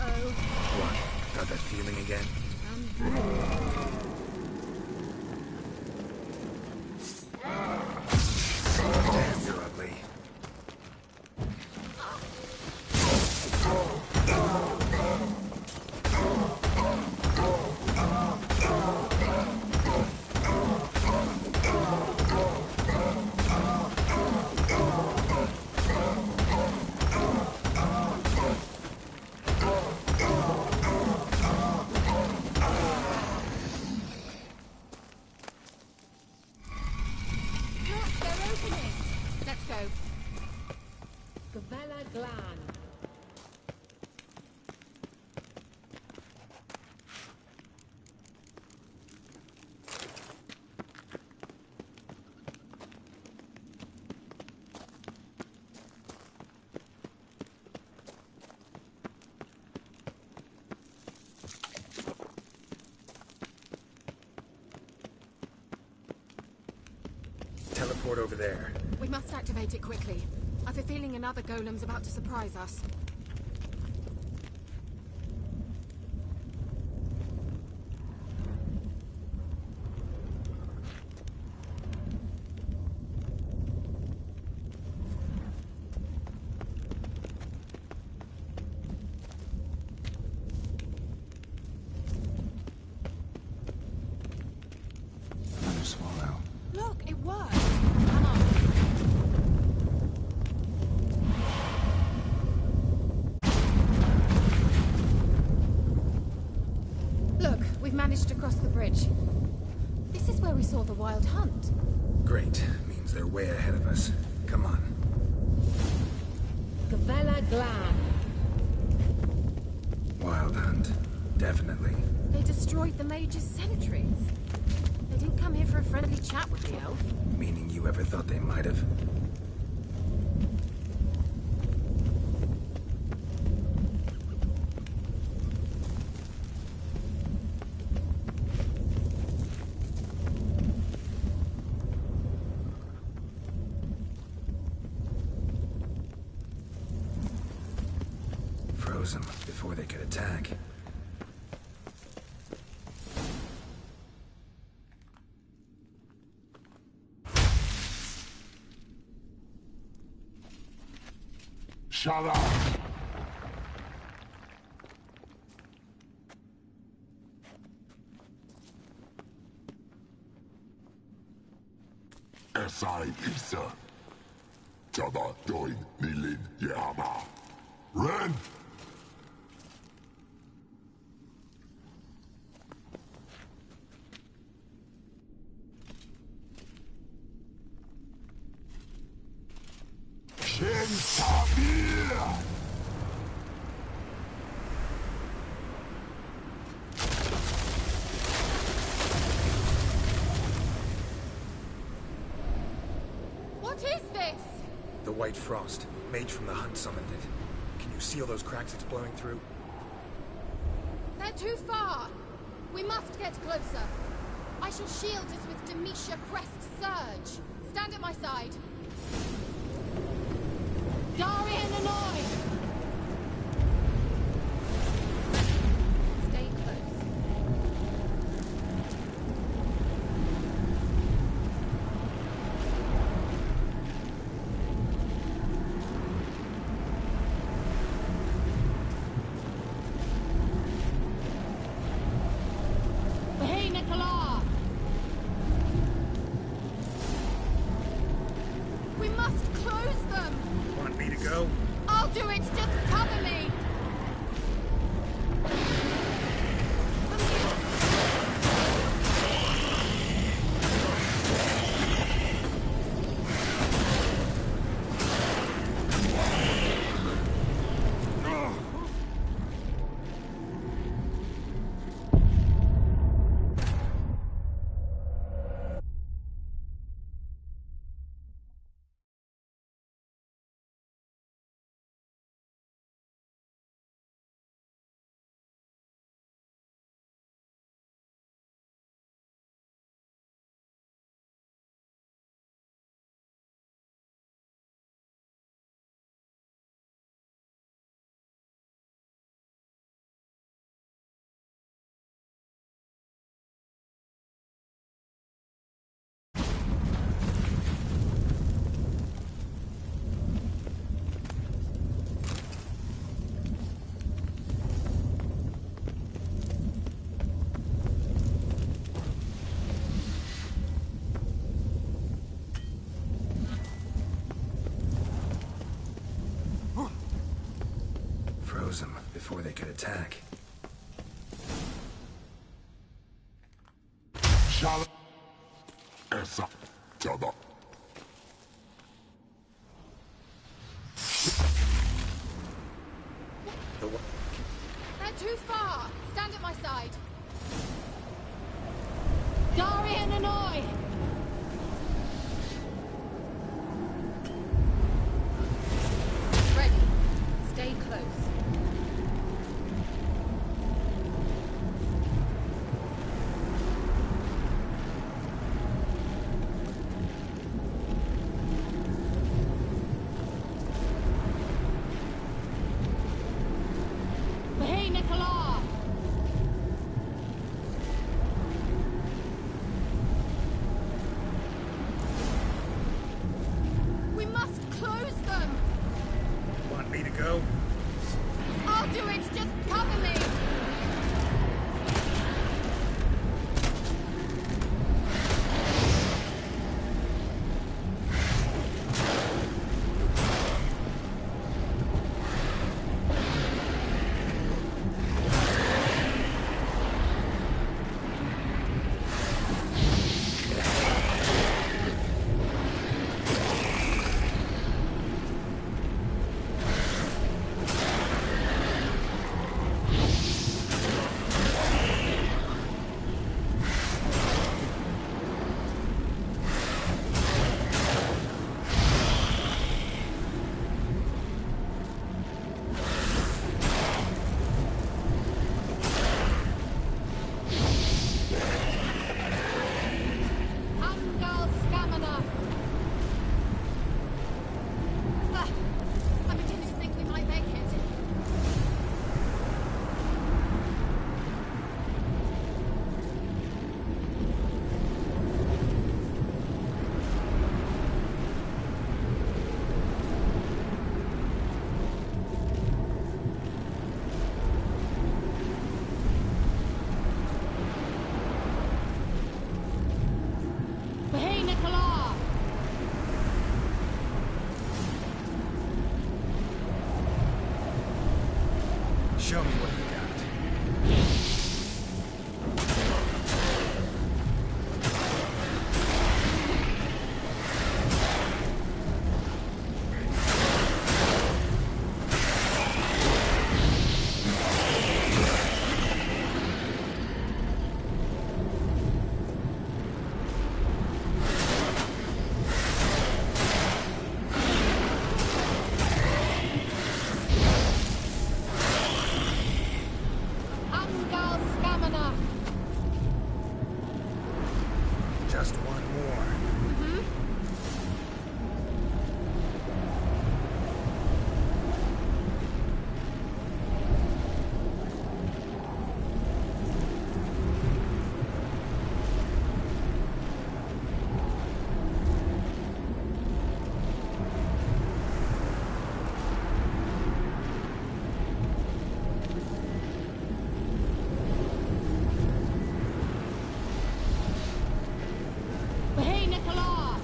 Uh-oh. What? Got that feeling again? Damn, you're ugly. Let's go. Gavella Glan. Teleport over there. We must activate it quickly. I've a feeling another golem's about to surprise us. Another swallow. Look, it worked. Come on. Look, we've managed to cross the bridge. This is where we saw the wild hunt. Great. Means they're way ahead of us. Come on. Gavella Glan. Wild hunt. Definitely. They destroyed the mage's sentries. They didn't come here for a friendly chat with the elf. Meaning you ever thought they might have? Froze them before they could attack. Shut up! Esai Isa. Taba doin nilin yama. Ren! Shin Tabir! What is this? The White Frost. Mage from the hunt summoned it. Can you see all those cracks it's blowing through? They're too far. We must get closer. I shall shield us with Demetia Crest Surge. Stand at my side. Darian and I! Stay close. Hey, Nicola! We must close them! Want me to go? I'll do it! Just cover me! before they could attack. Shall essa tada. They're too far! Stand at my side! Darian and I! Ready. Stay close. Hey, Nicola! We must close them! Want me to go? I'll do it! Just cover me! I'm beginning to think we might make it. Hey, Nicola! Show me what you got. Angal Stamina! Just one more. Hey, Nicola!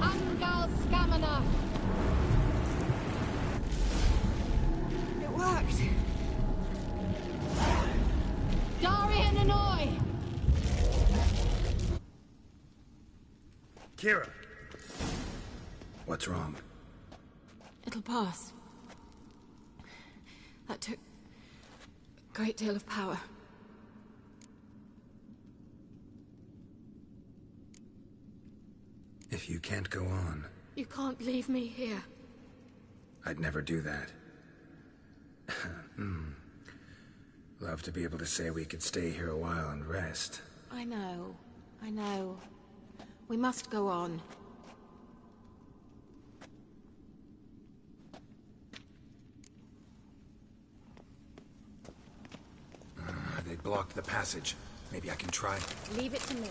Angal Stamina! It worked! Darian and I! Kira! What's wrong? It'll pass. That took a great deal of power. If you can't go on, You can't leave me here. I'd never do that. Love to be able to say we could stay here a while and rest. I know. I know. We must go on. They blocked the passage. Maybe I can try. Leave it to me.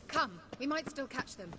Come, we might still catch them.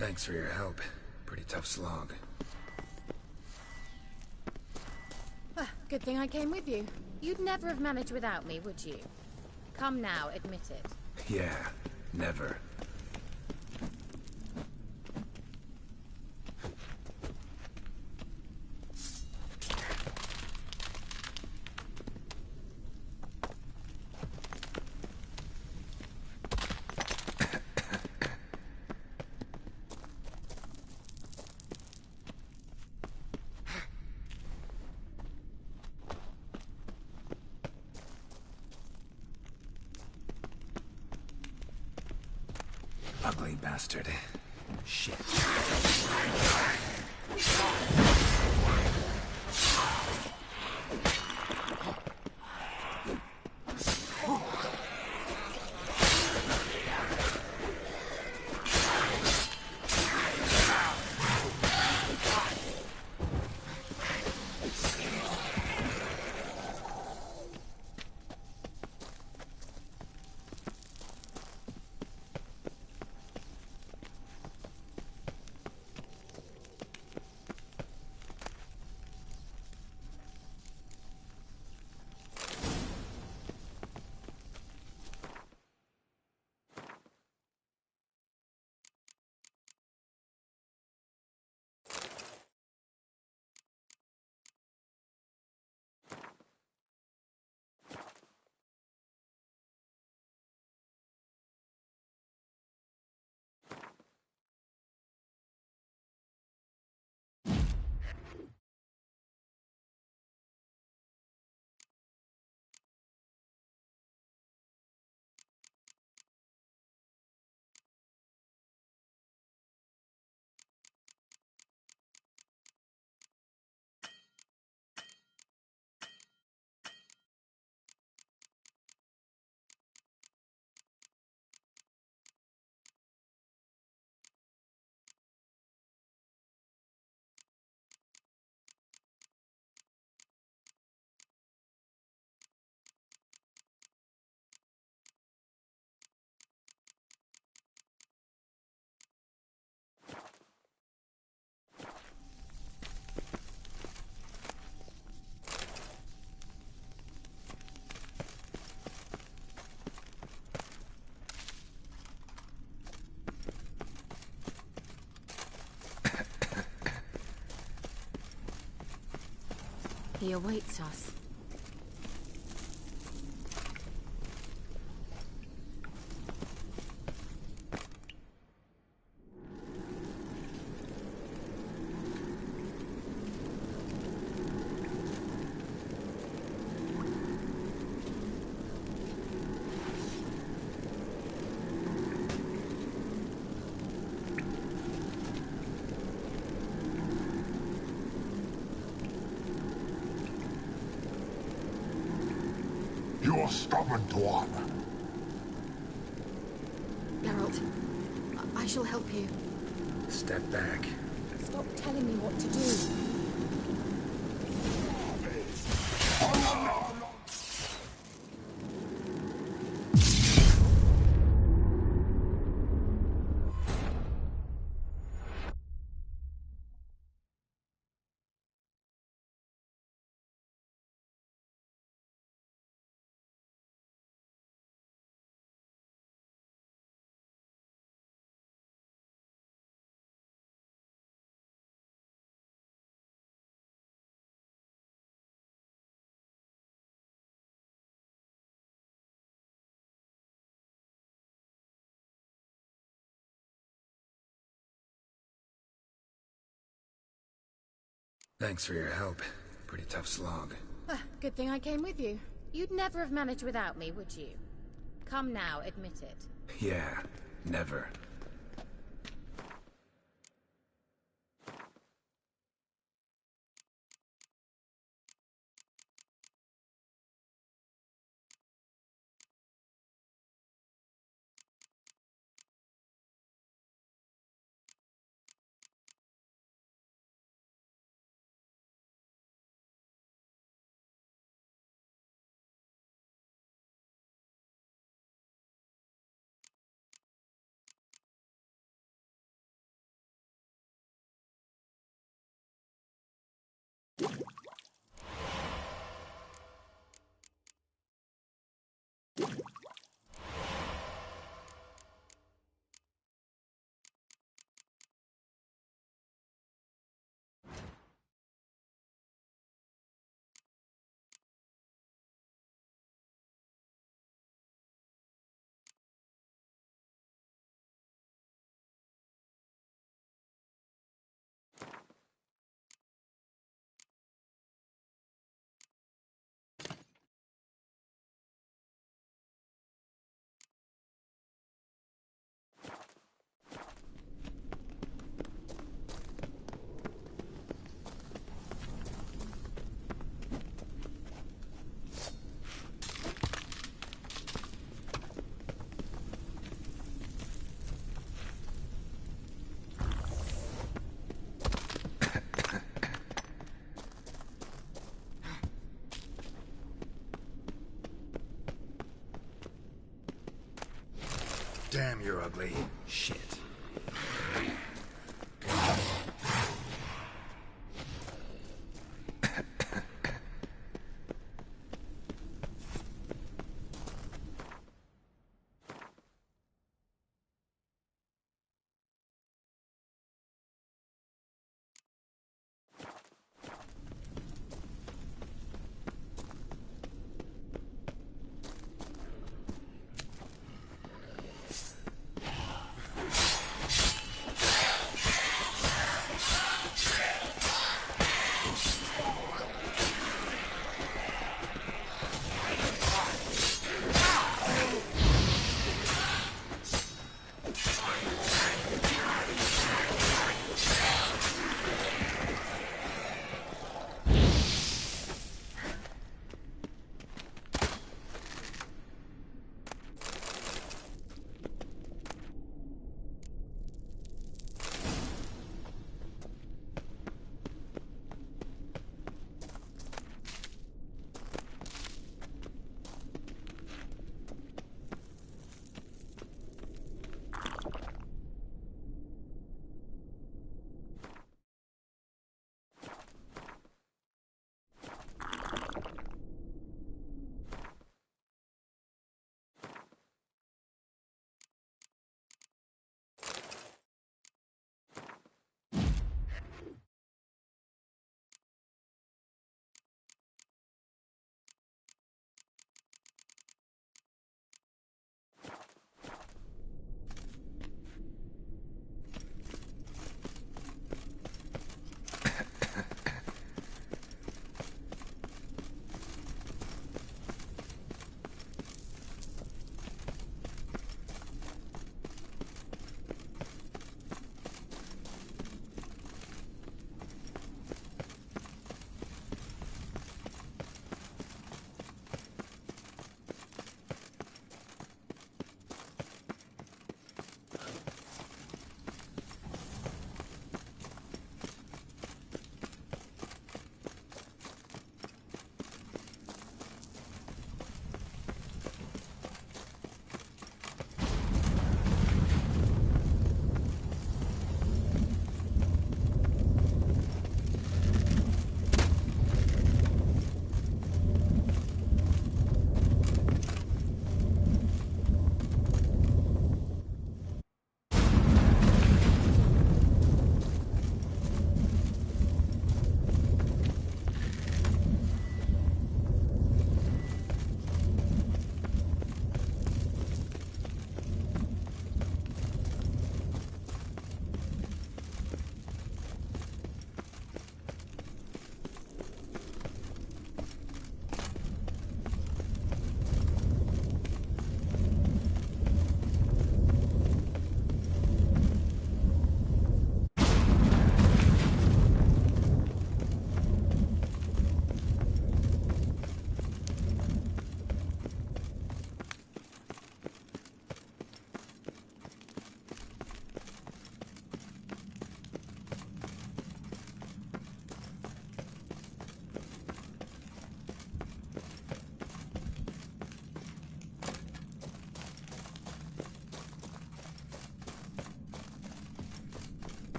Thanks for your help. Pretty tough slog. Good thing I came with you. You'd never have managed without me, would you? Come now, admit it. Yeah, never. Ugly bastard. Shit. He awaits us. You stubborn twat. Geralt, I shall help you. Step back. Stop telling me what to do. Thanks for your help. Pretty tough slog. Good thing I came with you. You'd never have managed without me, would you? Come now, admit it. Yeah, never. Damn, you're ugly. Shit.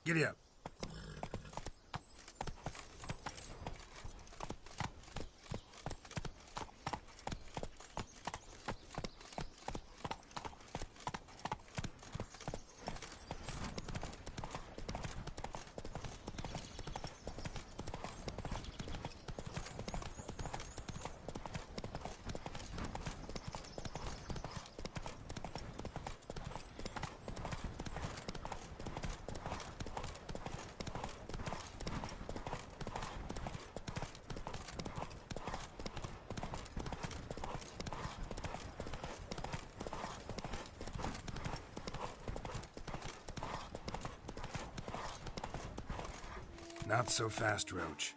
Giddy up. Not so fast, Roach.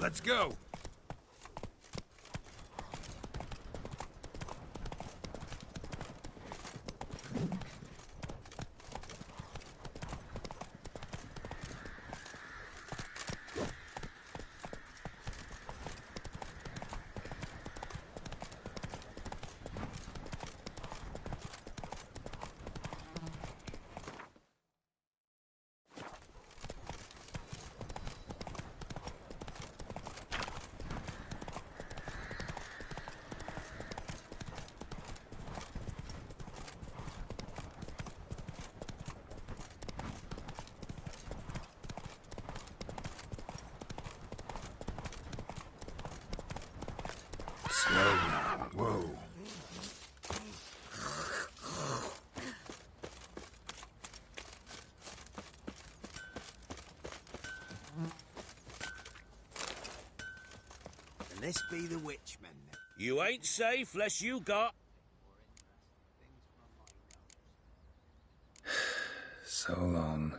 Let's go! Slow now. Whoa. Can this be the Witchman? You ain't safe less you got. So long.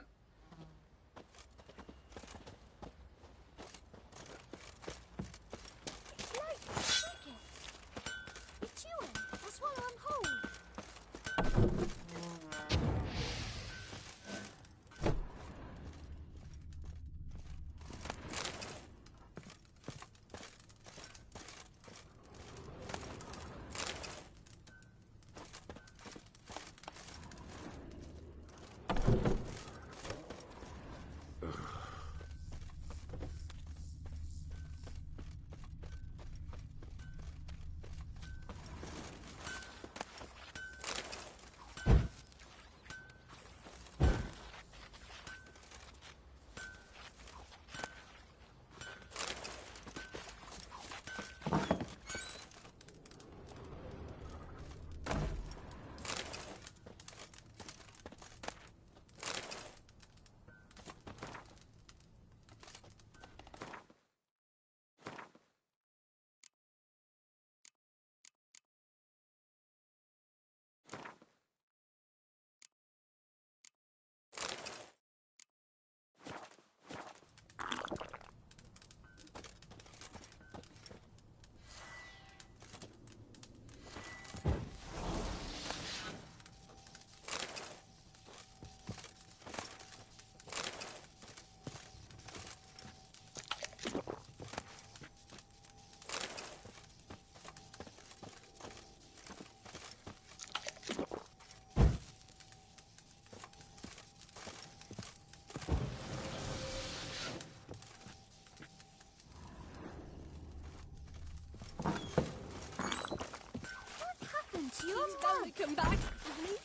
to come back, isn't he?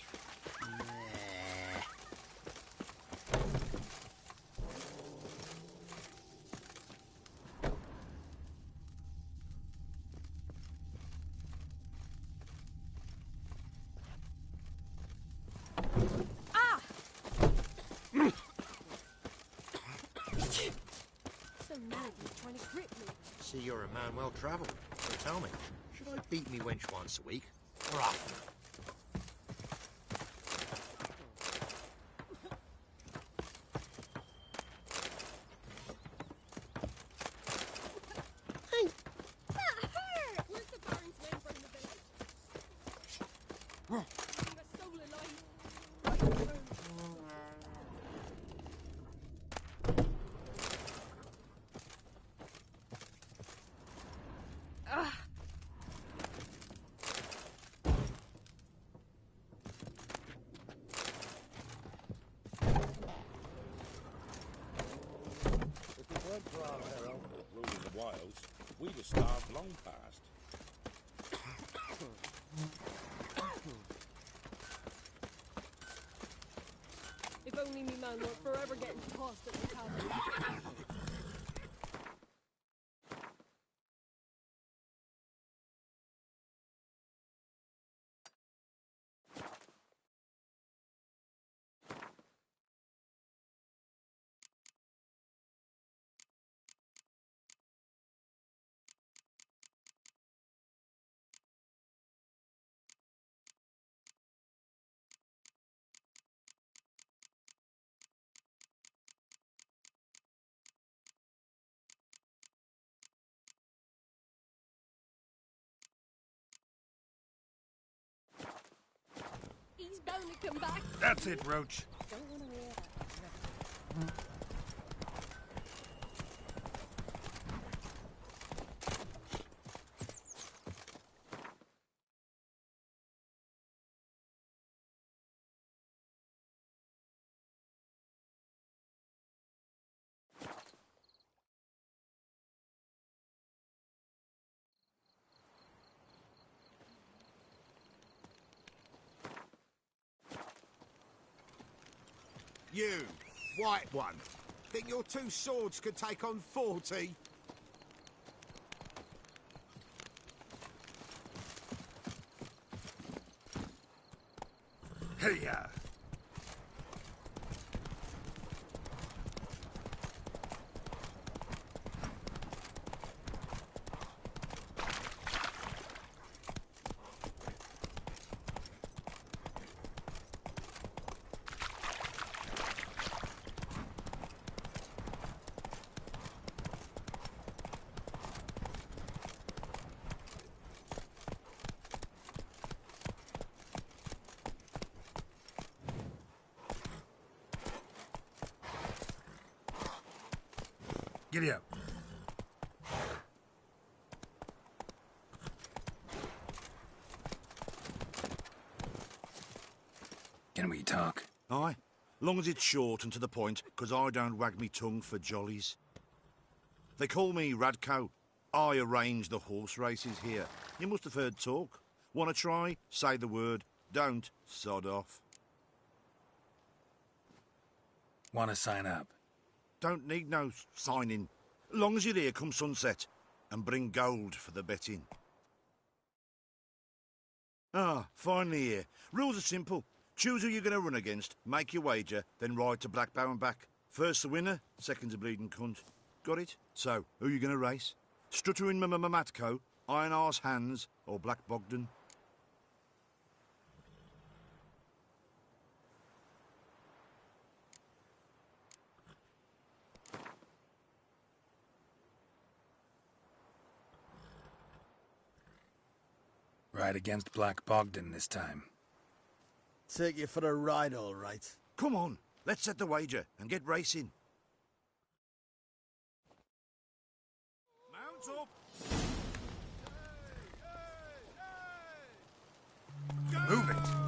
So mad he's trying to grip me. See, you're a man well travelled. So tell me, should I beat me wench once a week? Or often? Hey, That hurt! Where's the Baron's men from the village? Leaving a soul alive. Right through. If it weren't for our hero, ruling the wilds, we'd have starved long past. If only me man weren't forever getting tossed at the tavern. He's bound to come back. That's it, Roach. Don't want to hear that. You, white one, think your two swords could take on 40? Hey-ya! Giddy up. Can we talk? Aye, long as it's short and to the point, 'cause I don't wag me tongue for jollies. They call me Radko. I arrange the horse races here. You must have heard talk. Want to try? Say the word. Don't, sod off. Want to sign up? Don't need no signing. Long as you're here come sunset. And bring gold for the betting. Ah, finally here. Rules are simple. Choose who you're going to run against, make your wager, then ride to Blackbow and back. First the winner, second's a bleeding cunt. Got it? So, who you going to race? Struttering Matko, Iron Arse Hands, or Black Bogdan? Ride against Black Bogdan this time. Take you for a ride, all right. Come on, let's set the wager and get racing. Mount up! Move it!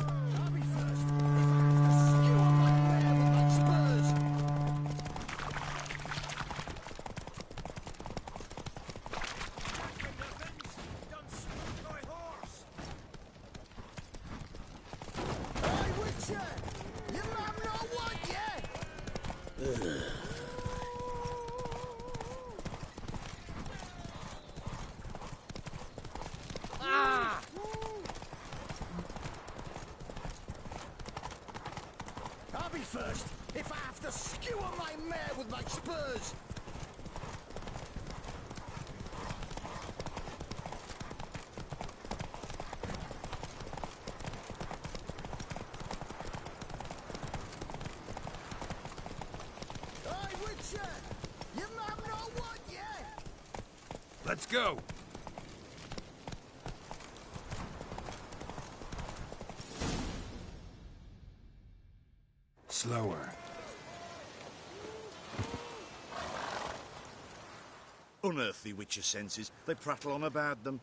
like spurs. Hey, Witcher! Your mum not what yet? Let's go. Slower. Unearthly Witcher senses. They prattle on about them.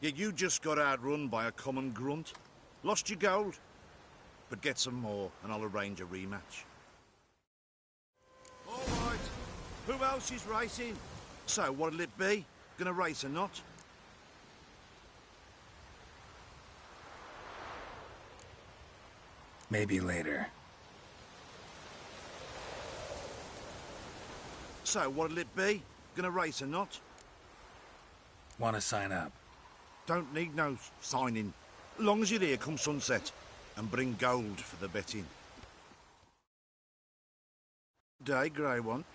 Yet you just got outrun by a common grunt. Lost your gold. But get some more, and I'll arrange a rematch. All right. Who else is racing? So, what'll it be? Gonna race or not? Maybe later. So, what'll it be? Gonna race or not? Want to sign up? Don't need no signing. Long as you're here come sunset. And bring gold for the betting. Day, grey one.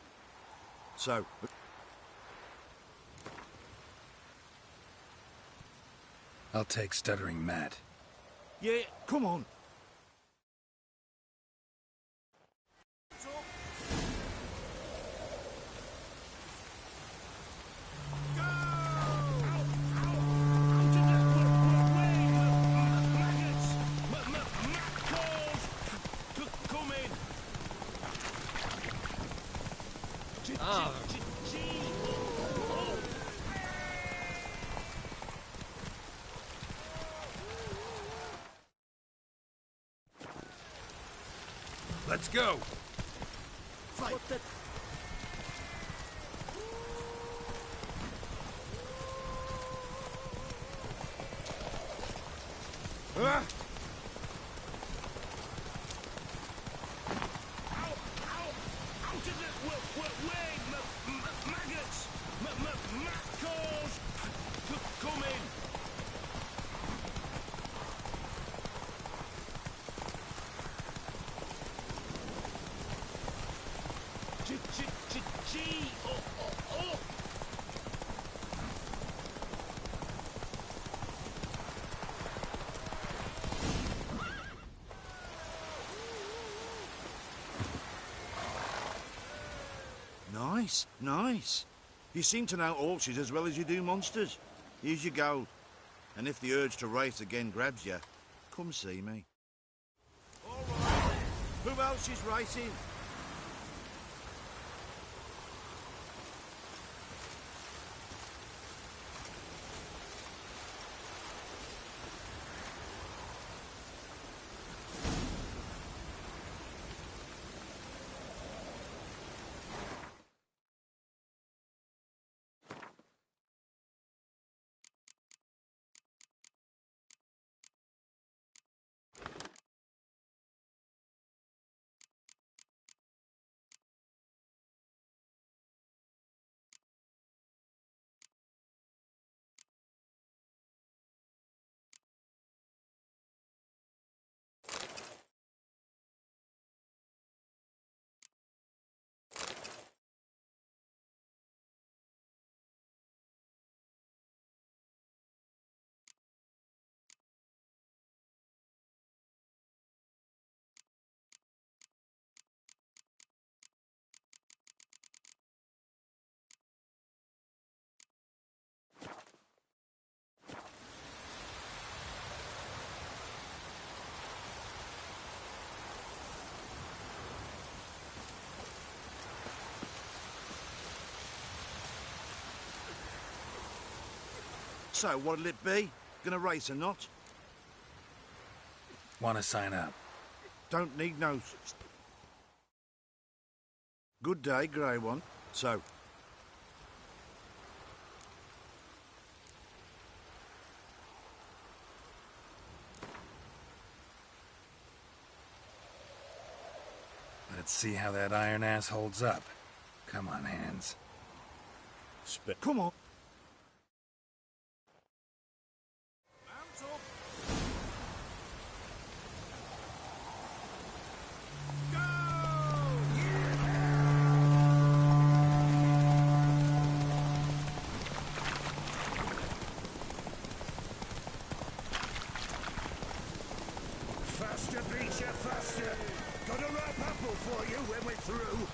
So... I'll take Stuttering Matt. Yeah, come on. Let's go. Fight. Ah! Nice, nice. You seem to know horses as well as you do monsters. Here's your gold. And if the urge to race again grabs you, come see me. All right. Who else is racing? So, what'll it be? Gonna race or not? Want to sign up? Don't need no... Good day, grey one. So... Let's see how that iron ass holds up. Come on, hands. Come on. faster! Got a ripe apple for you when we're through.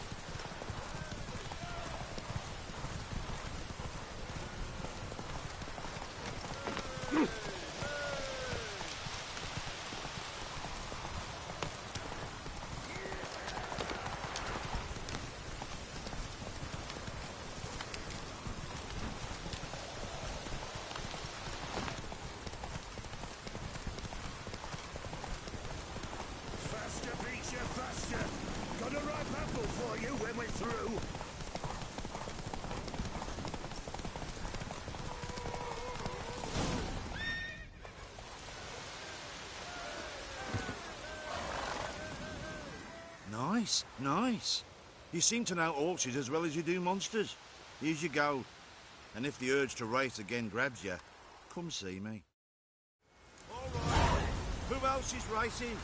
Faster! Got a ripe apple for you when we're through. Nice, nice. You seem to know horses as well as you do monsters. Here's your gold. And if the urge to race again grabs you, come see me. All right. Who else is racing?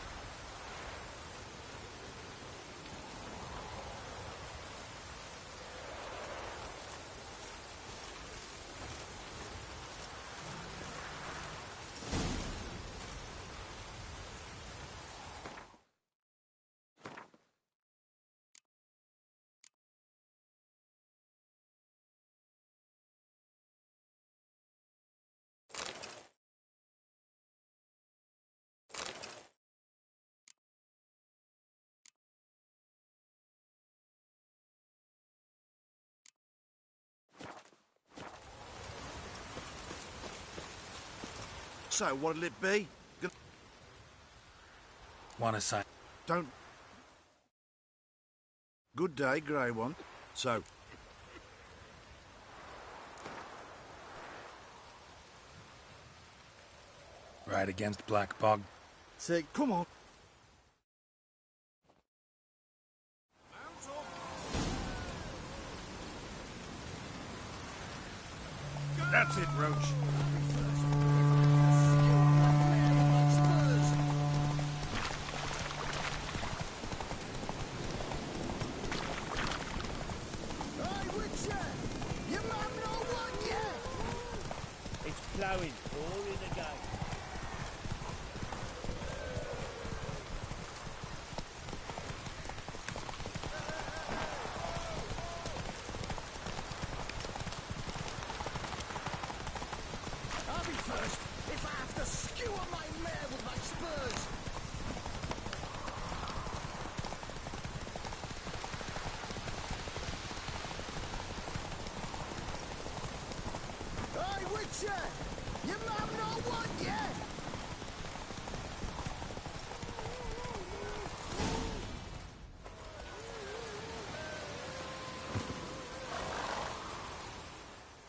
So, what'll it be? Want a sign? Don't... Good day, Grey One. So... Right against Black Bog. Say, come on. That's it, Roach. Plowing, pouring again. I'll be first if I have to skewer my mare with my spurs. Hey, Witcher! Your mum not one yet?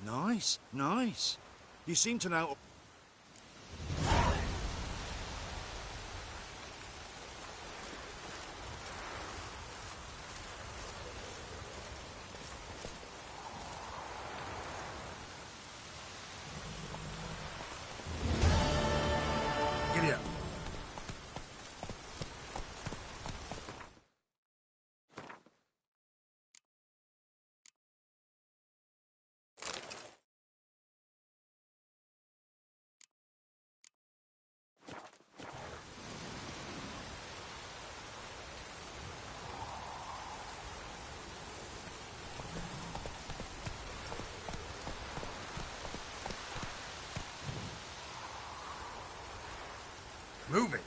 Nice, nice. You seem to know... Giddy up. Move it.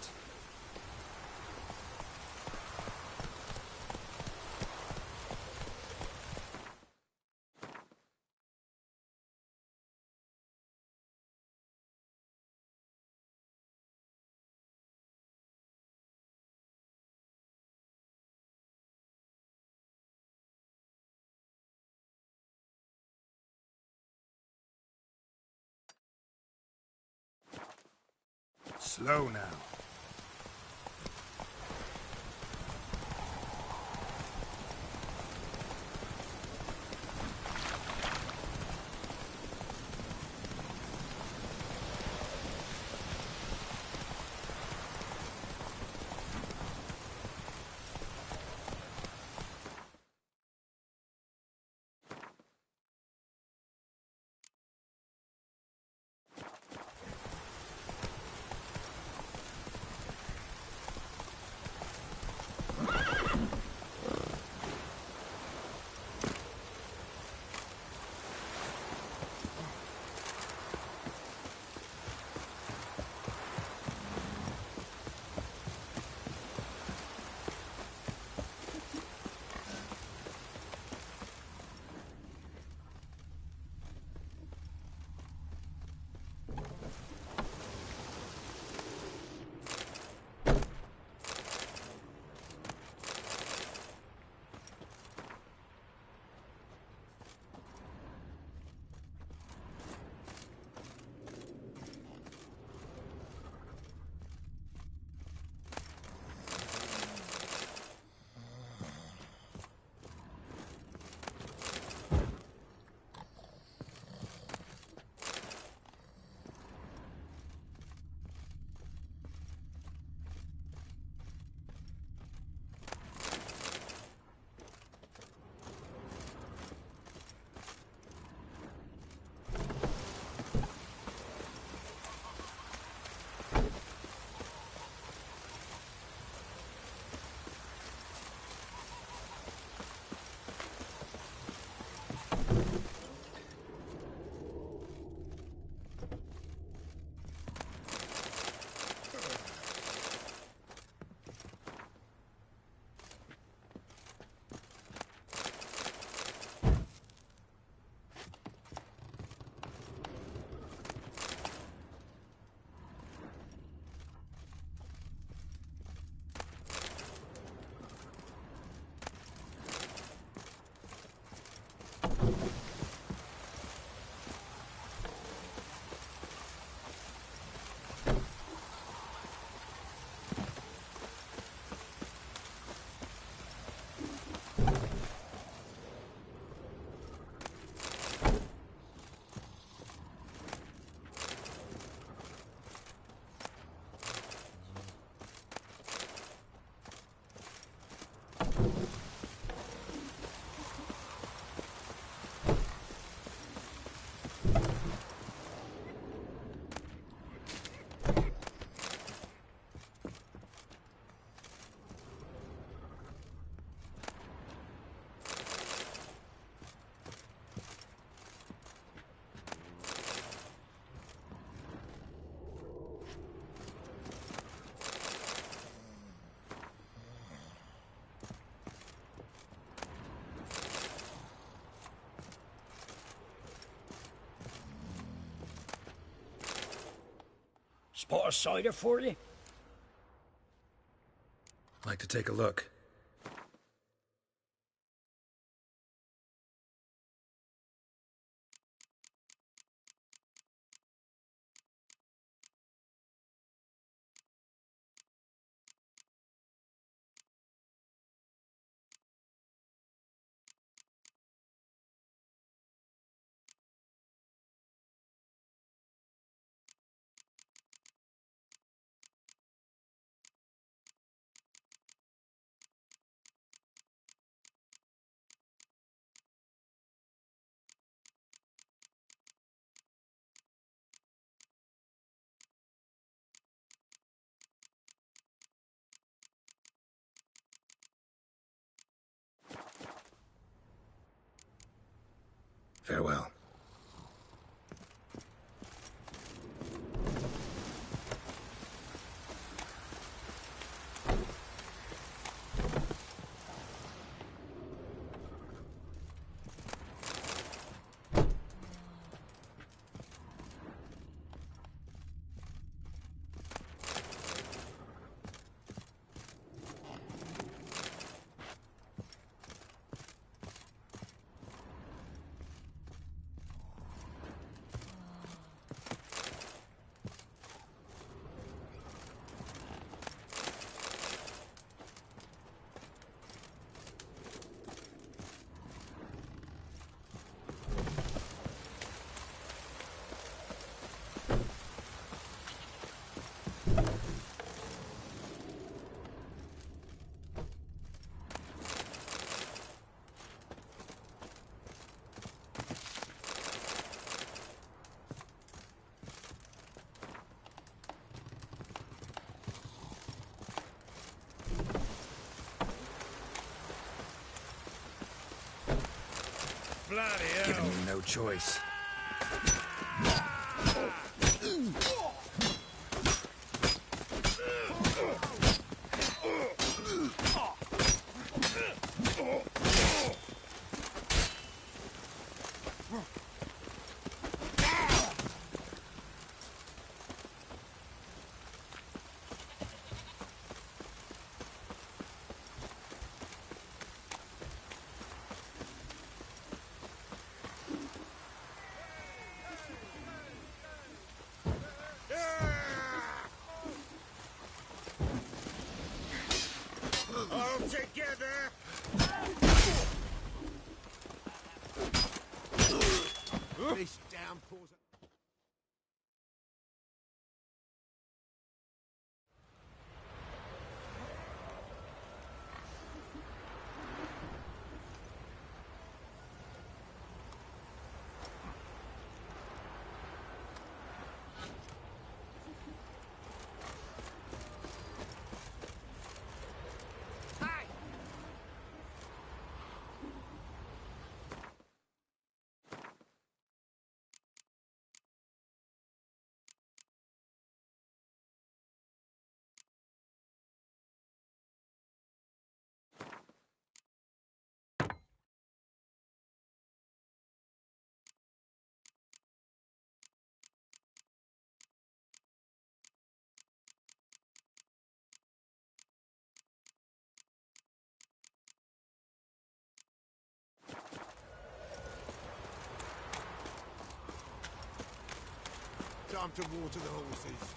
Slow now. Spot a cider for you? Like to take a look. Farewell. Bloody hell. Giving you no choice. All together! This downpour's... Time to water the horses.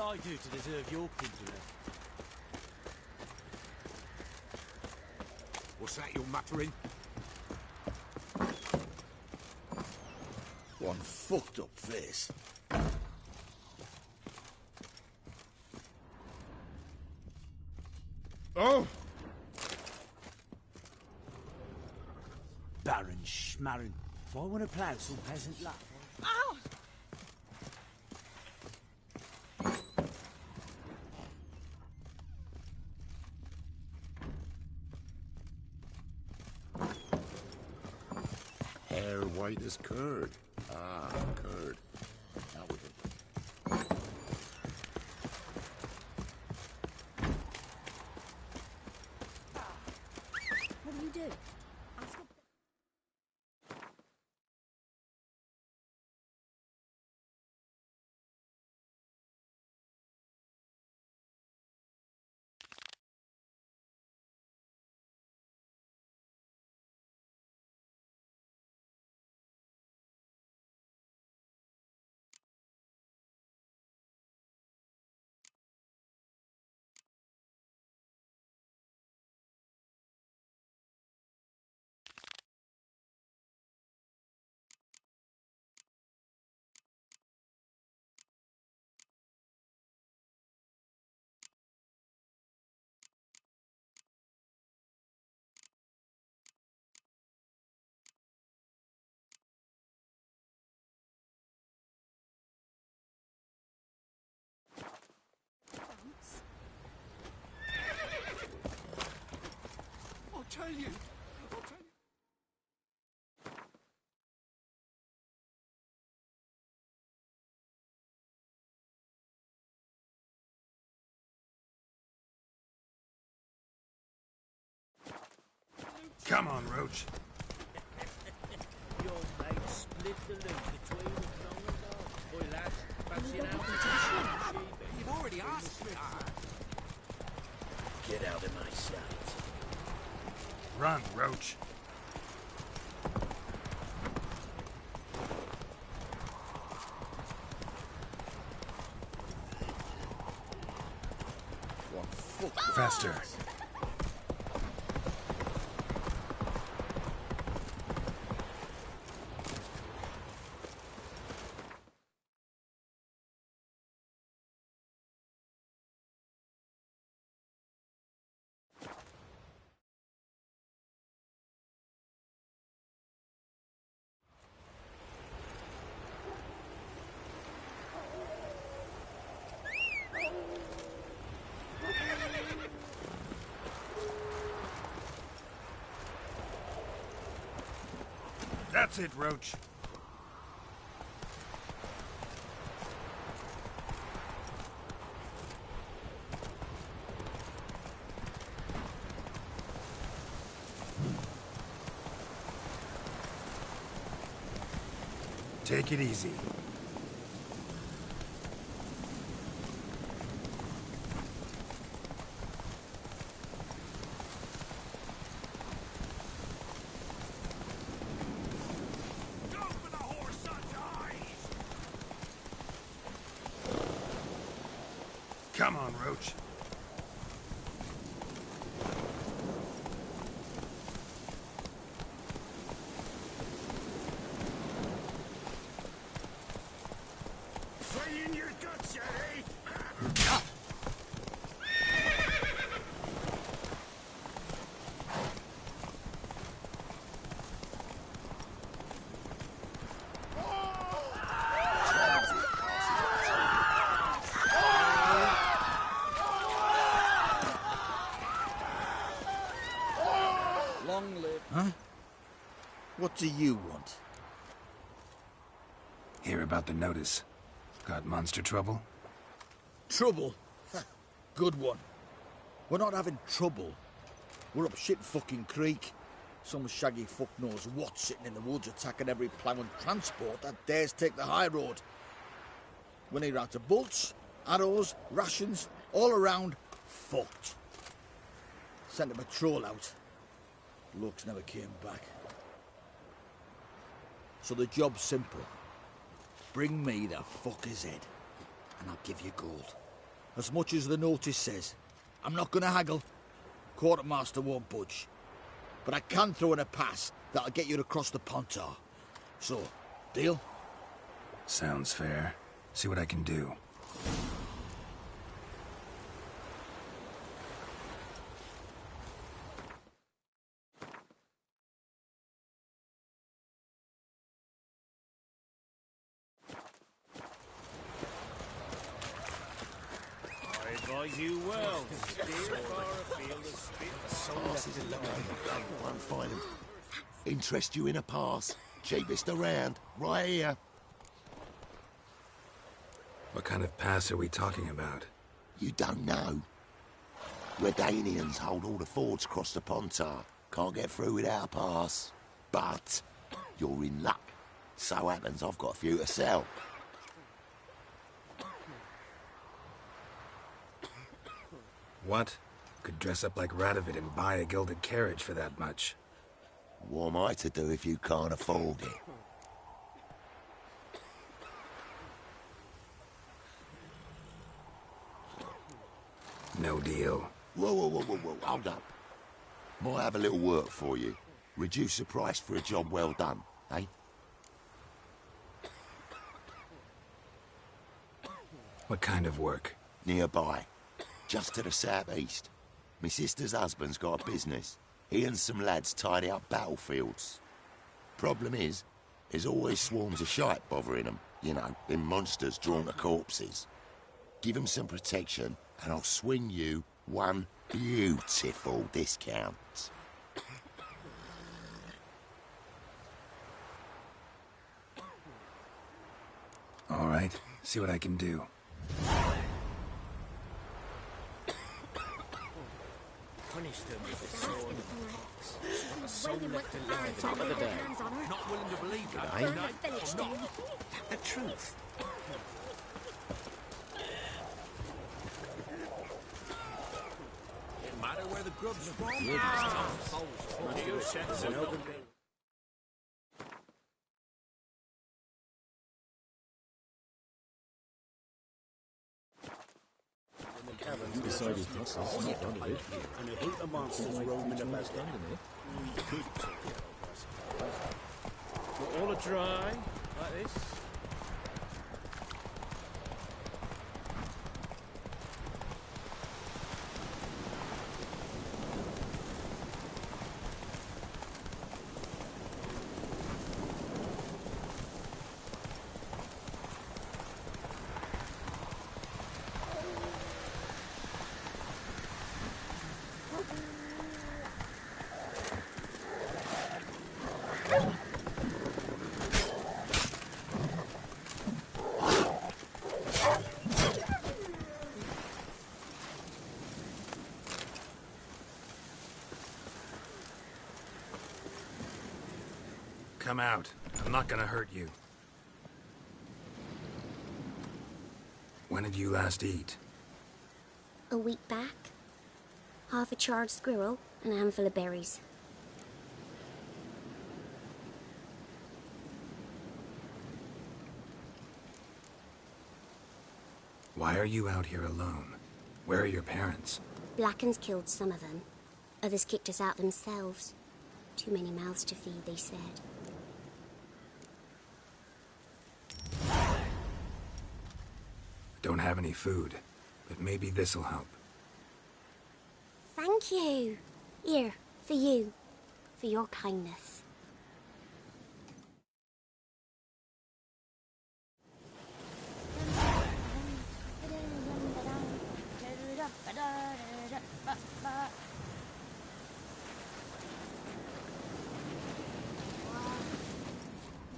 I do to deserve your compliment? What's that you're muttering? One fucked up face. Oh! Baron Schmarren. If I want to plough some peasant land... Ow! Hair white as curd. Ah, curd. Out with it. What do you do? Ask a... I'll tell you. Come on, Roach. Yours mate split the loot between the strong and dark. Boy, lads, fancy an You've already asked me. Get out of my sight. Run, Roach. One fuck. Faster. That's it, Roach. Take it easy. Come on, Roach. Stay in your guts, Eddie! Long live. Huh? What do you want? Hear about the notice. Got monster trouble? Trouble? Good one. We're not having trouble. We're up shit fucking creek. Some shaggy fuck knows what sitting in the woods attacking every plough and transport that dares take the high road. We're near out of bolts, arrows, rations, all around, fucked. Sent a patrol out. Looks never came back. So the job's simple. Bring me the fucker's head, and I'll give you gold. as much as the notice says. I'm not gonna haggle. Quartermaster won't budge. But I can throw in a pass that'll get you across the Pontar. So, deal? Sounds fair. See what I can do. I advise you well. Steer far afield and spit the soul Passes alone. Won't find them. Interest you in a pass? Cheapest around. Right here. What kind of pass are we talking about? You don't know. Redanians hold all the fords across the Pontar. Can't get through without a pass. But you're in luck. So happens I've got a few to sell. What? Could dress up like Radovid and buy a gilded carriage for that much. What am I to do if you can't afford it? No deal. Whoa, hold up. Might have a little work for you. Reduce the price for a job well done, eh? What kind of work? Nearby. Just to the southeast. My sister's husband's got a business. He and some lads tidy up battlefields. Problem is, there's always swarms of shite bothering them. You know, them monsters drawn to corpses. Give them some protection, and I'll swing you one beautiful discount. All right, see what I can do. Punish them with the sword of fox. Not a soul left alive. Top of the day. Not willing to believe that, Burn no, the village I'm not. down. The truth. It matter where the grub's from. New sense of open. You decided this is not done it. And a heap of monsters roaming about. We're all a dry, like this. Come out. I'm not gonna hurt you. When did you last eat? A week back. Half a charred squirrel and a handful of berries. Why are you out here alone? Where are your parents? Blackens killed some of them. Others kicked us out themselves. Too many mouths to feed, they said. Don't have any food, but maybe this'll help. Thank you. Here, for you. For your kindness.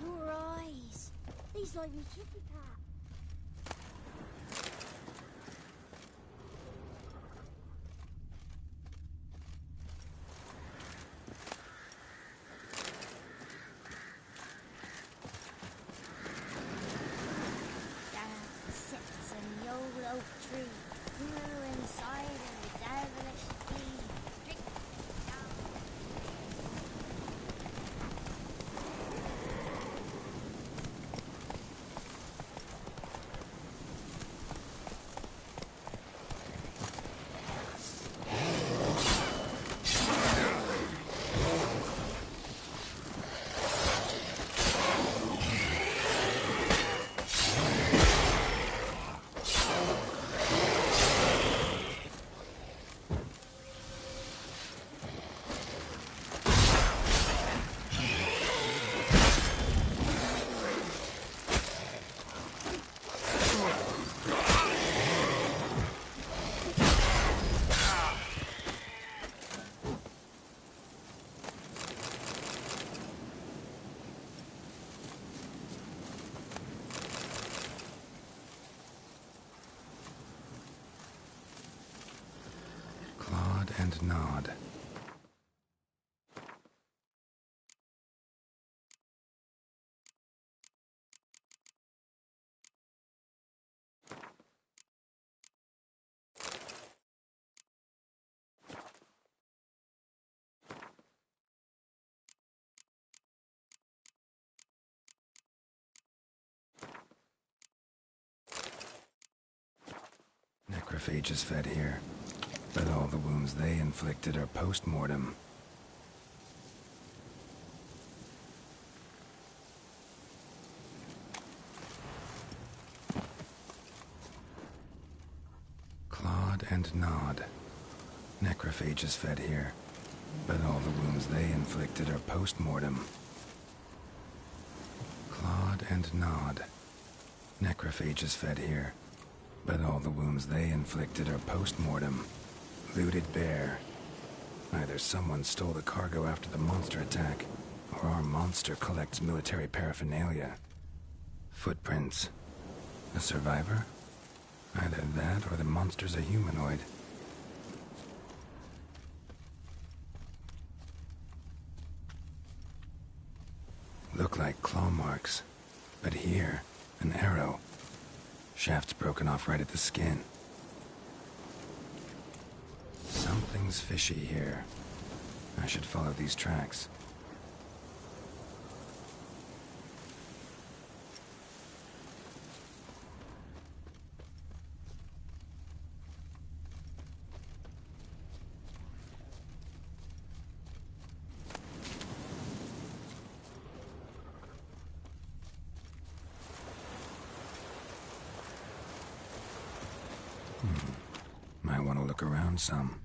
Your eyes. These like me kitty cat. Sits in the old oak tree, grew inside in the devilish key. Drink down. and nod. Necrophages fed here, but all the wounds they inflicted are post-mortem. Clawed and gnawed. Necrophages fed here, but all the wounds they inflicted are post-mortem. Clawed and gnawed. Necrophages fed here, but all the wounds they inflicted are post-mortem. Looted bare. Either someone stole the cargo after the monster attack, or our monster collects military paraphernalia. Footprints. A survivor? Either that or the monster's a humanoid. Look like claw marks, but here, an arrow. Shaft's broken off right at the skin. Something's fishy here. I should follow these tracks. Might want to look around some.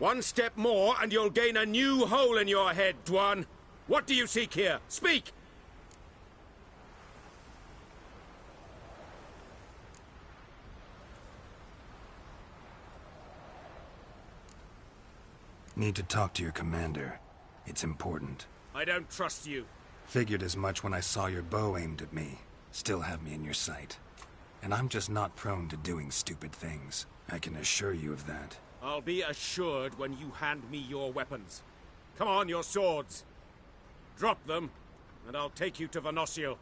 One step more, and you'll gain a new hole in your head, Dwan. What do you seek here? Speak! Need to talk to your commander. It's important. I don't trust you. Figured as much when I saw your bow aimed at me. Still have me in your sight. And I'm just not prone to doing stupid things. I can assure you of that. I'll be assured when you hand me your weapons. Come on, your swords. Drop them, and I'll take you to Venosio.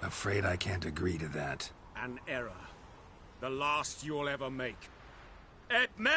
Afraid I can't agree to that. An error. The last you'll ever make. Et me!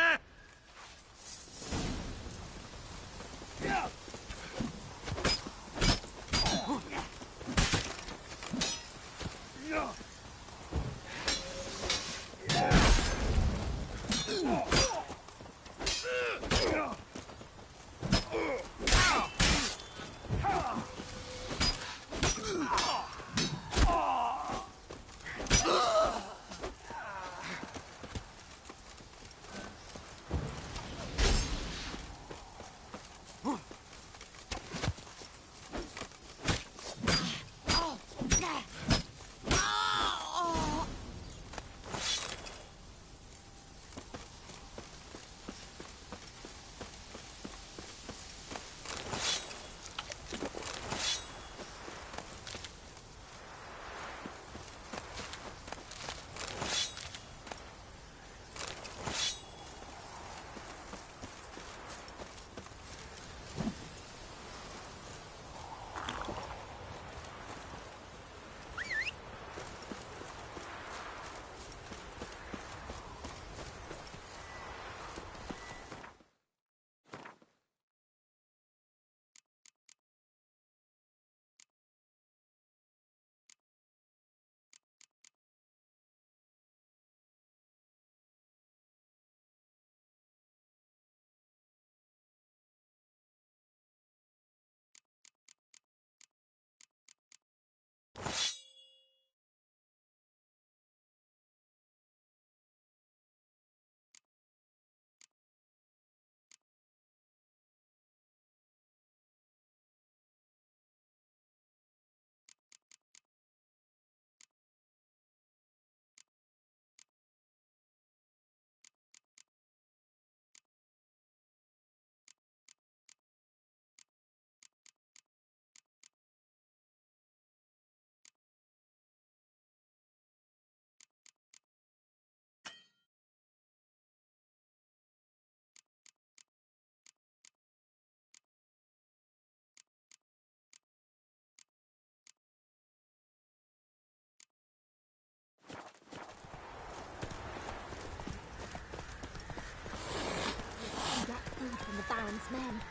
those men.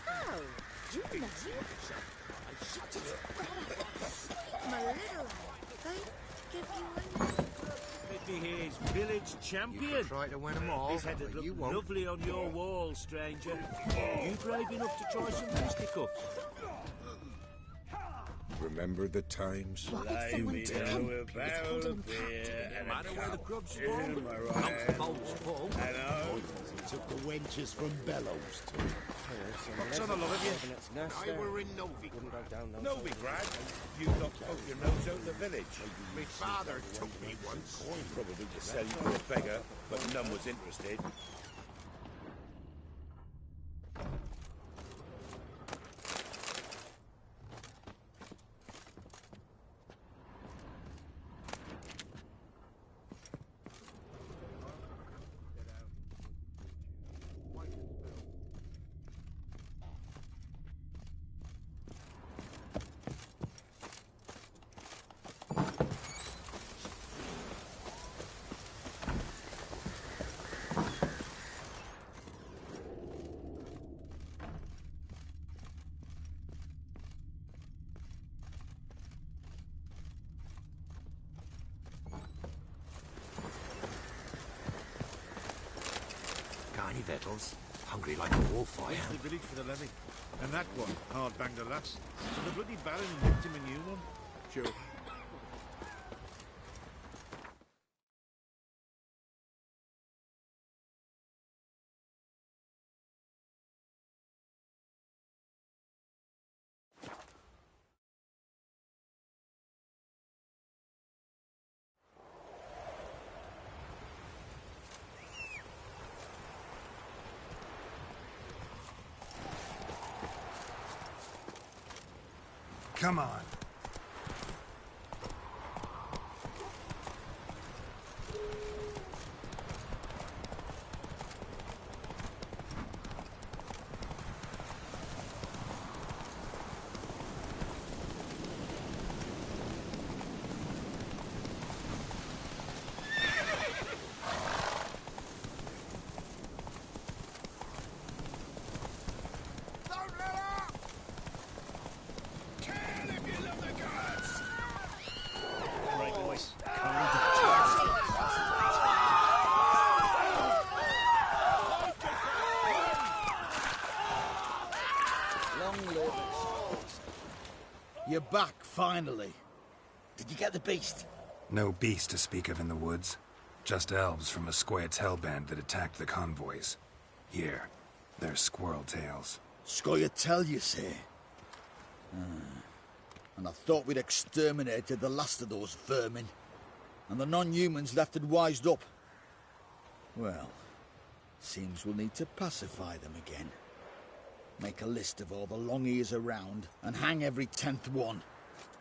Oh, do you know? My little lad, they give you a... Let me hear his village champion. You can try to win them all, This head'd but look you won't. lovely on your wall, stranger. You brave enough to try some fisticuffs? Remember the times? What if someone me took down him? with a It's barrel holding of him beer captive. and No matter a where the cup grub's in from, my as right long as the hand. bowl's full. Hello? He took the wenches from Bellows too. Box on a lot of you. I were in Novi. Novi, Brad. You got poke your nose out the village. My father took me once. Probably to sell you to a beggar, but none was interested. Got any victuals? Hungry like a wolf, I Where's am. the village for the levy? And that one, hard banged a lass. So the bloody Baron nicked him a new one. Sure. Come on. You're back, finally. Did you get the beast? No beast to speak of in the woods. Just elves from a Scoia'tael band that attacked the convoys. Here, they're squirrel tails. Scoia'tael, you say? And I thought we'd exterminated the last of those vermin. And the non-humans left it wised up. Well, seems we'll need to pacify them again. Make a list of all the long ears around and hang every 10th one.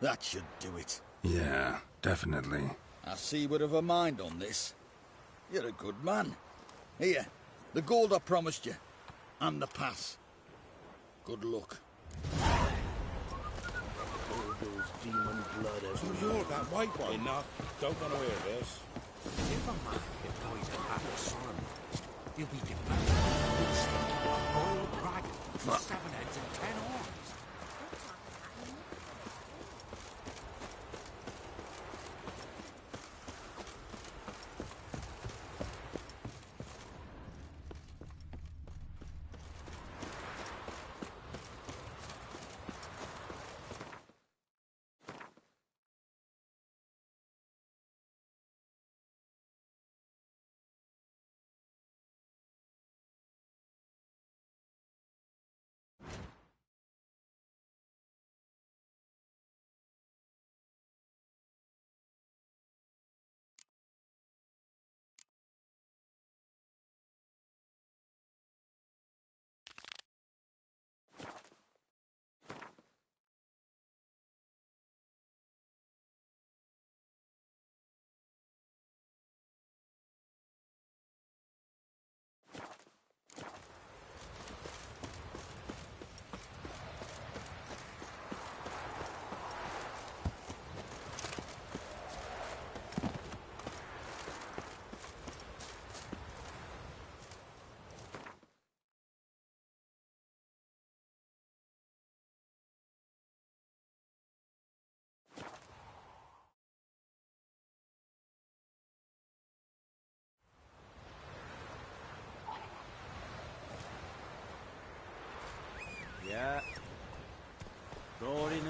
That should do it. Yeah, definitely. I see you would have a mind on this. You're a good man. Here, the gold I promised you. And the pass. Good luck. All those demon blooders. So you're that white one? Enough. Don't want to hear this. If a man employs a hat of sun, you'll be demanding all brag for 7 heads and 10 horns.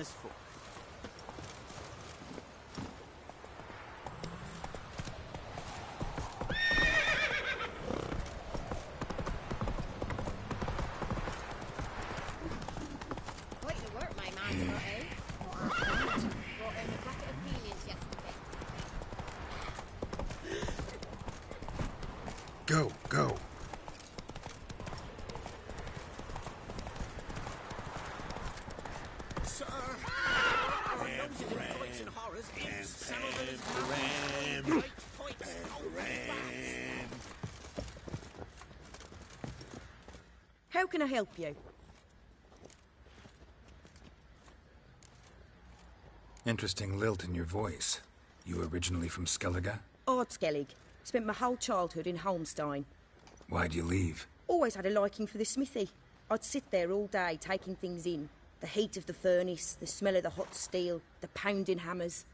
this for? Quite the work my man's got, eh? Brought home a bucket of millions yesterday. Go, go. Sir! Nosy little fights and horrors in some of them is right points. How can I help you? Interesting lilt in your voice. You originally from Skellige? Ardskellig. Spent my whole childhood in Holmstein. Why'd you leave? Always had a liking for the smithy. I'd sit there all day taking things in. The heat of the furnace, the smell of the hot steel, the pounding hammers.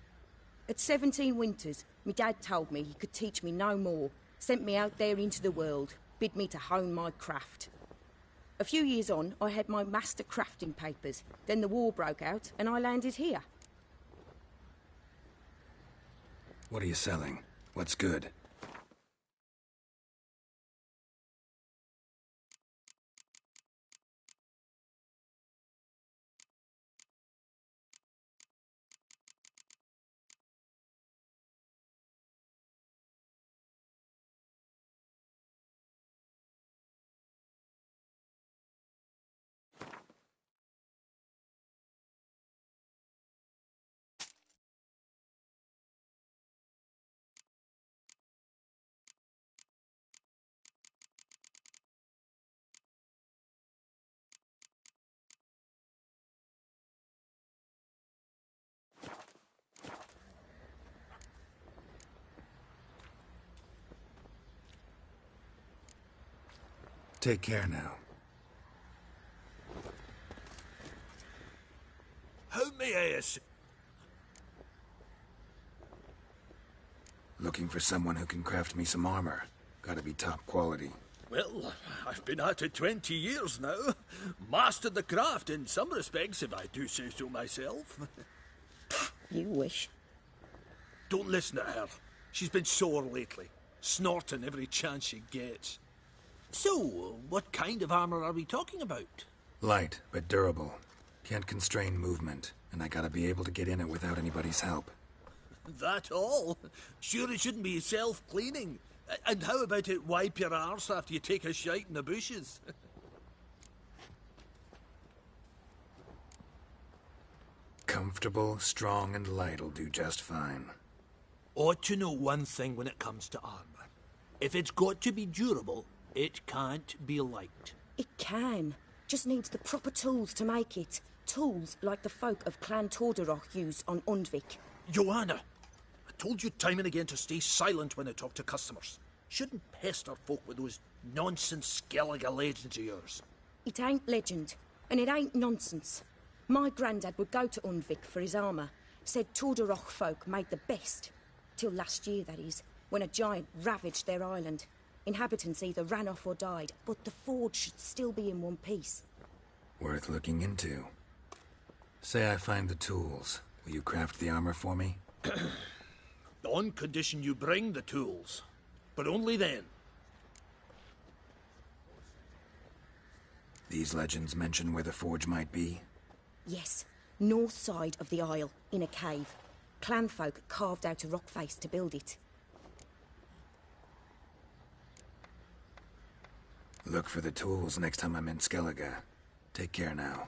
At 17 winters, my dad told me he could teach me no more. Sent me out there into the world, bid me to hone my craft. A few years on, I had my master crafting papers. Then the war broke out and I landed here. What are you selling? What's good? Take care now. How may I assist? Looking for someone who can craft me some armor. Gotta be top quality. Well, I've been at it 20 years now. Mastered the craft in some respects, if I do say so myself. You wish. Don't listen to her. She's been sore lately, snorting every chance she gets. So, what kind of armor are we talking about? Light, but durable. Can't constrain movement, and I gotta be able to get in it without anybody's help. That all? Sure it shouldn't be self-cleaning. And how about it wipe your arse after you take a shite in the bushes? Comfortable, strong, and light'll do just fine. Ought to know one thing when it comes to armor. If it's got to be durable, it can't be light. It can. Just needs the proper tools to make it. Tools like the folk of Clan Torderoch use on Undvik. Joanna, I told you time and again to stay silent when I talk to customers. Shouldn't pester folk with those nonsense Skellige legends of yours. It ain't legend, and it ain't nonsense. My granddad would go to Undvik for his armour. Said Torderoch folk made the best. Till last year, that is, when a giant ravaged their island. Inhabitants either ran off or died, but the forge should still be in one piece. Worth looking into. Say I find the tools. Will you craft the armor for me? On condition you bring the tools. But only then. These legends mention where the forge might be? Yes, north side of the isle, in a cave. Clanfolk carved out a rock face to build it. Look for the tools next time I'm in Skellige. Take care now.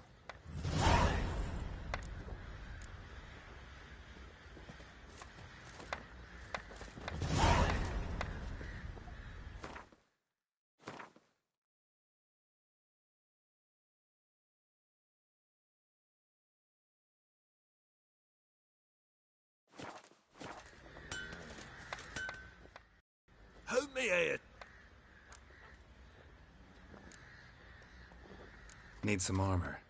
How may I... Need some armor.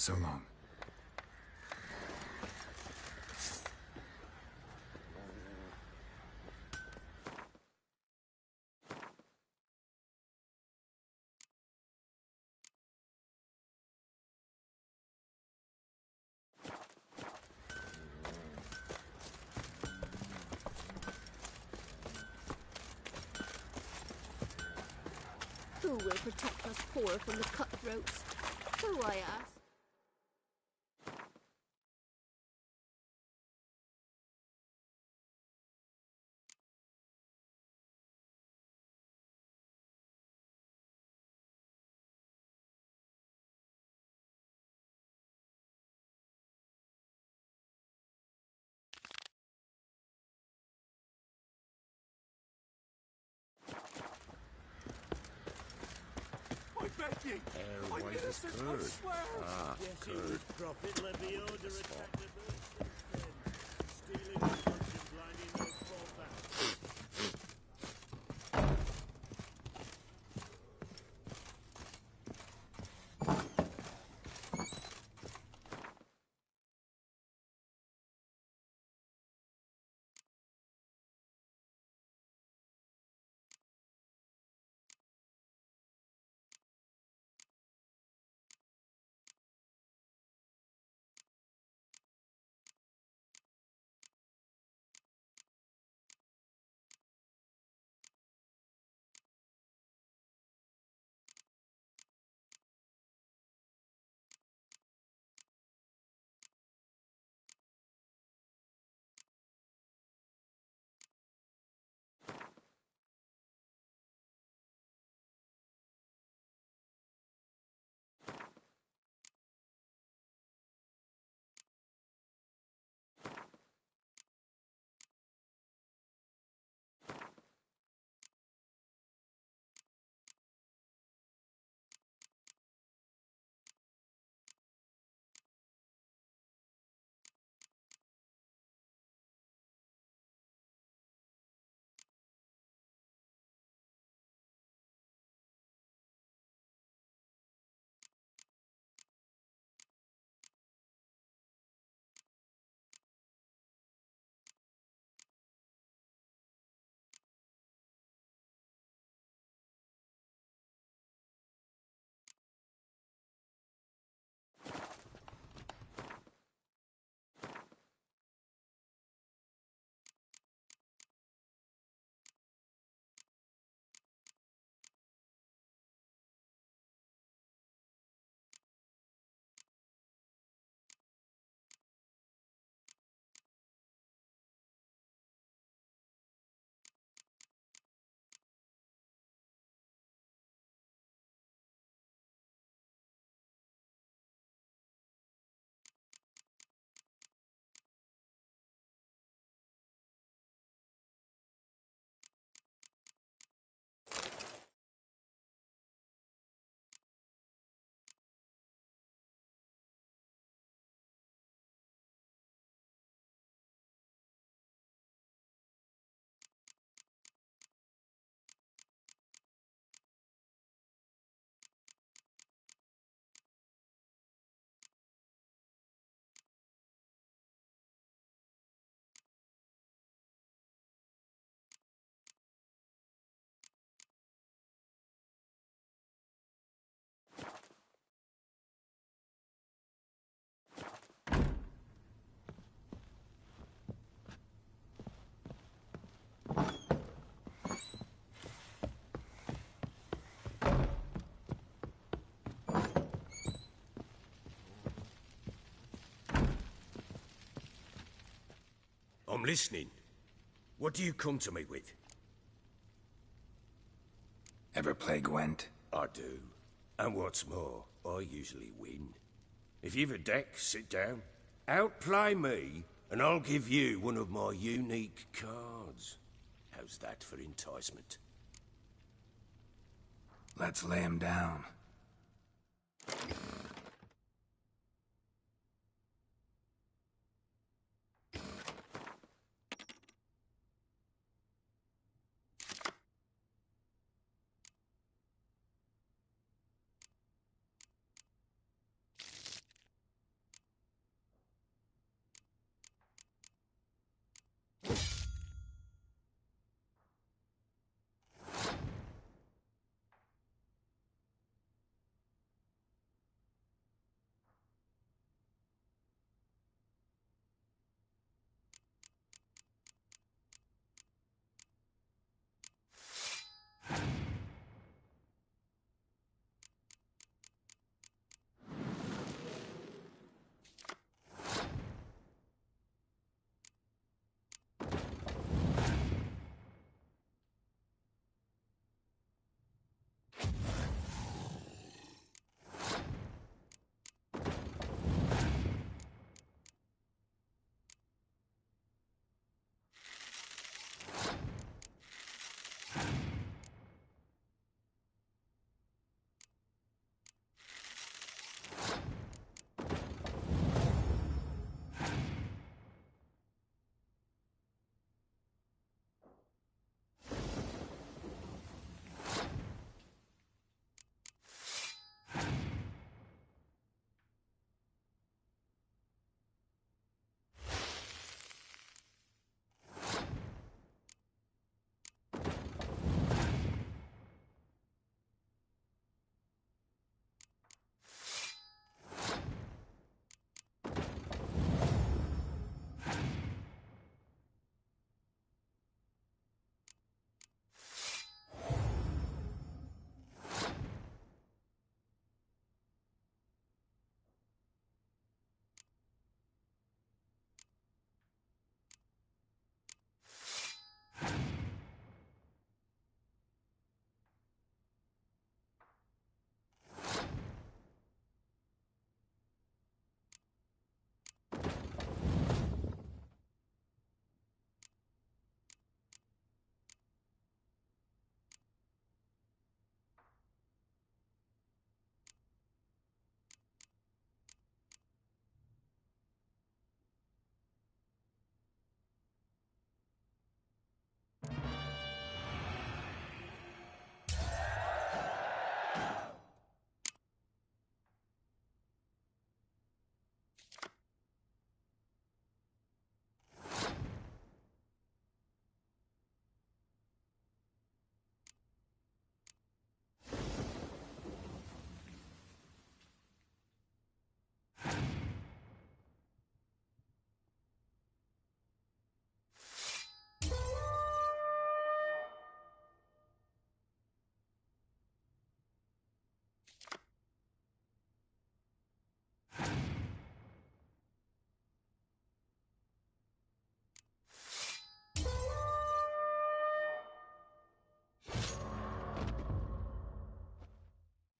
So long. Who will protect us poor from the cutthroats? Who, I ask? I beg you! Air I'm white as innocent, I curd. swear! Ah, Yes, it curd. was Prophet Levy order attack the merchants then. Stealing the goods and blinding those poor bastards. I'm listening. What do you come to me with? Ever play Gwent? I do. And what's more, I usually win. If you've a deck, sit down. Outplay me, and I'll give you one of my unique cards. How's that for enticement? Let's lay him down.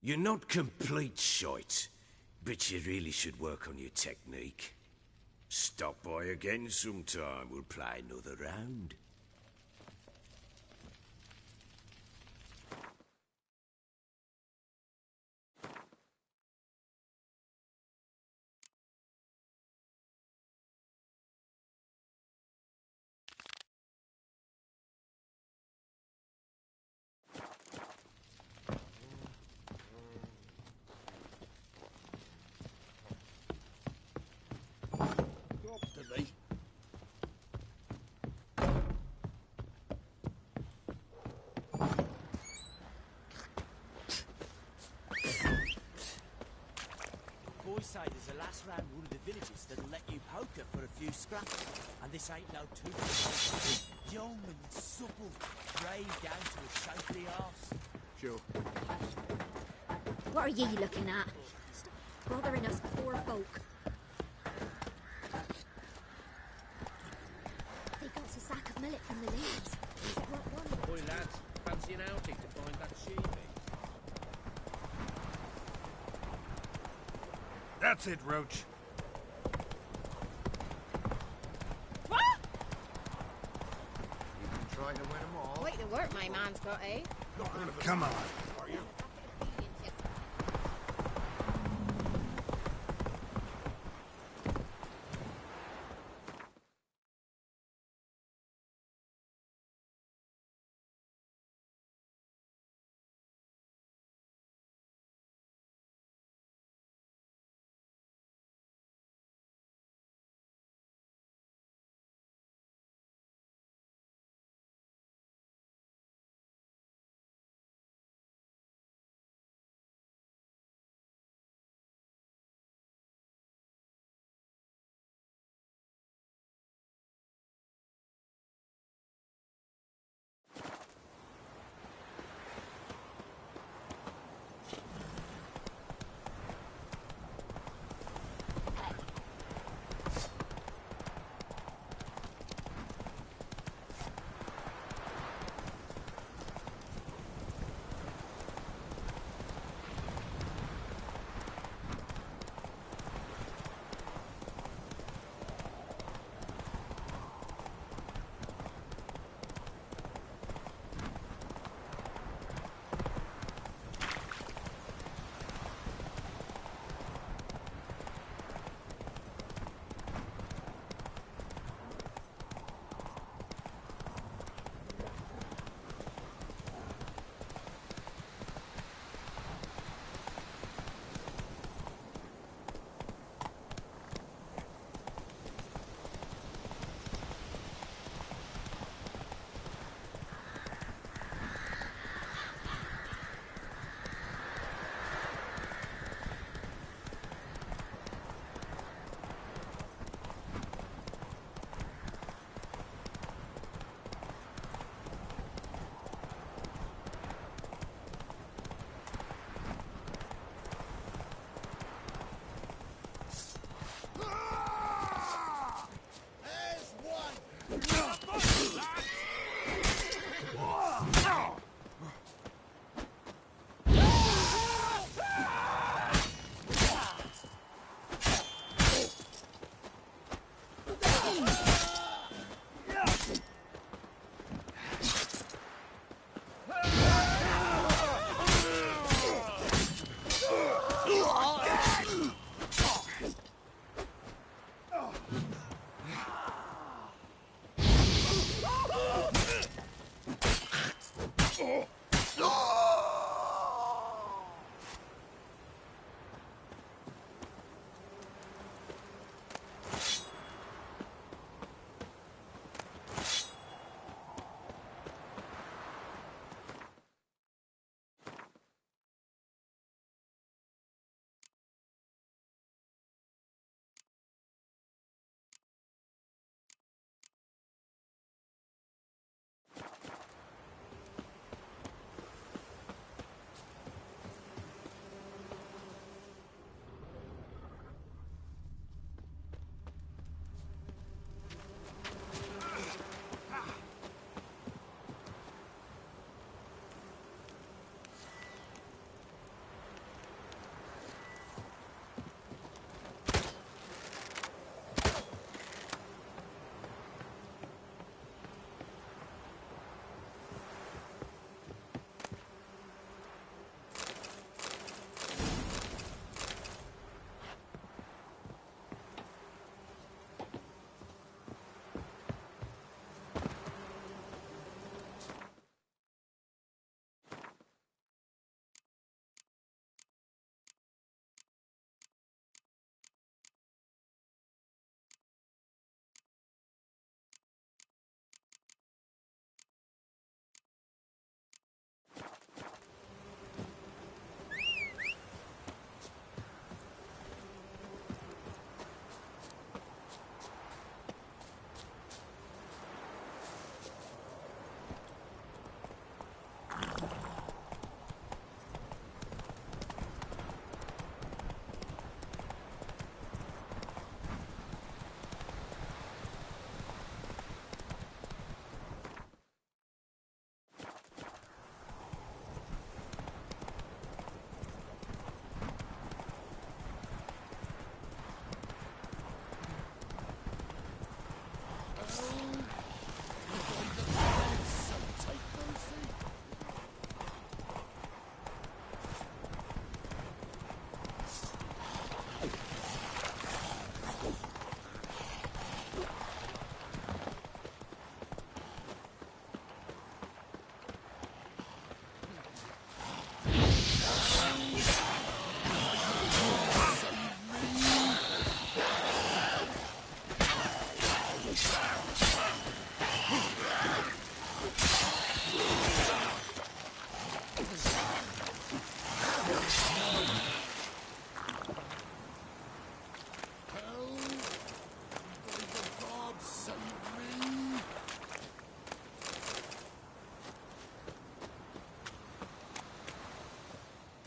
You're not complete shite, but you really should work on your technique. Stop by again sometime, we'll play another round. To me. Boys say there's a last round one of the villages that'll let you poker for a few scraps. And this ain't no two. Young and supple, brave down to a shapely arse. Sure. What are ye looking at? Stop bothering us poor folk. They got a sack of millet from the ladies. He's brought one. Boy, lads, fancy an outing to find that sheepy? That's it, Roach. You can try to win them all. Quite the work my man's got, eh? Come on.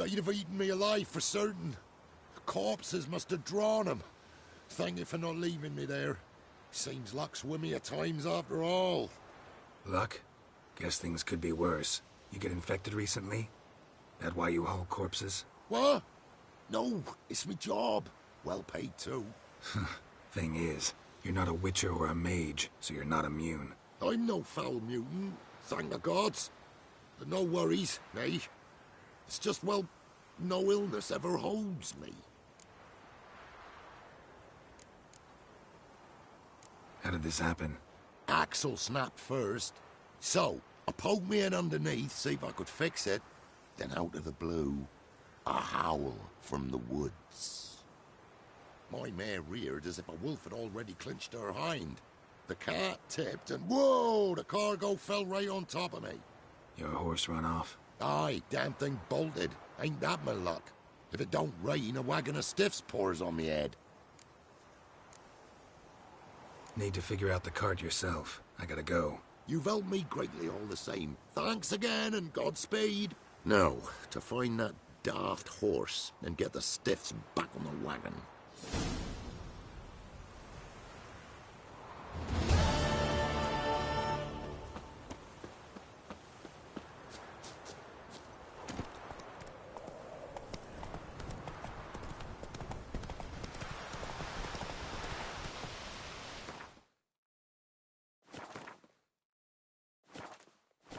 They'd have eaten me alive for certain. Corpses must have drawn them. Thank you for not leaving me there. Seems luck's with me at times after all. Luck? Guess things could be worse. You get infected recently? That why you haul corpses? What? No, it's my job. Well paid too. Thing is, you're not a witcher or a mage, so you're not immune. I'm no foul mutant, thank the gods. But no worries, eh? It's just, well, no illness ever holds me. How did this happen? Axle snapped first. So, I poked me in underneath, see if I could fix it. Then out of the blue, a howl from the woods. My mare reared as if a wolf had already clinched her hind. The cart tipped and whoa, the cargo fell right on top of me. Your horse run off? Aye, damn thing bolted. Ain't that my luck? If it don't rain, a wagon of stiffs pours on me head. Need to figure out the cart yourself. I gotta go. You've helped me greatly all the same. Thanks again and Godspeed. Now, to find that daft horse and get the stiffs back on the wagon.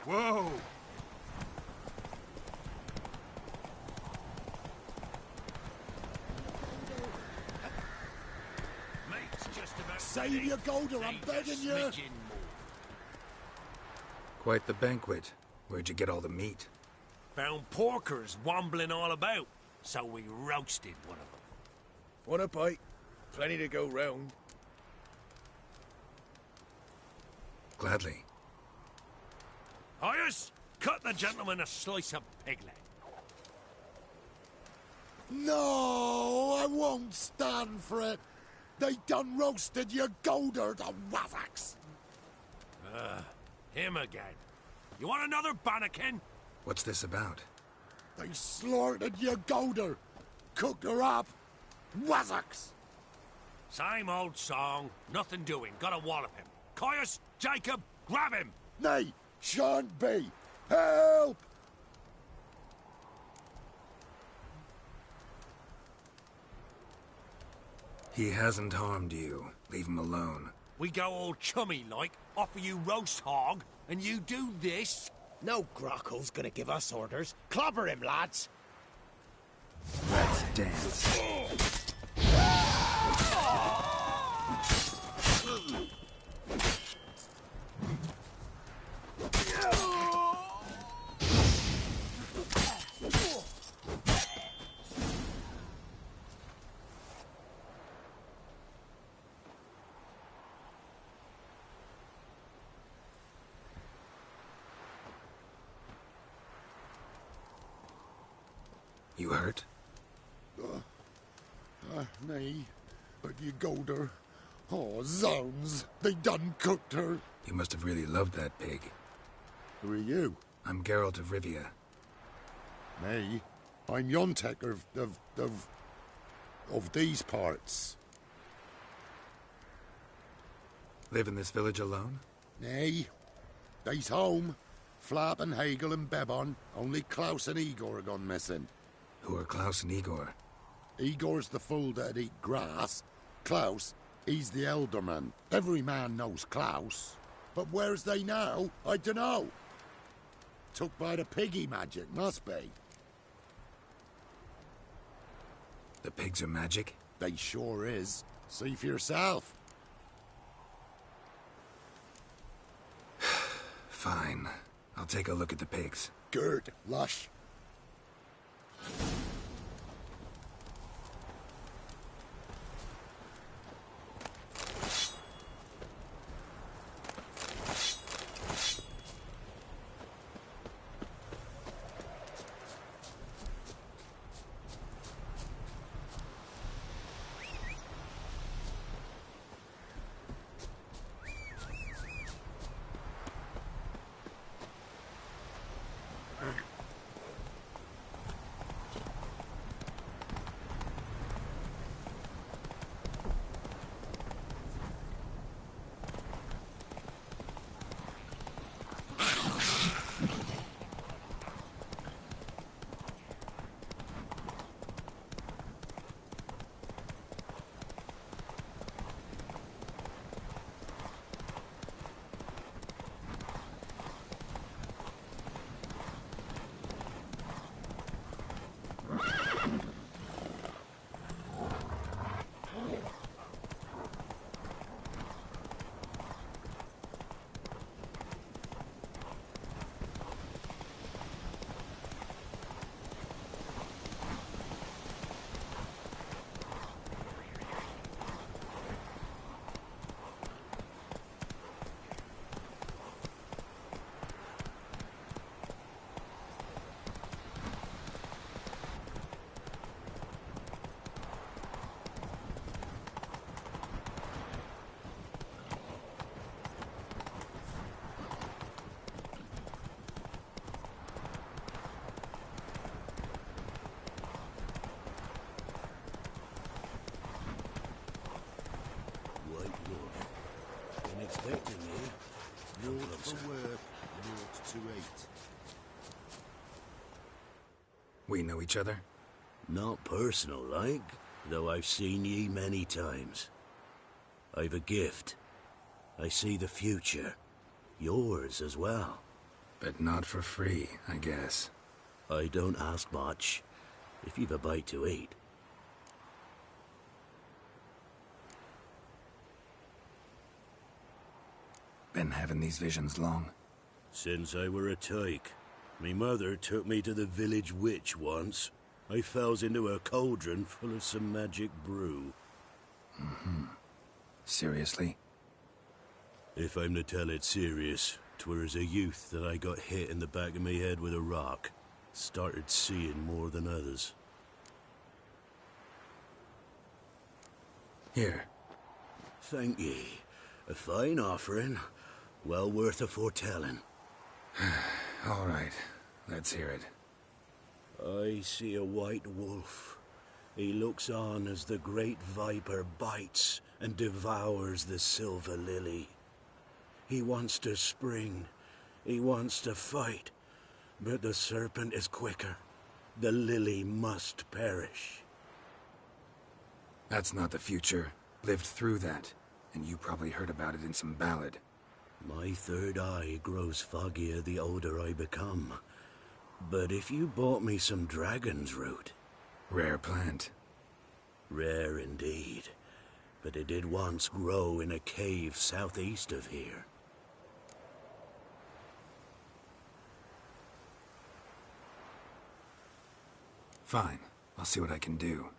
Whoa! Save your golder, I'm begging you! Quite the banquet. Where'd you get all the meat? Found porkers wambling all about, so we roasted one of them. Want a bite? Plenty to go round. Gladly. Hyas, cut the gentleman a slice of pig leg. No, I won't stand for it. They done roasted your golder, the wazzocks. Him again. You want another bannikin? What's this about? They slaughtered your golder. Cooked her up. Wazzocks. Same old song. Nothing doing. Gotta wallop him. Caius, Jacob, grab him. Nay, shan't be. Help! He hasn't harmed you. Leave him alone. We go all chummy-like, offer you roast hog, and you do this? No Grockle's gonna give us orders. Clobber him, lads! Let's dance. You hurt? Nay, but you golder. Oh, zounds, they done cooked her. You must have really loved that pig. Who are you? I'm Geralt of Rivia. Nay, I'm Yontek of these parts. Live in this village alone? Nay, they's home. Flap and Hagel and Bebon, only Klaus and Igor are gone missing. Who are Klaus and Igor? Igor's the fool that'd eat grass. Klaus, he's the elderman. Every man knows Klaus. But where's they now? I dunno. Took by the piggy magic, must be. The pigs are magic? They sure is. See for yourself. Fine. I'll take a look at the pigs. Good, lush. We know each other? Not personal, like, though I've seen ye many times. I've a gift. I see the future. Yours as well. But not for free, I guess. I don't ask much, if you've a bite to eat. Been having these visions long? Since I were a tyke. Me mother took me to the village witch once. I fells into her cauldron full of some magic brew. Mm-hmm. Seriously? If I'm to tell it serious, 'twere as a youth that I got hit in the back of me head with a rock. Started seeing more than others. Here. Thank ye. A fine offering. Well worth a foretelling. All right. Let's hear it. I see a white wolf. He looks on as the great viper bites and devours the silver lily. He wants to spring. He wants to fight. But the serpent is quicker. The lily must perish. That's not the future. Lived through that. And you probably heard about it in some ballad. My third eye grows foggier the older I become. But if you bought me some dragon's root... Rare plant. Rare indeed. But it did once grow in a cave southeast of here. Fine. I'll see what I can do.